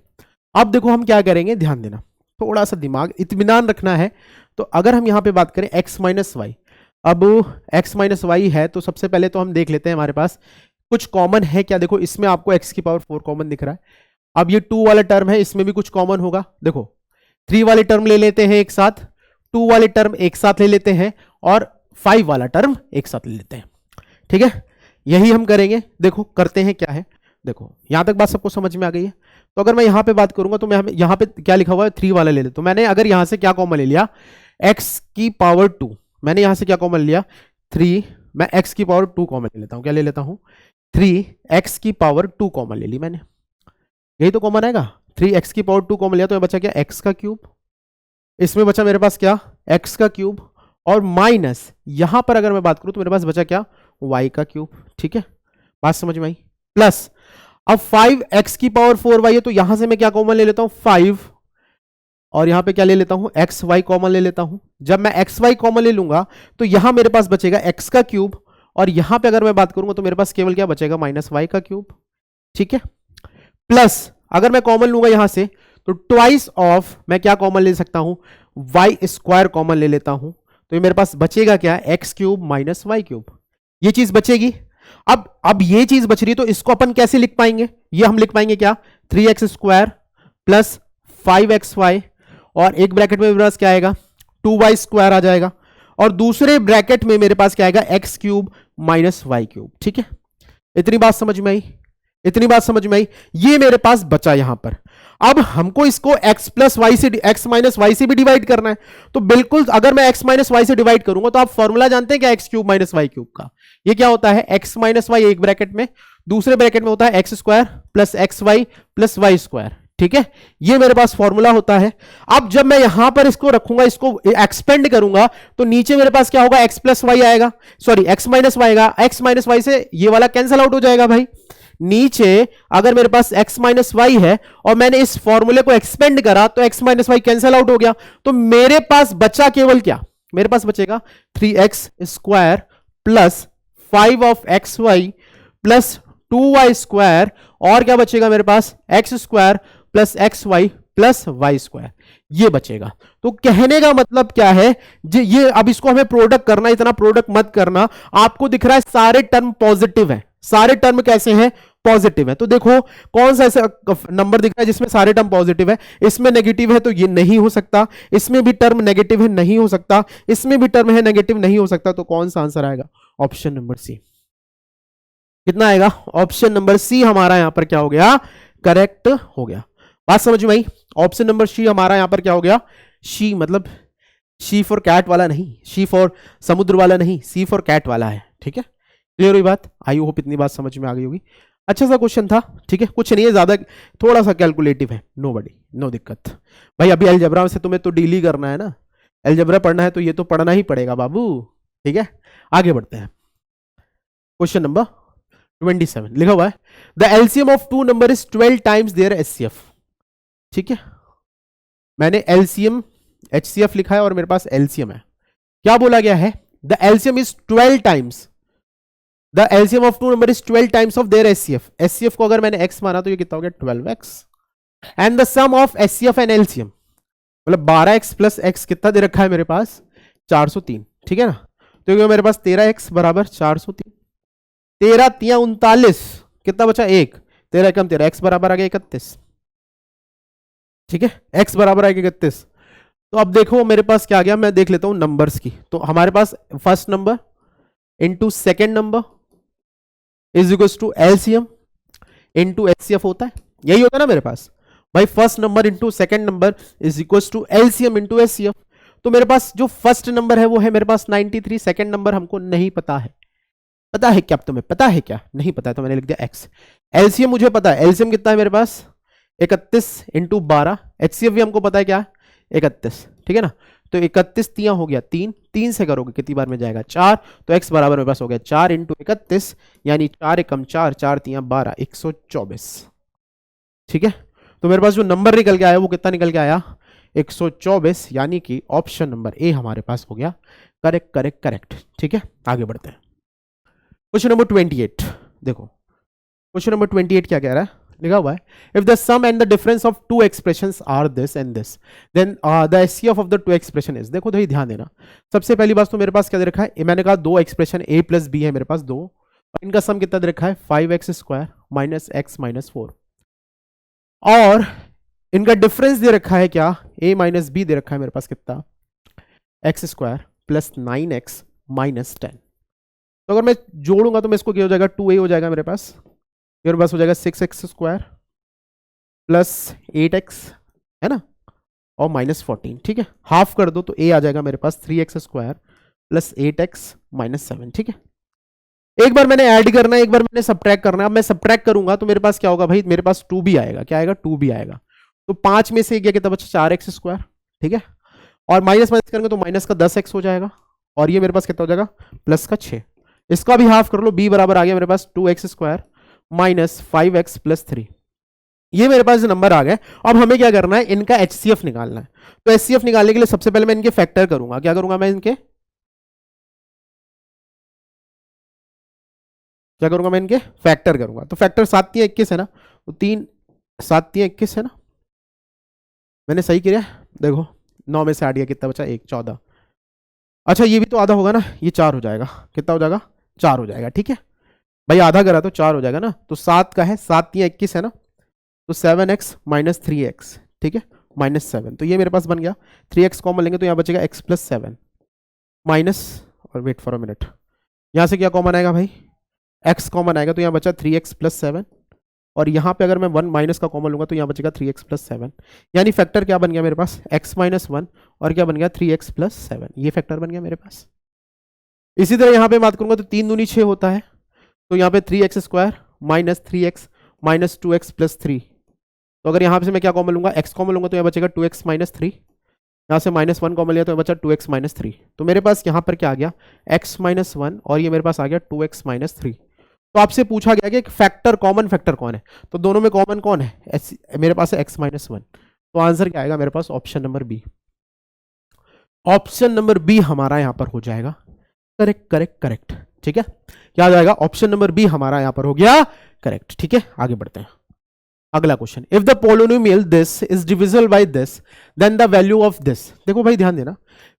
अब देखो हम क्या करेंगे, ध्यान देना, थोड़ा सा दिमाग इत्मीनान रखना है। तो अगर हम यहाँ पे बात करें एक्स माइनस वाई, अब x माइनस वाई है, तो सबसे पहले तो हम देख लेते हैं हमारे पास कुछ कॉमन है क्या, देखो इसमें आपको x की पावर 4 कॉमन दिख रहा है, अब ये 2 वाला टर्म है, इसमें भी कुछ कॉमन होगा, देखो 3 वाले टर्म ले लेते हैं एक साथ, 2 वाले टर्म एक साथ ले लेते हैं, और 5 वाला टर्म एक साथ ले लेते हैं, ठीक है, यही हम करेंगे। देखो करते हैं क्या है, देखो यहां तक बात सबको समझ में आ गई है। तो अगर मैं यहां पे बात करूंगा तो मैं यहां पे क्या लिखा हुआ है, 3 वाला ले लेता हूं, मैंने अगर यहां से क्या कॉमन ले लिया, x की पावर 2, मैंने यहां से क्या कॉमन लिया 3, मैं x की पावर 2 कॉमन ले लेता हूं, क्या ले लेता हूं 3x की पावर 2 कॉमन ले ली मैंने, यही तो कॉमन आएगा, 3x की पावर 2 कॉमन लिया, तो बचा क्या x का क्यूब, इसमें बचा मेरे पास क्या x का क्यूब, और माइनस यहां पर अगर मैं बात करूं तो मेरे पास बचा क्या y का क्यूब, ठीक है, बात समझ में आई, प्लस अब 5x की पावर 4y है, तो यहां से मैं क्या कॉमन ले लेता हूं 5, और यहां पे क्या ले लेता हूं एक्स वाई कॉमन ले लेता हूं। जब मैं एक्स वाई कॉमन ले लूंगा तो यहां मेरे पास बचेगा एक्स का क्यूब, और यहां पे अगर मैं बात करूंगा तो मेरे पास केवल क्या बचेगा माइनस वाई का क्यूब, ठीक है, प्लस अगर मैं कॉमन लूंगा यहां से तो ट्वाइस ऑफ मैं क्या कॉमन ले सकता हूं, वाई स्क्वायर कॉमन ले लेता हूं, तो ये मेरे पास बचेगा क्या x cube minus y cube, ये चीज बचेगी। अब ये चीज बच रही है, तो इसको अपन कैसे लिख पाएंगे, ये हम लिख पाएंगे क्या 3x स्क्वायर प्लस 5xy, और एक ब्रैकेट में मेरे पास क्या आएगा 2y स्क्वायर आ जाएगा, और दूसरे ब्रैकेट में मेरे पास क्या आएगा x cube minus y cube, ठीक है, इतनी बात समझ में आई, इतनी बात समझ में आई, ये मेरे पास बचा यहां पर। अब हमको इसको x प्लस वाई से x माइनस वाई से भी डिवाइड करना है, तो बिल्कुल अगर मैं x माइनस वाई से डिवाइड करूंगा तो आप फॉर्मूला जानते हैं क्या x cube minus y cube का, ये क्या होता है x माइनस वाई एक ब्रैकेट में, दूसरे ब्रैकेट में होता है x square plus x y plus y square, ठीक है, ये मेरे पास फॉर्मूला होता है। अब जब मैं यहां पर इसको रखूंगा, इसको एक्सपेंड करूंगा, तो नीचे मेरे पास क्या होगा एक्स प्लस वाई आएगा, सॉरी एक्स माइनस वाई आएगा, एक्स माइनस वाई से ये वाला कैंसिल आउट हो जाएगा भाई, नीचे अगर मेरे पास x माइनस वाई है और मैंने इस फॉर्मूले को एक्सपेंड करा तो x minus y cancel out हो गया, तो मेरे पास बचा केवल क्या, मेरे पास बचेगा 3x square plus 5 of x y plus 2y square, और क्या बचेगा मेरे पास x square plus x y plus y square, ये बचेगा। तो कहने का मतलब क्या है, ये अब इसको हमें प्रोडक्ट करना, इतना प्रोडक्ट मत करना, आपको दिख रहा है सारे टर्म पॉजिटिव हैं, सारे टर्म कैसे हैं पॉजिटिव है, तो देखो कौन सा ऐसा नंबर दिख रहा है जिसमें सारे टर्म पॉजिटिव है, इसमें नेगेटिव है तो ये नहीं हो सकता, इसमें भी टर्म नेगेटिव है नहीं हो सकता, इसमें भी टर्म है नेगेटिव नहीं हो सकता, तो कौन सा आंसर आएगा ऑप्शन नंबर सी, कितना आएगा ऑप्शन नंबर सी हमारा यहां पर क्या हो गया करेक्ट हो गया, बात समझ में आई, ऑप्शन नंबर सी हमारा यहां पर क्या हो गया, शी मतलब शी फॉर कैट वाला नहीं, शी फॉर समुद्र वाला नहीं, सी फॉर कैट वाला है, ठीक है, क्लियर हुई बात, आई होप इतनी बात समझ में आ गई होगी, अच्छा सा क्वेश्चन था, ठीक है, कुछ नहीं है ज्यादा, थोड़ा सा कैलकुलेटिव है, नो बडी नो दिक्कत भाई, अभी अलजबरा से तुम्हें तो डील ही करना है ना, अलजबरा पढ़ना है तो ये तो पढ़ना ही पड़ेगा बाबू, ठीक है, आगे बढ़ते हैं, क्वेश्चन नंबर 27 लिखा हुआ है the LCM of two number is 12 times their HCF, ठीक है, मैंने एलसीएम एचसीएफ लिखा है और मेरे पास एलसीएम है, क्या बोला गया है the LCM is 12 times, the LCM of two number is 12 times of their HCF. HCF को अगर मैंने एक्स माना तो ये कितना हो गया 12x। And the sum of HCF and LCM, मतलब 12x प्लस एक्स कितना दे रखा है मेरे पास 403, ठीक है ना। तो ये मेरे पास 13x बराबर 403, 13 तिया 39, कितना बचा 1, 13 कम 13, x बराबर आ गया 31, ठीक है, x बराबर आ गया 31। तो अब देखो मेरे पास क्या आ गया, मैं देख लेता हूं नंबर्स की। तो हमारे पास first number into second number is equal to LCM into HCF होता है, यही होता है ना मेरे पास भाई। First number into second number is equal to LCM into HCF. तो मेरे पास जो फर्स्ट नंबर है वो है मेरे पास 93, सेकेंड नंबर हमको नहीं पता है। पता है क्या तुम्हें, पता है क्या, नहीं पता है तो मैंने लिख दिया x। एलसीएम मुझे पता है, एलसीएम कितना है मेरे पास 31 इंटू 12, एचसीएफ भी हमको पता है क्या 31, ठीक है ना। तो 31 तिया हो गया 3, 3 से करोगे कितनी बार में जाएगा 4, तो x बराबर मेरे पास हो गया 4 इंटू 31, यानी 4 एकम 4, 4 तिया 12, 124, ठीक है। तो मेरे पास जो नंबर निकल के आया वो कितना निकल के आया 124, यानी कि ऑप्शन नंबर ए हमारे पास हो गया करेक्ट करेक्ट करेक्ट, ठीक है। आगे बढ़ते हैं क्वेश्चन नंबर 28। देखो क्वेश्चन नंबर 28 क्या कह रहा है, लिखा हुआ है if the sum and the difference of two expressions are this and this then the HCF of the two expression is. देखो भाई ध्यान देना, सबसे पहली बात तो मेरे पास क्या दे रखा है, मैंने कहा दो एक्सप्रेशन a प्लस बी है मेरे पास दो, और इनका सम कितना दे रखा है 5x square minus x minus 4, और इनका डिफरेंस दे रखा है क्या a माइनस बी दे रखा है मेरे पास कितना x square plus 9x minus 10। तो अगर मैं जोड़ूंगा तो मैं इसको क्या हो जाएगा 2a हो जाएगा मेरे पास, मेरे पास हो जाएगा 6x स्क्वायर प्लस 8x, है ना, और माइनस 14, ठीक है। हाफ कर दो तो a आ जाएगा मेरे पास 3x square plus 8x minus 7, ठीक है। एक बार मैंने ऐड करना है, एक बार मैंने सब्ट्रैक्ट करना है। अब मैं सब्ट्रैक्ट करूंगा तो मेरे पास क्या होगा भाई, मेरे पास 2 भी आएगा, क्या आएगा 2 भी आएगा। तो 5 में से गया कितना बचा 4x स्क्वायर, ठीक है, और माइनस माइनस करेंगे तो माइनस का 10x हो जाएगा, और ये मेरे पास कितना हो जाएगा प्लस का 6। इसका भी हाफ कर लो, b बराबर आ गया मेरे पास 2x square minus 5x plus 3। ये मेरे पास नंबर आ गए। अब हमें क्या करना है, इनका एचसीएफ निकालना है। तो एचसीएफ निकालने के लिए सबसे पहले मैं इनके फैक्टर करूंगा। क्या करूंगा मैं, इनके क्या करूंगा मैं, इनके फैक्टर करूंगा। तो फैक्टर 7 तिया 21 है ना, तो 3 7 तिया 21 है ना, मैंने सही किया। देखो 9 में से 8 गया कितना बचा 1, 14। अच्छा ये भी तो आधा होगा ना, ये 4 हो जाएगा, कितना हो जाएगा 4 हो जाएगा, ठीक है भाई, आधा करा तो 4 हो जाएगा ना। तो 7 का है 7 तिया 21 है ना, तो 7x माइनस 3x, ठीक है, माइनस 7। तो ये मेरे पास बन गया, 3x कॉमन लेंगे तो यहाँ बचेगा x प्लस 7 माइनस, और वेट फॉर अ मिनट, यहाँ से क्या कॉमन आएगा भाई, x कॉमन आएगा तो यहाँ बचा 3x प्लस 7, और यहाँ पे अगर मैं 1 माइनस का कॉमन लूंगा तो यहाँ बचेगा 3x प्लस 7, यानी फैक्टर क्या बन गया मेरे पास x माइनस 1, और क्या बन गया 3x प्लस 7, ये फैक्टर बन गया मेरे पास। इसी तरह यहाँ पे बात करूंगा तो 3 दूनी 6 होता है, तो यहाँ पे 3x square minus 3x minus 2x plus 3। तो अगर यहाँ पे से मैं क्या कॉमन लूंगा, x कॉमन लूंगा तो यहाँ बचेगा 2x माइनस 3, यहाँ से माइनस 1 कॉमन लिया तो बचा 2x माइनस 3। तो मेरे पास यहाँ पर क्या आ गया x माइनस 1, और ये मेरे पास आ गया 2x माइनस 3। तो आपसे पूछा गया कि फैक्टर कॉमन फैक्टर कौन है, तो दोनों में कॉमन कौन है, मेरे पास है x माइनस 1। तो आंसर क्या आएगा मेरे पास option number B. Option number B हमारा यहां पर हो जाएगा करेक्ट करेक्ट करेक्ट, ठीक है, क्या आ जाएगा ऑप्शन नंबर बी हमारा यहां पर हो गया करेक्ट, ठीक है। आगे बढ़ते हैं, अगला question, if the polynomial this is divisible by this then the value of this. देखो भाई ध्यान देना,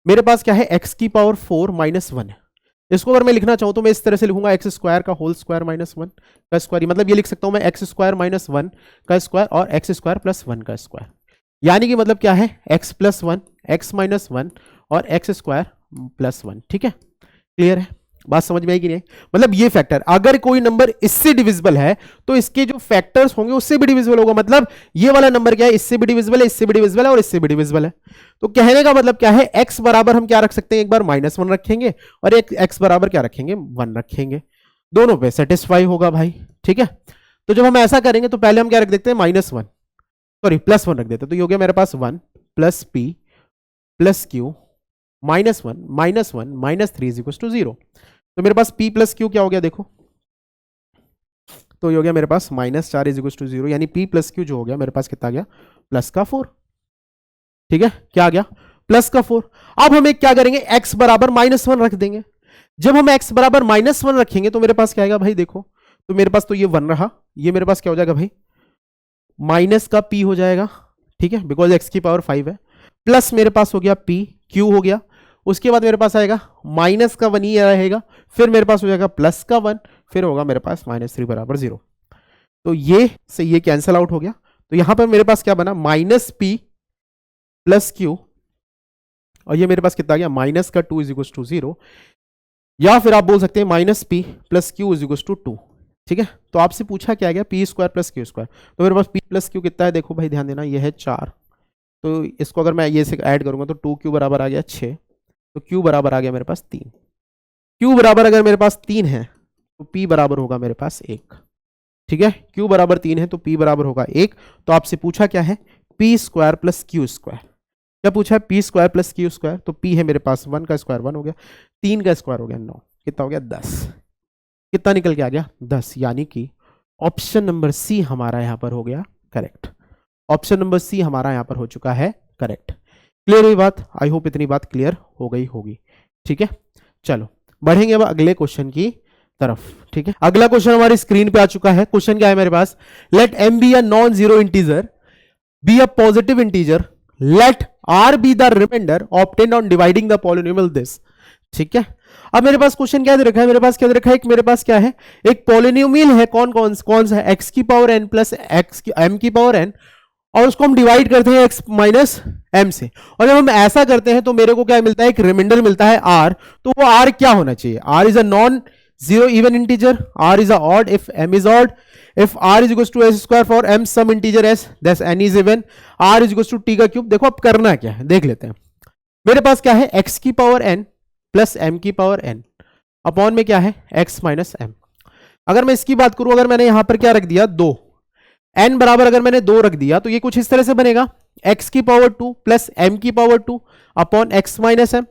मेरे पास क्या है x की पावर 4 माइनस 1 है। इसको अगर मैं लिखना चाहूं तो मैं इस तरह से लिखूंगा x स्क्वायर का होल स्क्वायर माइनस 1 का स्क्वायर, मतलब ये लिख सकता हूं मैं x स्क्वायर माइनस 1 का स्क्वायर और x स्क्वायर प्लस 1 का स्क्वायर, यानी कि मतलब क्या है x प्लस 1 x माइनस 1 और x स्क्वायर प्लस 1, ठीक है। क्लियर है, बात समझ में आई कि नहीं, मतलब ये फैक्टर अगर कोई नंबर इससे डिविजिबल है तो इसके जो फैक्टर्स होंगे उससे भी डिविजिबल होगा, मतलब ये वाला नंबर क्या है इससे भी डिविजिबल है, इससे भी डिविजिबल है और इससे भी डिविजिबल है। तो कहने का मतलब क्या है, x बराबर हम क्या रख सकते हैं, एक बार माइनस 1 रखेंगे और एक x बराबर क्या रखेंगे 1 रखेंगे, दोनों पे सेटिस्फाई होगा भाई, ठीक है। तो जब हम ऐसा करेंगे तो पहले हम क्या रख देते हैं माइनस 1, सॉरी प्लस 1 रख देते हैं, तो ये हो गया मेरे पास 1 plus p plus q minus 1 minus 3 is equal to 0। तो मेरे पास p प्लस क्यू क्या हो गया देखो, तो ये हो गया मेरे पास माइनस 4 इज इक्वल टू 0, यानी p प्लस क्यू जो हो गया मेरे पास कितना आ गया प्लस का 4, ठीक है, क्या आ गया प्लस का 4। अब हम एक क्या करेंगे x बराबर माइनस 1 रख देंगे, जब हम x बराबर -1 रखेंगे तो मेरे पास क्या आएगा भाई, देखो तो मेरे पास तो ये 1 रहा, ये मेरे पास क्या हो जाएगा भाई, माइनस का p हो जाएगा, ठीक है, बिकॉज x की पावर 5 है, प्लस मेरे पास हो गया p, q हो गया, उसके बाद मेरे पास आएगा माइनस का 1 ही रहेगा, फिर मेरे पास हो जाएगा प्लस का 1, फिर होगा मेरे पास -3 बराबर 0। तो ये से ये कैंसल आउट हो गया, तो यहां पर मेरे पास क्या बना, -p प्लस q, और ये मेरे पास कितना आ गया, माइनस का 2 = 0, या फिर आप बोल सकते हैं -p प्लस q = 2, ठीक है। तो आपसे पूछा क्या गया, p² प्लस q², तो मेरे पास p प्लस q कितना है, देखो भाई ध्यान देना, ये है 4, तो इसको अगर मैं ये से ऐड करूंगा तो 2q बराबर आ गया 6, तो q बराबर आ गया मेरे पास 3, q बराबर अगर मेरे पास 3 है तो p बराबर होगा मेरे पास 1, ठीक है, q बराबर 3 है तो p बराबर होगा 1। तो आपसे पूछा क्या है, p² प्लस q², क्या पूछा है, p² प्लस q², तो p है मेरे पास 1 का स्क्वायर 1 हो गया, 3 का स्क्वायर हो गया 9, कितना हो गया 10, कितना निकल के आ गया 10, यानी कि ऑप्शन नंबर सी हमारा यहां पर हो गया करेक्ट, ऑप्शन नंबर सी हमारा यहां पर हो चुका है करेक्ट। क्लियर हुई बात, आई होप इतनी बात क्लियर हो गई होगी, ठीक है। चलो बढ़ेंगे अब अगले क्वेश्चन की तरफ, ठीक है। अगला क्वेश्चन हमारी स्क्रीन पे आ चुका है, क्वेश्चन क्या है मेरे पास, let m be a non zero integer be a positive integer, let r be the remainder obtained on dividing the polynomial this, ठीक है। अब मेरे पास क्वेश्चन क्या दे रखा है, मेरे पास क्या दे रखा है, एक मेरे पास क्या है, एक पॉलिनोमियल है, कौन सा है, x की पावर n प्लस m की पावर n, और उसको हम डिवाइड करते हैं x माइनस m से, और जब हम ऐसा करते हैं तो मेरे को क्या मिलता है, एक रिमाइंडर मिलता है r, तो वो r क्या होना चाहिए, r is a non zero even integer, r is a odd if m is odd, if r is equals to s square for m some integer s, thus n is even, r is equals to t का क्यूब। देखो अब करना क्या है देख लेते हैं, मेरे पास क्या है, x की पावर n प्लस m की पावर n अपॉन में क्या है x माइनस m। अगर मैं इसकी बात करूं, अगर मैंने यहां पर क्या रख दिया 2, n बराबर अगर मैंने 2 रख दिया तो ये कुछ इस तरह से बनेगा, x की पावर 2 प्लस m की power 2 upon x minus m।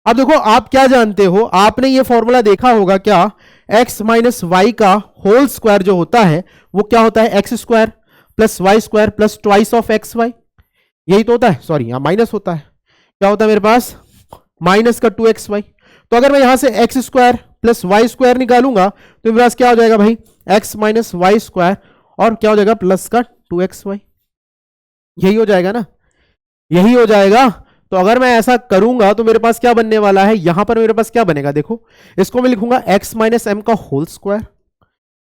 अब देखो आप क्या जानते हो, आपने ये फॉर्मूला देखा होगा क्या, x माइनस वाई का होल स्क्वायर जो होता है वो क्या होता है, x square plus y square plus twice of x y, यही तो होता है, सॉरी यहां माइनस होता है, क्या होता है मेरे पास माइनस का 2xy। तो अगर मैं यहां से x square plus y square निकालूंगा तो मेरे पास क्या हो जाएगा भाई, x माइनस वाई स्क्वायर और क्या हो जाएगा प्लस का 2xy, यही हो जाएगा ना, यही हो जाएगा। तो अगर मैं ऐसा करूंगा तो मेरे पास क्या बनने वाला है, यहां पर मेरे पास क्या बनेगा, देखो इसको मैं लिखूंगा x माइनस एम का होल स्क्वायर,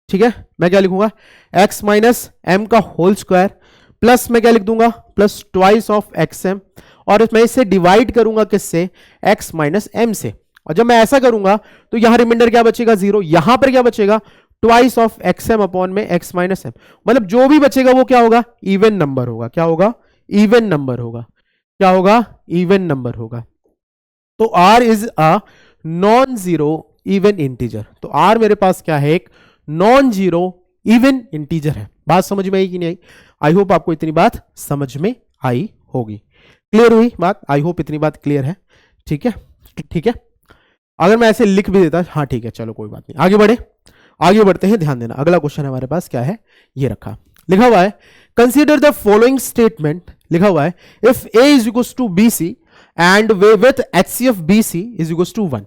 ठीक है, मैं क्या लिखूंगा x माइनस एम का होल स्क्वायर प्लस मैं क्या लिख दूंगा plus twice of x m, और मैं इसे डिवाइड करूंगा किससे, x माइनस एम से, और जब मैं ऐसा करूंगा तो यहां रिमाइंडर क्या बचेगा 0, यहां पर क्या बचेगा twice of x m upon में x माइनस एम, मतलब जो भी बचेगा वो क्या होगा, इवन नंबर होगा, क्या होगा, इवन नंबर होगा, क्या होगा, इवन नंबर होगा। तो r is a non zero even integer, तो r मेरे पास क्या है, एक नॉन जीरो इवन इंटीजर है। बात समझ में आई कि नहीं आई, आई होप आपको इतनी बात समझ में आई होगी, क्लियर हुई बात, आई होप इतनी बात क्लियर है, ठीक है, ठीक है। अगर मैं ऐसे लिख भी देता, हाँ ठीक है चलो कोई बात नहीं, आगे बढ़े, आगे बढ़ते हैं, ध्यान देना अगला क्वेश्चन हमारे पास क्या है, ये रखा लिखा हुआ है, कंसीडर द फॉलोइंग स्टेटमेंट, लिखा हुआ है if a is equals to B C and way with HCF BC is equals to 1।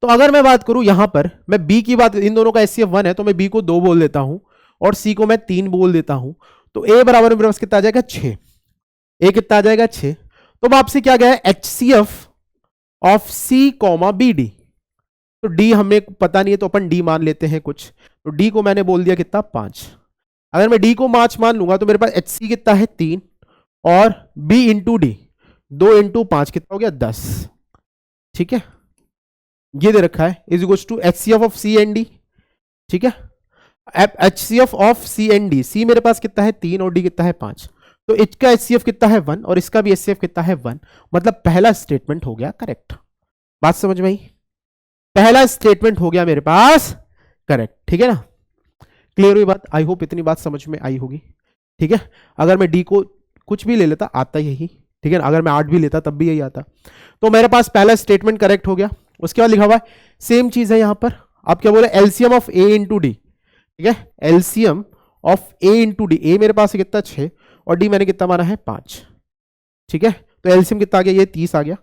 तो अगर मैं बात करूं यहां पर, मैं b की बात, इन दोनों का HCF 1 है तो मैं b को 2 बोल देता हूं और c को मैं 3 बोल देता हूं, तो a बराबर मेरे पास कितना आ जाएगा 6, a कितना आ जाएगा 6। तो अब आपसे क्या गया है, HCF of c comma B D, तो d हमें पता नहीं है तो अपन d मान लेते हैं कुछ, तो d को मैंने बोल दिया कितना 5। अगर मैं d को 5 मान लूंगा तो मेरे पास HC कितना है 3 और b इंटू डी 2 इंटू 5 कितना हो गया 10, ठीक है, ये दे रखा है is equal to HCF of C and D, ठीक है, HCF of C and D, C मेरे पास कितना है 3 और डी कितना है 5, तो इसका HCF कितना है 1 और इसका भी HCF कितना है 1, मतलब पहला स्टेटमेंट हो गया करेक्ट। बात समझ में आई, पहला स्टेटमेंट हो गया मेरे पास करेक्ट, ठीक है ना, क्लियर हुई बात, आई होप इतनी बात समझ में आई होगी, ठीक है। अगर मैं डी को कुछ भी ले लेता आता यही, ठीक है ना, अगर मैं 8 भी लेता तब भी यही आता, तो मेरे पास पहला स्टेटमेंट करेक्ट हो गया। उसके बाद लिखा हुआ है सेम चीज है यहां पर, आप क्या बोले LCM of A into D, ठीक है, LCM of A into D, A मेरे पास है कितना 6 और डी मैंने कितना माना है 5, ठीक है, तो एलसीएम कितना आ गया, ये 30 आ गया,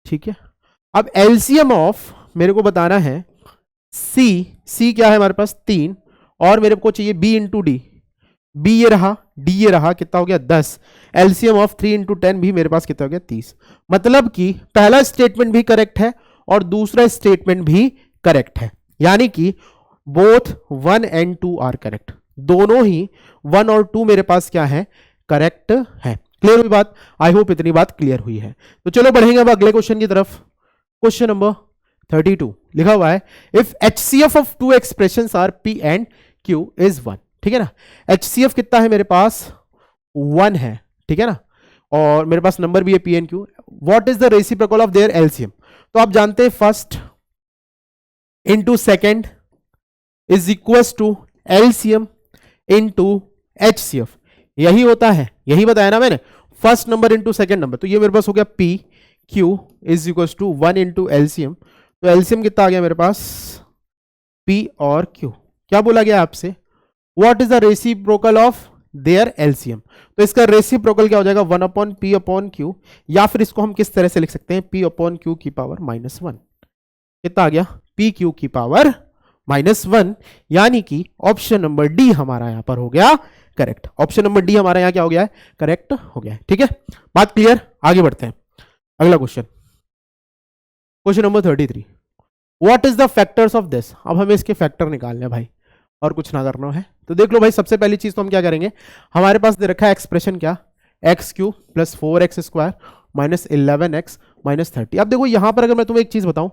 ठीक है। अब एलसीएम ऑफ मेरे को बताना है सी क्या है हमारे पास 3, और मेरे को चाहिए बी इंटू डी, बी ये रहा, डी ये रहा, कितना हो गया 10, एलसीएम ऑफ 3 इंटू 10 भी मेरे पास कितना हो गया 30। मतलब कि पहला स्टेटमेंट भी करेक्ट है और दूसरा स्टेटमेंट भी करेक्ट है, यानी कि बोथ 1 एंड 2 आर करेक्ट, दोनों ही 1 और 2 मेरे पास क्या है, करेक्ट है। क्लियर हुई बात? आई होप इतनी बात क्लियर हुई है। तो चलो बढ़ेंगे अब अगले क्वेश्चन की तरफ। क्वेश्चन नंबर 32 लिखा हुआ है if HCF of two expressions are P and Q is 1, ठीक है ना। HCF कितना है मेरे पास 1 है, ठीक है ना, और मेरे पास नंबर भी है P and Q। What is the reciprocal of their LCM? तो आप जानते हैं first into second is equal to LCM into HCF, यही होता है, यही बताया ना मैंने, first number into second number. तो ये मेरे पास हो गया P Q is equal to 1 into LCM। तो LCM कितना आ गया मेरे पास P और Q। क्या बोला गया आपसे? What is the reciprocal of their LCM? तो इसका रेसिप्रोकल क्या हो जाएगा 1 अपॉन P अपॉन Q, या फिर इसको हम किस तरह से लिख सकते हैं P अपॉन Q की पावर -1। कितना आ गया P Q की पावर -1, यानी कि ऑप्शन नंबर डी हमारा यहां पर हो गया करेक्ट। ऑप्शन नंबर डी हमारा यहां क्या हो गया है, करेक्ट हो गया है। ठीक है, बात क्लियर? आगे बढ़ते हैं अगला question, question number 33। What is the factors of this? अब हमें इसके फैक्टर निकालने हैं भाई, और कुछ ना करना है। तो देख लो भाई, सबसे पहली चीज तो हम क्या करेंगे, हमारे पास दे रखा है एक्सप्रेशन क्या, x³ + 4x² - 11x - 30। अब देखो यहां पर अगर मैं तुम्हें एक चीज बताऊं,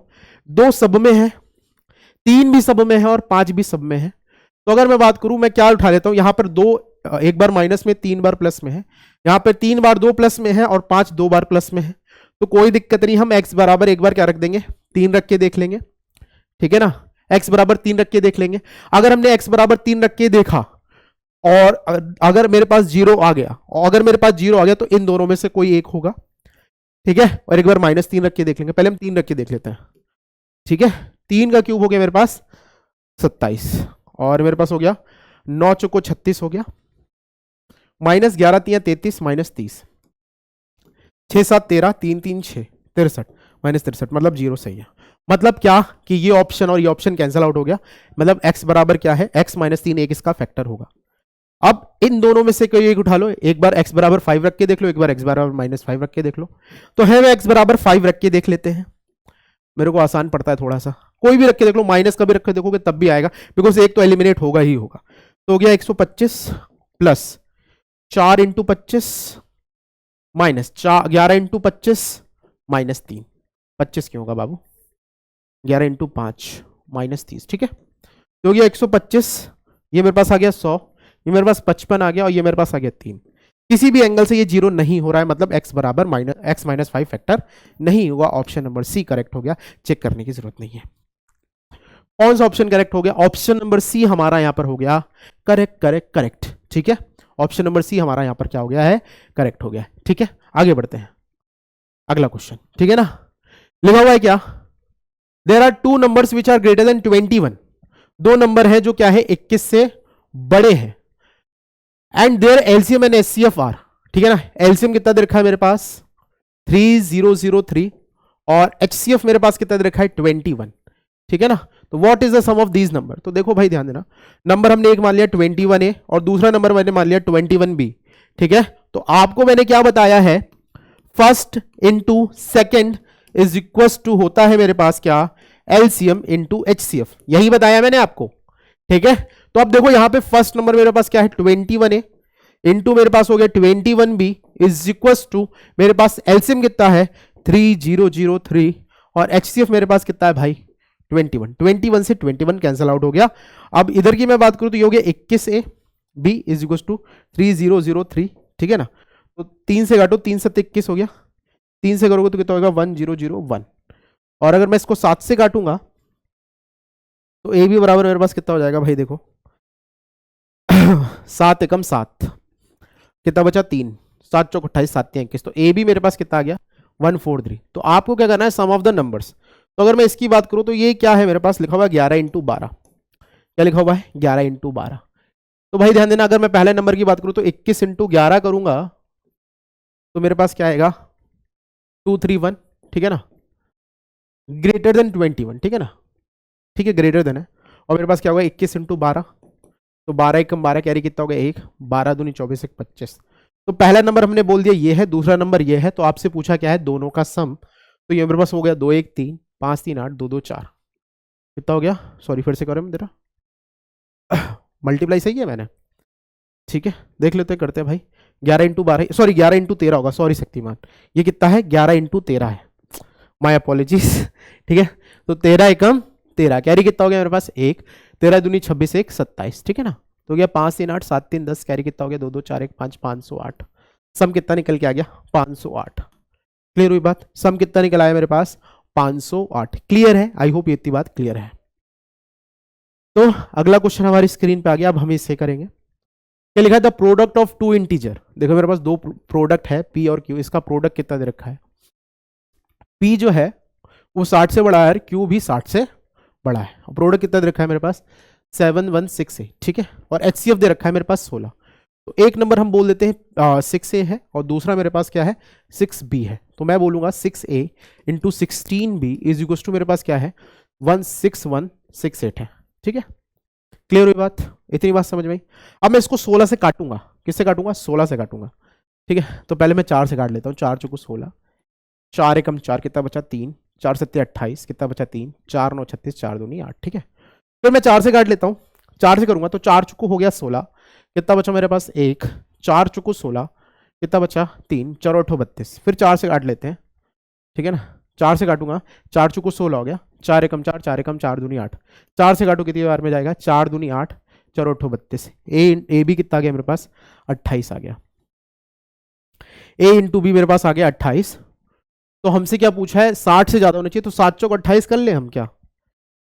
2 सब में है, 3 भी सब में है और 5 भी सब में है। तो अगर मैं बात करूं, मैं क्या उठा लेता हूं, यहां पर 2 एक बार माइनस में, 3 बार प्लस में है, यहां पर 3 बार 2 प्लस में है और 5 2 बार प्लस में है। तो कोई दिक्कत नहीं, हम x बराबर एक बार क्या रख देंगे, 3 रख के देख लेंगे, ठीक है ना, x बराबर 3 रख के देख लेंगे। अगर हमने x बराबर 3 रख के देखा और अगर मेरे पास 0 आ गया, और अगर मेरे पास 0 आ गया तो इन दोनों में से कोई एक होगा, ठीक है। और एक बार -3 रख के देख लेंगे, पहले हम 3 रख के देख लेते हैं, ठीक है। 3 का क्यूब हो गया मेरे पास 27, और मेरे पास हो गया 9 चौको 36 हो गया, -11 3 33 -30, 6 7 13 3 3 6 63 -63, मतलब 0 सही है। मतलब क्या कि ये ऑप्शन और ये ऑप्शन कैंसिल आउट हो गया, मतलब x बराबर क्या है, x - 3 एक इसका फैक्टर होगा। अब इन दोनों में से कोई एक उठा लो, एक बार x बराबर 5 रख के देख लो, एक बार x बराबर -5 रख के देख लो। तो है x बराबर 5 रख के देख लेते हैं, मेरे को आसान पड़ता है थोड़ा सा, कोई भी रख के देख लो, माइनस का भी रख के देखोगे तब भी आएगा, बिकॉज एक तो एलिमिनेट होगा ही होगा। तो हो गया 125 प्लस 4 × 25 माइनस 11 × 25 -3, 25 क्यों होगा बाबू, 11 × 5 -30, ठीक है। तो हो गया 125, ये मेरे पास आ गया 100, ये मेरे पास 55 आ गया, और ये मेरे पास आ गया 3। किसी भी एंगल से ये 0 नहीं हो रहा है, मतलब x बराबर x - 5 फैक्टर नहीं होगा। ऑप्शन नंबर सी करेक्ट हो गया, चेक करने की जरूरत नहीं है। कौन सा ऑप्शन करेक्ट हो गया, ऑप्शन नंबर सी हमारा यहां पर हो गया करेक्ट करेक्ट करेक्ट, ठीक है। ऑप्शन नंबर सी हमारा यहां पर क्या हो गया है, करेक्ट हो गया, ठीक है। आगे बढ़ते हैं अगला क्वेश्चन, ठीक है ना। लिखा हुआ है क्या, there are 2 numbers which are greater than 21, 2 number है जो क्या है 21 से बड़े हैं, and their LCM and HCF are, ठीक है ना। एलसीएम कितना दे रखा है मेरे पास 3003, और एचसीएफ मेरे पास कितना दे रखा है 21, ठीक है ना। तो what is the sum of these number? तो देखो भाई ध्यान देना, नंबर हमने एक मान लिया 21A और दूसरा नंबर मैंने मान लिया 21B, ठीक है। तो आपको मैंने क्या बताया है, first into second is equal to होता है मेरे पास क्या, एलसीएम इंटू एचसीएफ, यही बताया मैंने आपको, ठीक है। तो अब देखो यहां पे फर्स्ट नंबर मेरे पास क्या है 21A इंटू मेरे पास हो गया 21B इज इक्वल टू मेरे पास एलसीएम कितना है 3003, और एचसीएफ मेरे पास कितना है भाई 21 से 21 कैंसिल आउट हो गया। अब इधर की मैं बात करूं तो ये हो गया 21AB इज इक्वल टू 3003, ठीक है ना। तो 3 से काटो, 3 7 21 हो गया, 3 से करोगे तो कितना होगा 1001, और अगर मैं इसको 7 से काटूंगा तो ए भी बराबर मेरे पास कितना हो जाएगा भाई, देखो 7 एकम 7, कितना बचा 3, 7 चौक 28, 7 3 21, तो ए भी मेरे पास कितना आ गया 143। तो आपको क्या करना है, सम ऑफ द नंबर्स। तो अगर मैं इसकी बात करूं तो ये क्या है मेरे पास लिखा हुआ है 11 × 12, क्या लिखा हुआ है 11 × 12। तो भाई ध्यान देना, अगर मैं पहले नंबर की बात करूं तो 21 × 11 करूंगा तो मेरे पास क्या आएगा 231, ठीक है ना। ग्रेटर देन 21, ठीक है ना, ठीक है, ग्रेटर देन है। और मेरे पास क्या होगा 21 इंटू 12, तो 12 एकम 12, कैरी कितना हो गया 1, 12 दूनी 24 1 25। तो पहला नंबर हमने बोल दिया ये है, दूसरा नंबर ये है, तो आपसे पूछा क्या है दोनों का सम, तो ये मेरे पास हो गया 2 1 3 5 3 8 2 2 4, कितना हो गया, सॉरी फिर से करो तेरा मल्टीप्लाई सही है मैंने, ठीक है, देख लेते करते हैं भाई। 11 इंटू 12, सॉरी 11 इंटू 13 होगा, सॉरी शक्तिमान, ये कितना है 11 इंटू 13 है, माय अपॉलॉजीज, ठीक है। तो 13 एकम 13, कैरी कितना हो गया मेरे पास 1, 13 दूनी 26 1 27, ठीक है ना, तो गया 5 3 8 7 3 10, कैरी कितना हो गया 2 2 4 1 5 508, सम कितना निकल के आ गया 508। क्लियर हुई बात, सम कितना निकल आया मेरे पास 508। क्लियर है, आई होप ये इतनी बात क्लियर है। तो अगला क्वेश्चन हमारी स्क्रीन पे आ गया, अब हम इसे करेंगे। क्या लिखा है, the product of two integer, देखो मेरे पास दो प्रोडक्ट है पी और क्यू, इसका प्रोडक्ट कितना दे रखा है, पी जो है वो 60 से बड़ा है, क्यू भी 60 से बड़ा है, और प्रोडक्ट कितना दे रखा है मेरे पास 716A, ठीक है, और HCF दे रखा है मेरे पास 16। तो एक नंबर हम बोल देते हैं 6A है, और दूसरा मेरे पास क्या है 6B है, तो मैं बोलूंगा 6A into 16B is equal to मेरे पास क्या है 16168 है, ठीक है। क्लियर हुई बात, इतनी बात समझ में आई। अब मैं इसको 16 से काटूंगा, किससे काटूंगा 16 से काटूंगा, ठीक है। तो पहले मैं 4 से काट लेता हूँ, 4 चौको 16, 4 एकम 4, कितना बचा 3, 4 7 28, कितना बचा 3, 4 9 36, 4 दूनी 8, ठीक है। फिर मैं 4 से काट लेता हूँ, 4 से करूंगा तो 4 चुको हो गया 16, कितना बचा मेरे पास 1, 4 चुको 16, कितना बचा 3, 4 8 32, फिर 4 से काट लेते हैं, ठीक है ना, 4 से काटूंगा, 4 चुको 16 हो गया, 4 एकम 4, 4 एकम 4 दूनी 8, 4 से काटो कितनी बार में जाएगा 4 दूनी 8, 4 8 32, ए बी कितना आ गया मेरे पास 28 आ गया, ए इंटू बी मेरे पास आ गया 28। तो हमसे क्या पूछा है 60 से ज्यादा होना चाहिए, तो 7 चौक 28 कर ले हम, क्या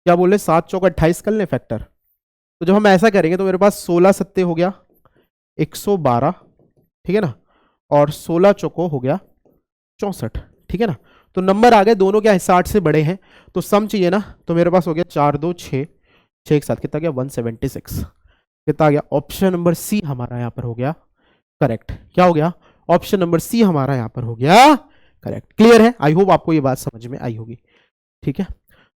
बोल रहे 7 चौक 28 कर ले फैक्टर। तो जब हम ऐसा करेंगे तो मेरे पास 16 सत्ते हो गया 112, ठीक है ना, और 16 चौको हो गया 64, ठीक है ना। तो नंबर आ गए दोनों क्या है 60 से बड़े हैं, तो सम चाहिए ना, तो मेरे पास हो गया 4 2 6 6 के साथ कितना गया 176, कितना आ गया, ऑप्शन नंबर सी हमारा यहां पर हो गया करेक्ट। क्या हो गया, ऑप्शन नंबर सी हमारा यहां पर हो गया करेक्ट। क्लियर है, आई होप आपको ये बात समझ में आई होगी, ठीक है।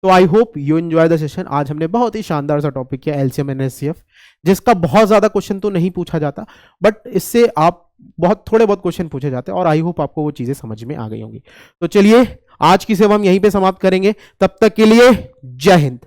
तो I hope you enjoy the session. आज हमने बहुत ही शानदार सा टॉपिक किया एलसीएम एंड एचसीएफ, जिसका बहुत ज्यादा क्वेश्चन तो नहीं पूछा जाता, बट इससे आप बहुत थोड़े बहुत क्वेश्चन पूछे जाते हैं, और आई होप आपको वो चीजें समझ में आ गई होंगी। तो चलिए आज की सेवा हम यहीं पे समाप्त करेंगे, तब तक के लिए जय हिंद।